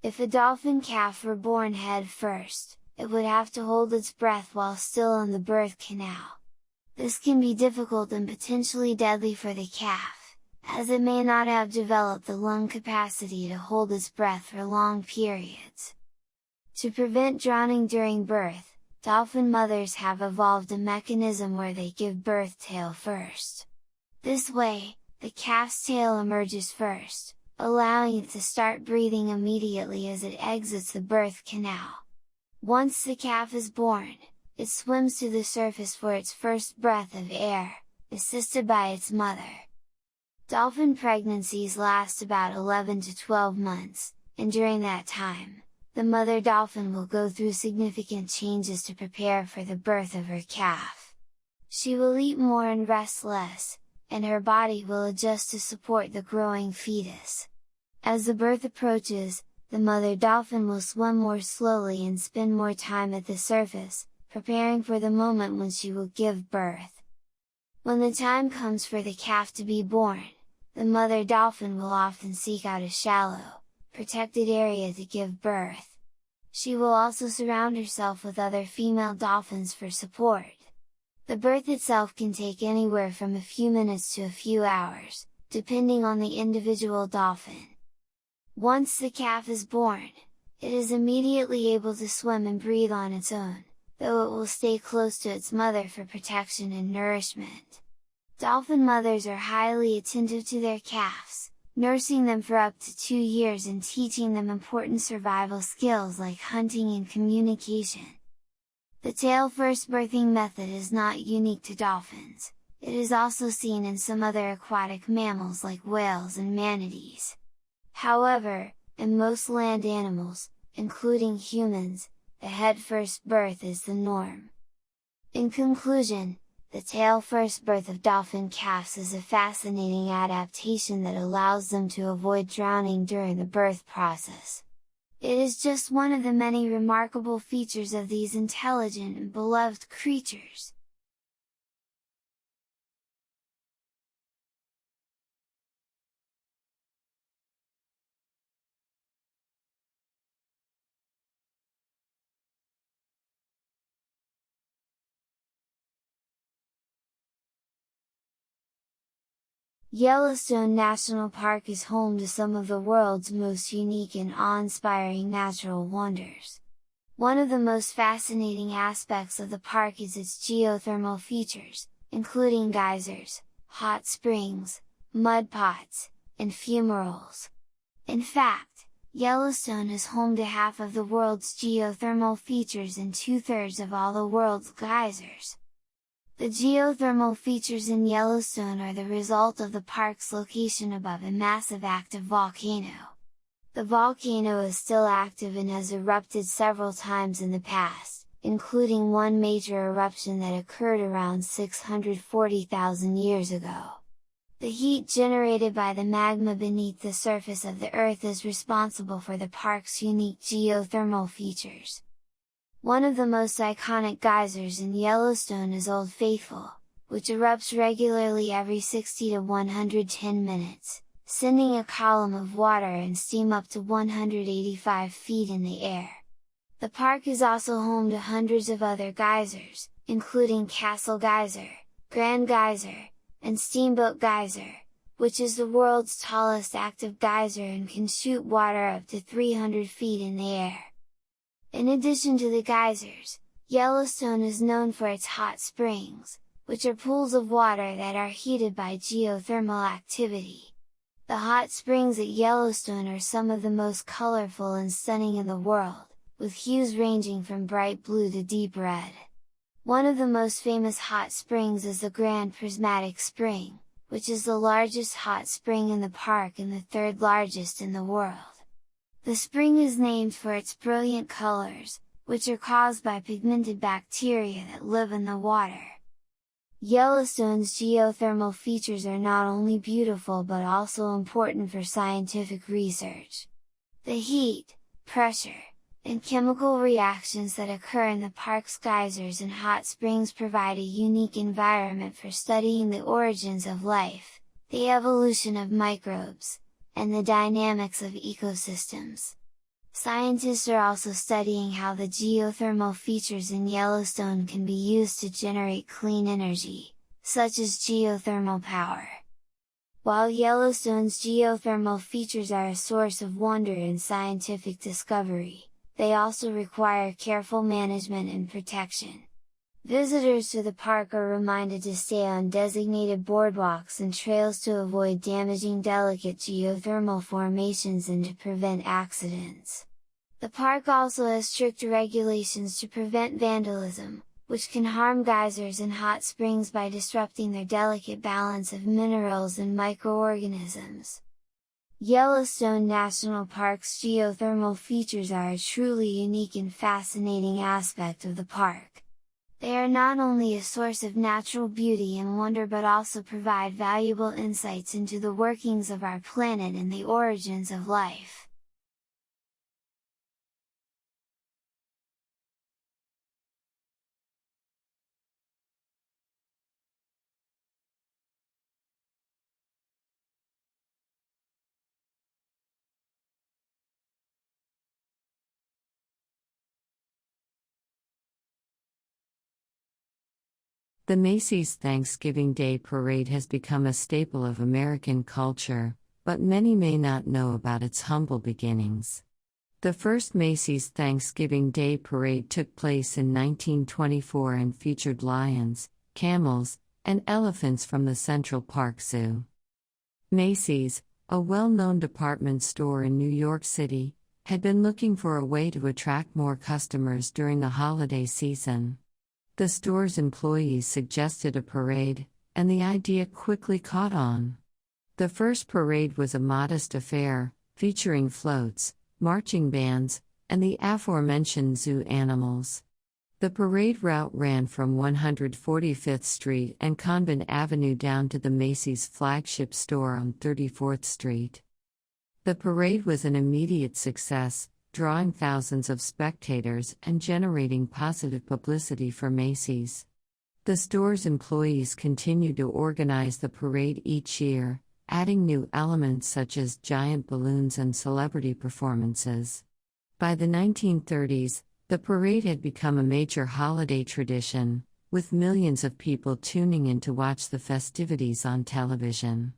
If a dolphin calf were born head first, it would have to hold its breath while still in the birth canal. This can be difficult and potentially deadly for the calf, as it may not have developed the lung capacity to hold its breath for long periods. To prevent drowning during birth, dolphin mothers have evolved a mechanism where they give birth tail first. This way, the calf's tail emerges first, allowing it to start breathing immediately as it exits the birth canal. Once the calf is born, it swims to the surface for its first breath of air, assisted by its mother. Dolphin pregnancies last about 11 to 12 months, and during that time, the mother dolphin will go through significant changes to prepare for the birth of her calf. She will eat more and rest less, and her body will adjust to support the growing fetus. As the birth approaches, the mother dolphin will swim more slowly and spend more time at the surface, preparing for the moment when she will give birth. When the time comes for the calf to be born, the mother dolphin will often seek out a shallow, protected area to give birth. She will also surround herself with other female dolphins for support. The birth itself can take anywhere from a few minutes to a few hours, depending on the individual dolphin. Once the calf is born, it is immediately able to swim and breathe on its own, though it will stay close to its mother for protection and nourishment. Dolphin mothers are highly attentive to their calves, nursing them for up to 2 years and teaching them important survival skills like hunting and communication. The tail-first birthing method is not unique to dolphins, it is also seen in some other aquatic mammals like whales and manatees. However, in most land animals, including humans, the head-first birth is the norm. In conclusion, the tail-first birth of dolphin calves is a fascinating adaptation that allows them to avoid drowning during the birth process. It is just one of the many remarkable features of these intelligent and beloved creatures. Yellowstone National Park is home to some of the world's most unique and awe-inspiring natural wonders. One of the most fascinating aspects of the park is its geothermal features, including geysers, hot springs, mud pots, and fumaroles. In fact, Yellowstone is home to half of the world's geothermal features and 2/3 of all the world's geysers. The geothermal features in Yellowstone are the result of the park's location above a massive active volcano. The volcano is still active and has erupted several times in the past, including one major eruption that occurred around 640,000 years ago. The heat generated by the magma beneath the surface of the Earth is responsible for the park's unique geothermal features. One of the most iconic geysers in Yellowstone is Old Faithful, which erupts regularly every 60 to 110 minutes, sending a column of water and steam up to 185 feet in the air. The park is also home to hundreds of other geysers, including Castle Geyser, Grand Geyser, and Steamboat Geyser, which is the world's tallest active geyser and can shoot water up to 300 feet in the air. In addition to the geysers, Yellowstone is known for its hot springs, which are pools of water that are heated by geothermal activity. The hot springs at Yellowstone are some of the most colorful and stunning in the world, with hues ranging from bright blue to deep red. One of the most famous hot springs is the Grand Prismatic Spring, which is the largest hot spring in the park and the third largest in the world. The spring is named for its brilliant colors, which are caused by pigmented bacteria that live in the water. Yellowstone's geothermal features are not only beautiful but also important for scientific research. The heat, pressure, and chemical reactions that occur in the park's geysers and hot springs provide a unique environment for studying the origins of life, the evolution of microbes, and the dynamics of ecosystems. Scientists are also studying how the geothermal features in Yellowstone can be used to generate clean energy, such as geothermal power. While Yellowstone's geothermal features are a source of wonder and scientific discovery, they also require careful management and protection. Visitors to the park are reminded to stay on designated boardwalks and trails to avoid damaging delicate geothermal formations and to prevent accidents. The park also has strict regulations to prevent vandalism, which can harm geysers and hot springs by disrupting their delicate balance of minerals and microorganisms. Yellowstone National Park's geothermal features are a truly unique and fascinating aspect of the park. They are not only a source of natural beauty and wonder but also provide valuable insights into the workings of our planet and the origins of life. The Macy's Thanksgiving Day Parade has become a staple of American culture, but many may not know about its humble beginnings. The first Macy's Thanksgiving Day Parade took place in 1924 and featured lions, camels, and elephants from the Central Park Zoo. Macy's, a well-known department store in New York City, had been looking for a way to attract more customers during the holiday season. The store's employees suggested a parade, and the idea quickly caught on. The first parade was a modest affair, featuring floats, marching bands, and the aforementioned zoo animals. The parade route ran from 145th Street and Convent Avenue down to the Macy's flagship store on 34th Street. The parade was an immediate success, drawing thousands of spectators and generating positive publicity for Macy's. The store's employees continued to organize the parade each year, adding new elements such as giant balloons and celebrity performances. By the 1930s, the parade had become a major holiday tradition, with millions of people tuning in to watch the festivities on television.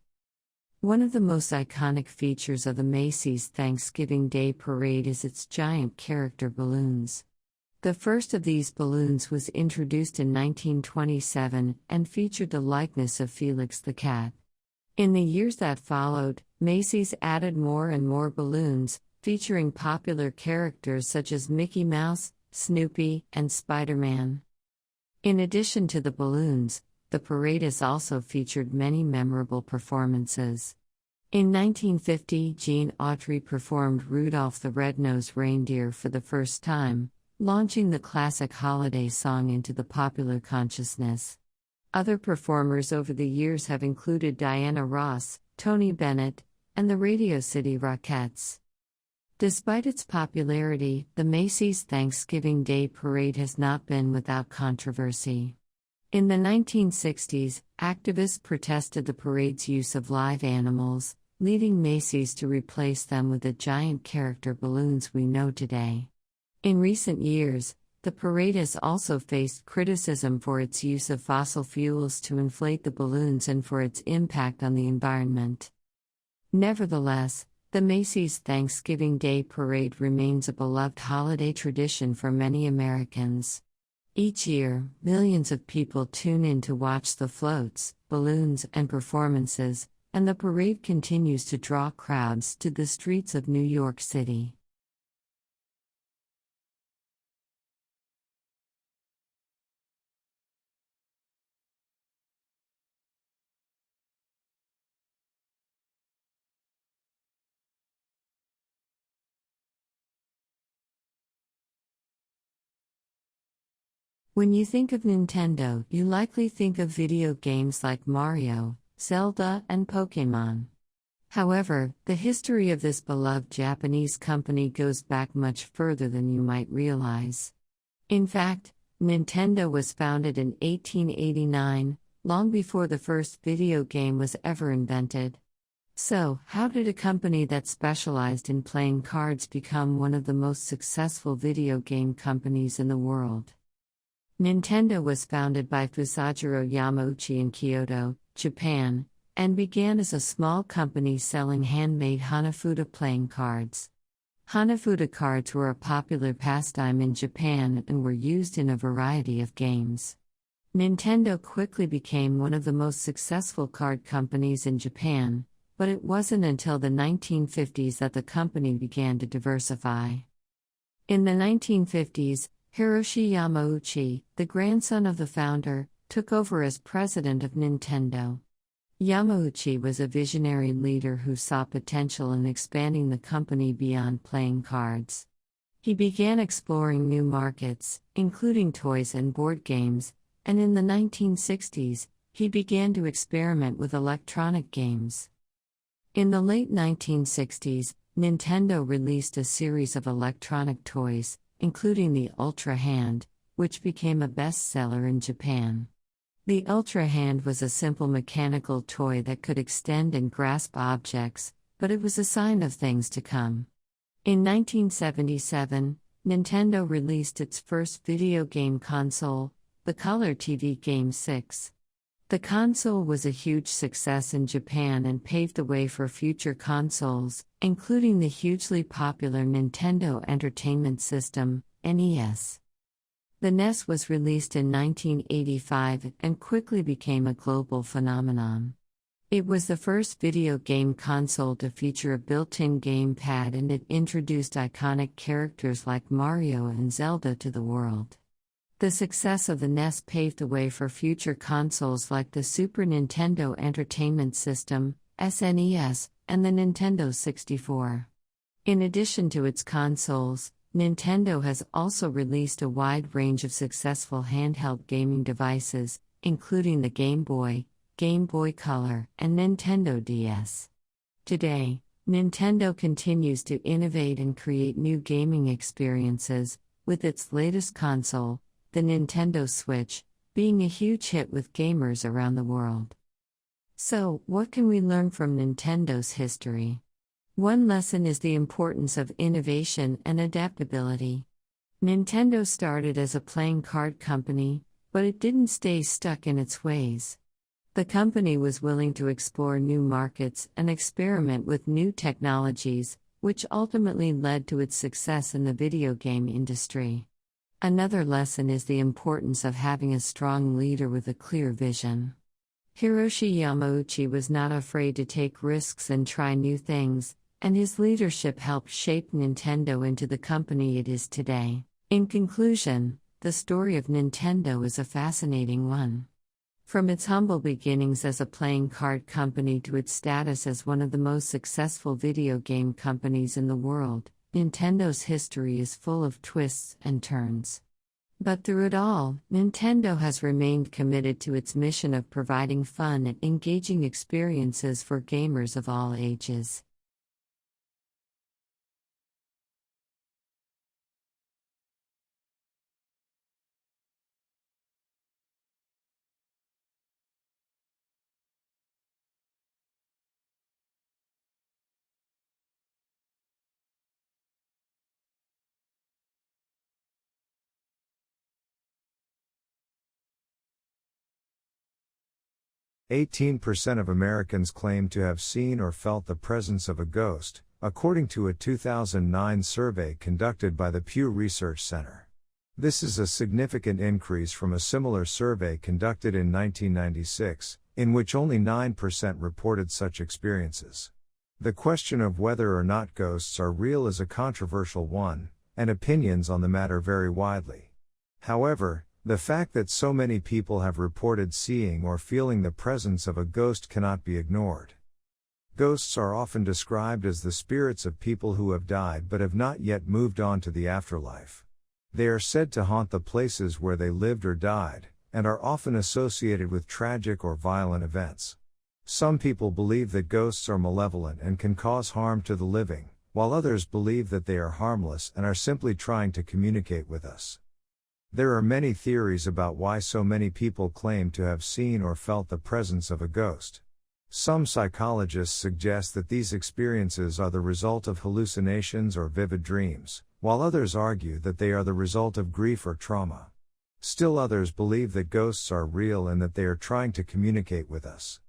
One of the most iconic features of the Macy's Thanksgiving Day Parade is its giant character balloons. The first of these balloons was introduced in 1927 and featured the likeness of Felix the cat. In the years that followed, Macy's added more and more balloons, featuring popular characters such as Mickey Mouse, Snoopy, and Spider-Man. In addition to the balloons, the parade has also featured many memorable performances. In 1950, Gene Autry performed Rudolph the Red-Nosed Reindeer for the first time, launching the classic holiday song into the popular consciousness. Other performers over the years have included Diana Ross, Tony Bennett, and the Radio City Rockettes. Despite its popularity, the Macy's Thanksgiving Day Parade has not been without controversy. In the 1960s, activists protested the parade's use of live animals, leading Macy's to replace them with the giant character balloons we know today. In recent years, the parade has also faced criticism for its use of fossil fuels to inflate the balloons and for its impact on the environment. Nevertheless, the Macy's Thanksgiving Day Parade remains a beloved holiday tradition for many Americans. Each year, millions of people tune in to watch the floats, balloons, and performances, and the parade continues to draw crowds to the streets of New York City. When you think of Nintendo, you likely think of video games like Mario, Zelda, and Pokémon. However, the history of this beloved Japanese company goes back much further than you might realize. In fact, Nintendo was founded in 1889, long before the first video game was ever invented. So, how did a company that specialized in playing cards become one of the most successful video game companies in the world? Nintendo was founded by Fusajiro Yamauchi in Kyoto, Japan, and began as a small company selling handmade Hanafuda playing cards. Hanafuda cards were a popular pastime in Japan and were used in a variety of games. Nintendo quickly became one of the most successful card companies in Japan, but it wasn't until the 1950s that the company began to diversify. In the 1950s, Hiroshi Yamauchi, the grandson of the founder, took over as president of Nintendo. Yamauchi was a visionary leader who saw potential in expanding the company beyond playing cards. He began exploring new markets, including toys and board games, and in the 1960s, he began to experiment with electronic games. In the late 1960s, Nintendo released a series of electronic toys, including the Ultra Hand, which became a bestseller in Japan. The Ultra Hand was a simple mechanical toy that could extend and grasp objects, but it was a sign of things to come. In 1977, Nintendo released its first video game console, the Color TV Game 6. The console was a huge success in Japan and paved the way for future consoles, including the hugely popular Nintendo Entertainment System, NES. The NES was released in 1985 and quickly became a global phenomenon. It was the first video game console to feature a built-in gamepad, and it introduced iconic characters like Mario and Zelda to the world. The success of the NES paved the way for future consoles like the Super Nintendo Entertainment System, SNES, and the Nintendo 64. In addition to its consoles, Nintendo has also released a wide range of successful handheld gaming devices, including the Game Boy Color, and Nintendo DS. Today, Nintendo continues to innovate and create new gaming experiences, with its latest console, the Nintendo Switch, being a huge hit with gamers around the world. So, what can we learn from Nintendo's history? One lesson is the importance of innovation and adaptability. Nintendo started as a playing card company, but it didn't stay stuck in its ways. The company was willing to explore new markets and experiment with new technologies, which ultimately led to its success in the video game industry. Another lesson is the importance of having a strong leader with a clear vision. Hiroshi Yamauchi was not afraid to take risks and try new things, and his leadership helped shape Nintendo into the company it is today. In conclusion, the story of Nintendo is a fascinating one. From its humble beginnings as a playing card company to its status as one of the most successful video game companies in the world, Nintendo's history is full of twists and turns. But through it all, Nintendo has remained committed to its mission of providing fun and engaging experiences for gamers of all ages. "18% of Americans claim to have seen or felt the presence of a ghost," according to a 2009 survey conducted by the Pew Research Center. This is a significant increase from a similar survey conducted in 1996, in which only 9% reported such experiences. The question of whether or not ghosts are real is a controversial one, and opinions on the matter vary widely. However, the fact that so many people have reported seeing or feeling the presence of a ghost cannot be ignored. Ghosts are often described as the spirits of people who have died but have not yet moved on to the afterlife. They are said to haunt the places where they lived or died, and are often associated with tragic or violent events. Some people believe that ghosts are malevolent and can cause harm to the living, while others believe that they are harmless and are simply trying to communicate with us. There are many theories about why so many people claim to have seen or felt the presence of a ghost. Some psychologists suggest that these experiences are the result of hallucinations or vivid dreams, while others argue that they are the result of grief or trauma. Still others believe that ghosts are real and that they are trying to communicate with us.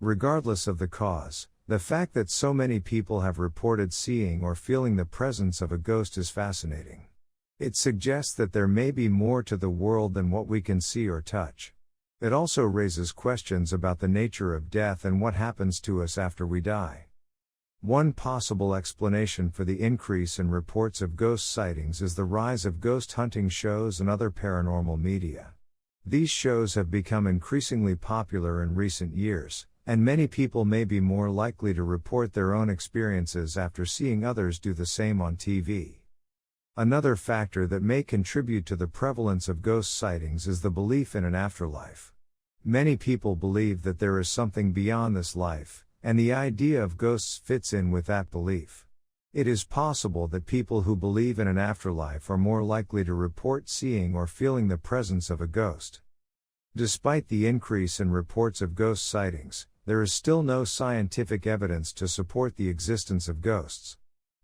Regardless of the cause, the fact that so many people have reported seeing or feeling the presence of a ghost is fascinating. It suggests that there may be more to the world than what we can see or touch. It also raises questions about the nature of death and what happens to us after we die. One possible explanation for the increase in reports of ghost sightings is the rise of ghost hunting shows and other paranormal media. These shows have become increasingly popular in recent years, and many people may be more likely to report their own experiences after seeing others do the same on TV. Another factor that may contribute to the prevalence of ghost sightings is the belief in an afterlife. Many people believe that there is something beyond this life, and the idea of ghosts fits in with that belief. It is possible that people who believe in an afterlife are more likely to report seeing or feeling the presence of a ghost. Despite the increase in reports of ghost sightings, there is still no scientific evidence to support the existence of ghosts.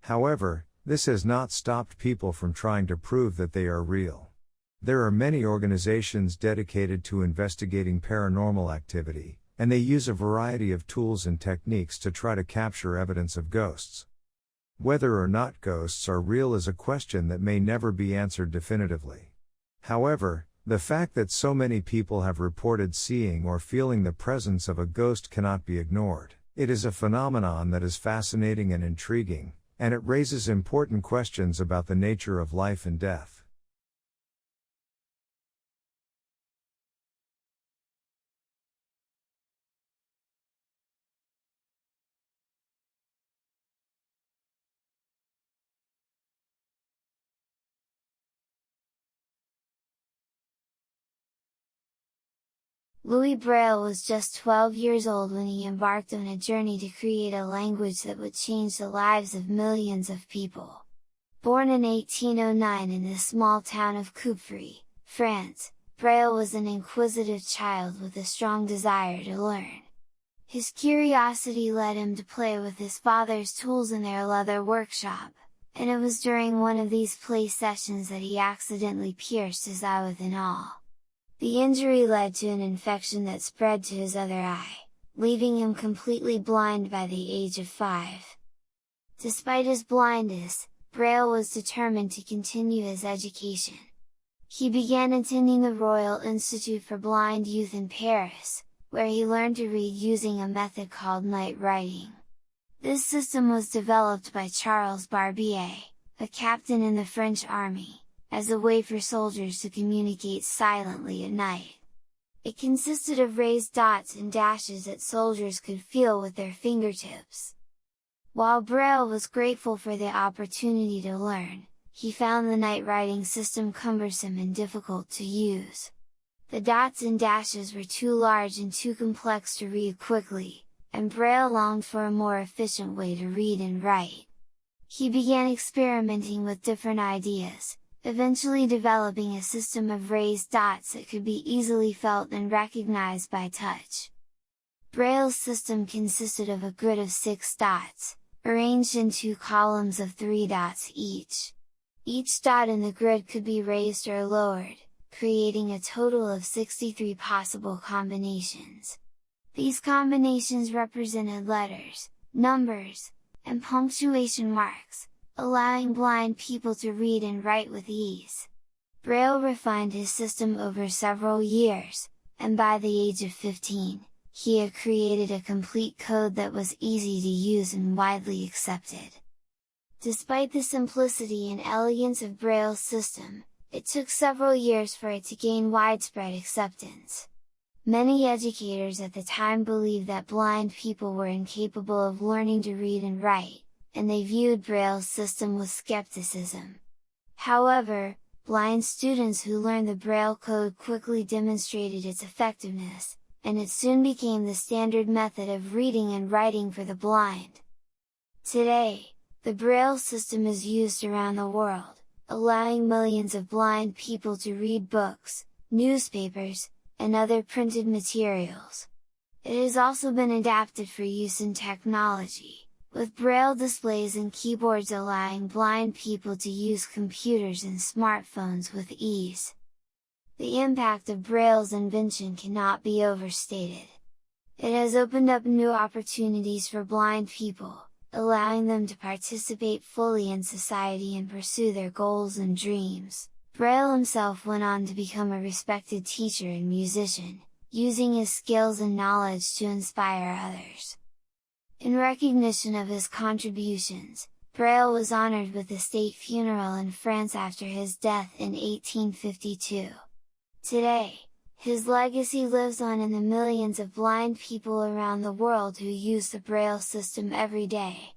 However, this has not stopped people from trying to prove that they are real. There are many organizations dedicated to investigating paranormal activity, and they use a variety of tools and techniques to try to capture evidence of ghosts. Whether or not ghosts are real is a question that may never be answered definitively. However, the fact that so many people have reported seeing or feeling the presence of a ghost cannot be ignored. It is a phenomenon that is fascinating and intriguing, and it raises important questions about the nature of life and death. Louis Braille was just 12 years old when he embarked on a journey to create a language that would change the lives of millions of people. Born in 1809 in the small town of Coupvray, France, Braille was an inquisitive child with a strong desire to learn. His curiosity led him to play with his father's tools in their leather workshop, and it was during one of these play sessions that he accidentally pierced his eye with an awl. The injury led to an infection that spread to his other eye, leaving him completely blind by the age of 5. Despite his blindness, Braille was determined to continue his education. He began attending the Royal Institute for Blind Youth in Paris, where he learned to read using a method called night writing. This system was developed by Charles Barbier, a captain in the French army, as a way for soldiers to communicate silently at night. It consisted of raised dots and dashes that soldiers could feel with their fingertips. While Braille was grateful for the opportunity to learn, he found the night writing system cumbersome and difficult to use. The dots and dashes were too large and too complex to read quickly, and Braille longed for a more efficient way to read and write. He began experimenting with different ideas, eventually developing a system of raised dots that could be easily felt and recognized by touch. Braille's system consisted of a grid of 6 dots, arranged in 2 columns of 3 dots each. Each dot in the grid could be raised or lowered, creating a total of 63 possible combinations. These combinations represented letters, numbers, and punctuation marks, allowing blind people to read and write with ease. Braille refined his system over several years, and by the age of 15, he had created a complete code that was easy to use and widely accepted. Despite the simplicity and elegance of Braille's system, it took several years for it to gain widespread acceptance. Many educators at the time believed that blind people were incapable of learning to read and write, and they viewed Braille's system with skepticism. However, blind students who learned the Braille code quickly demonstrated its effectiveness, and it soon became the standard method of reading and writing for the blind. Today, the Braille system is used around the world, allowing millions of blind people to read books, newspapers, and other printed materials. It has also been adapted for use in technology, with Braille displays and keyboards allowing blind people to use computers and smartphones with ease. The impact of Braille's invention cannot be overstated. It has opened up new opportunities for blind people, allowing them to participate fully in society and pursue their goals and dreams. Braille himself went on to become a respected teacher and musician, using his skills and knowledge to inspire others. In recognition of his contributions, Braille was honored with a state funeral in France after his death in 1852. Today, his legacy lives on in the millions of blind people around the world who use the Braille system every day.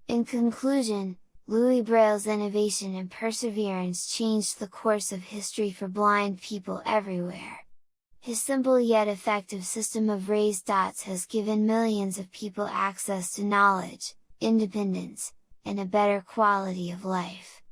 In conclusion, Louis Braille's innovation and perseverance changed the course of history for blind people everywhere. His simple yet effective system of raised dots has given millions of people access to knowledge, independence, and a better quality of life.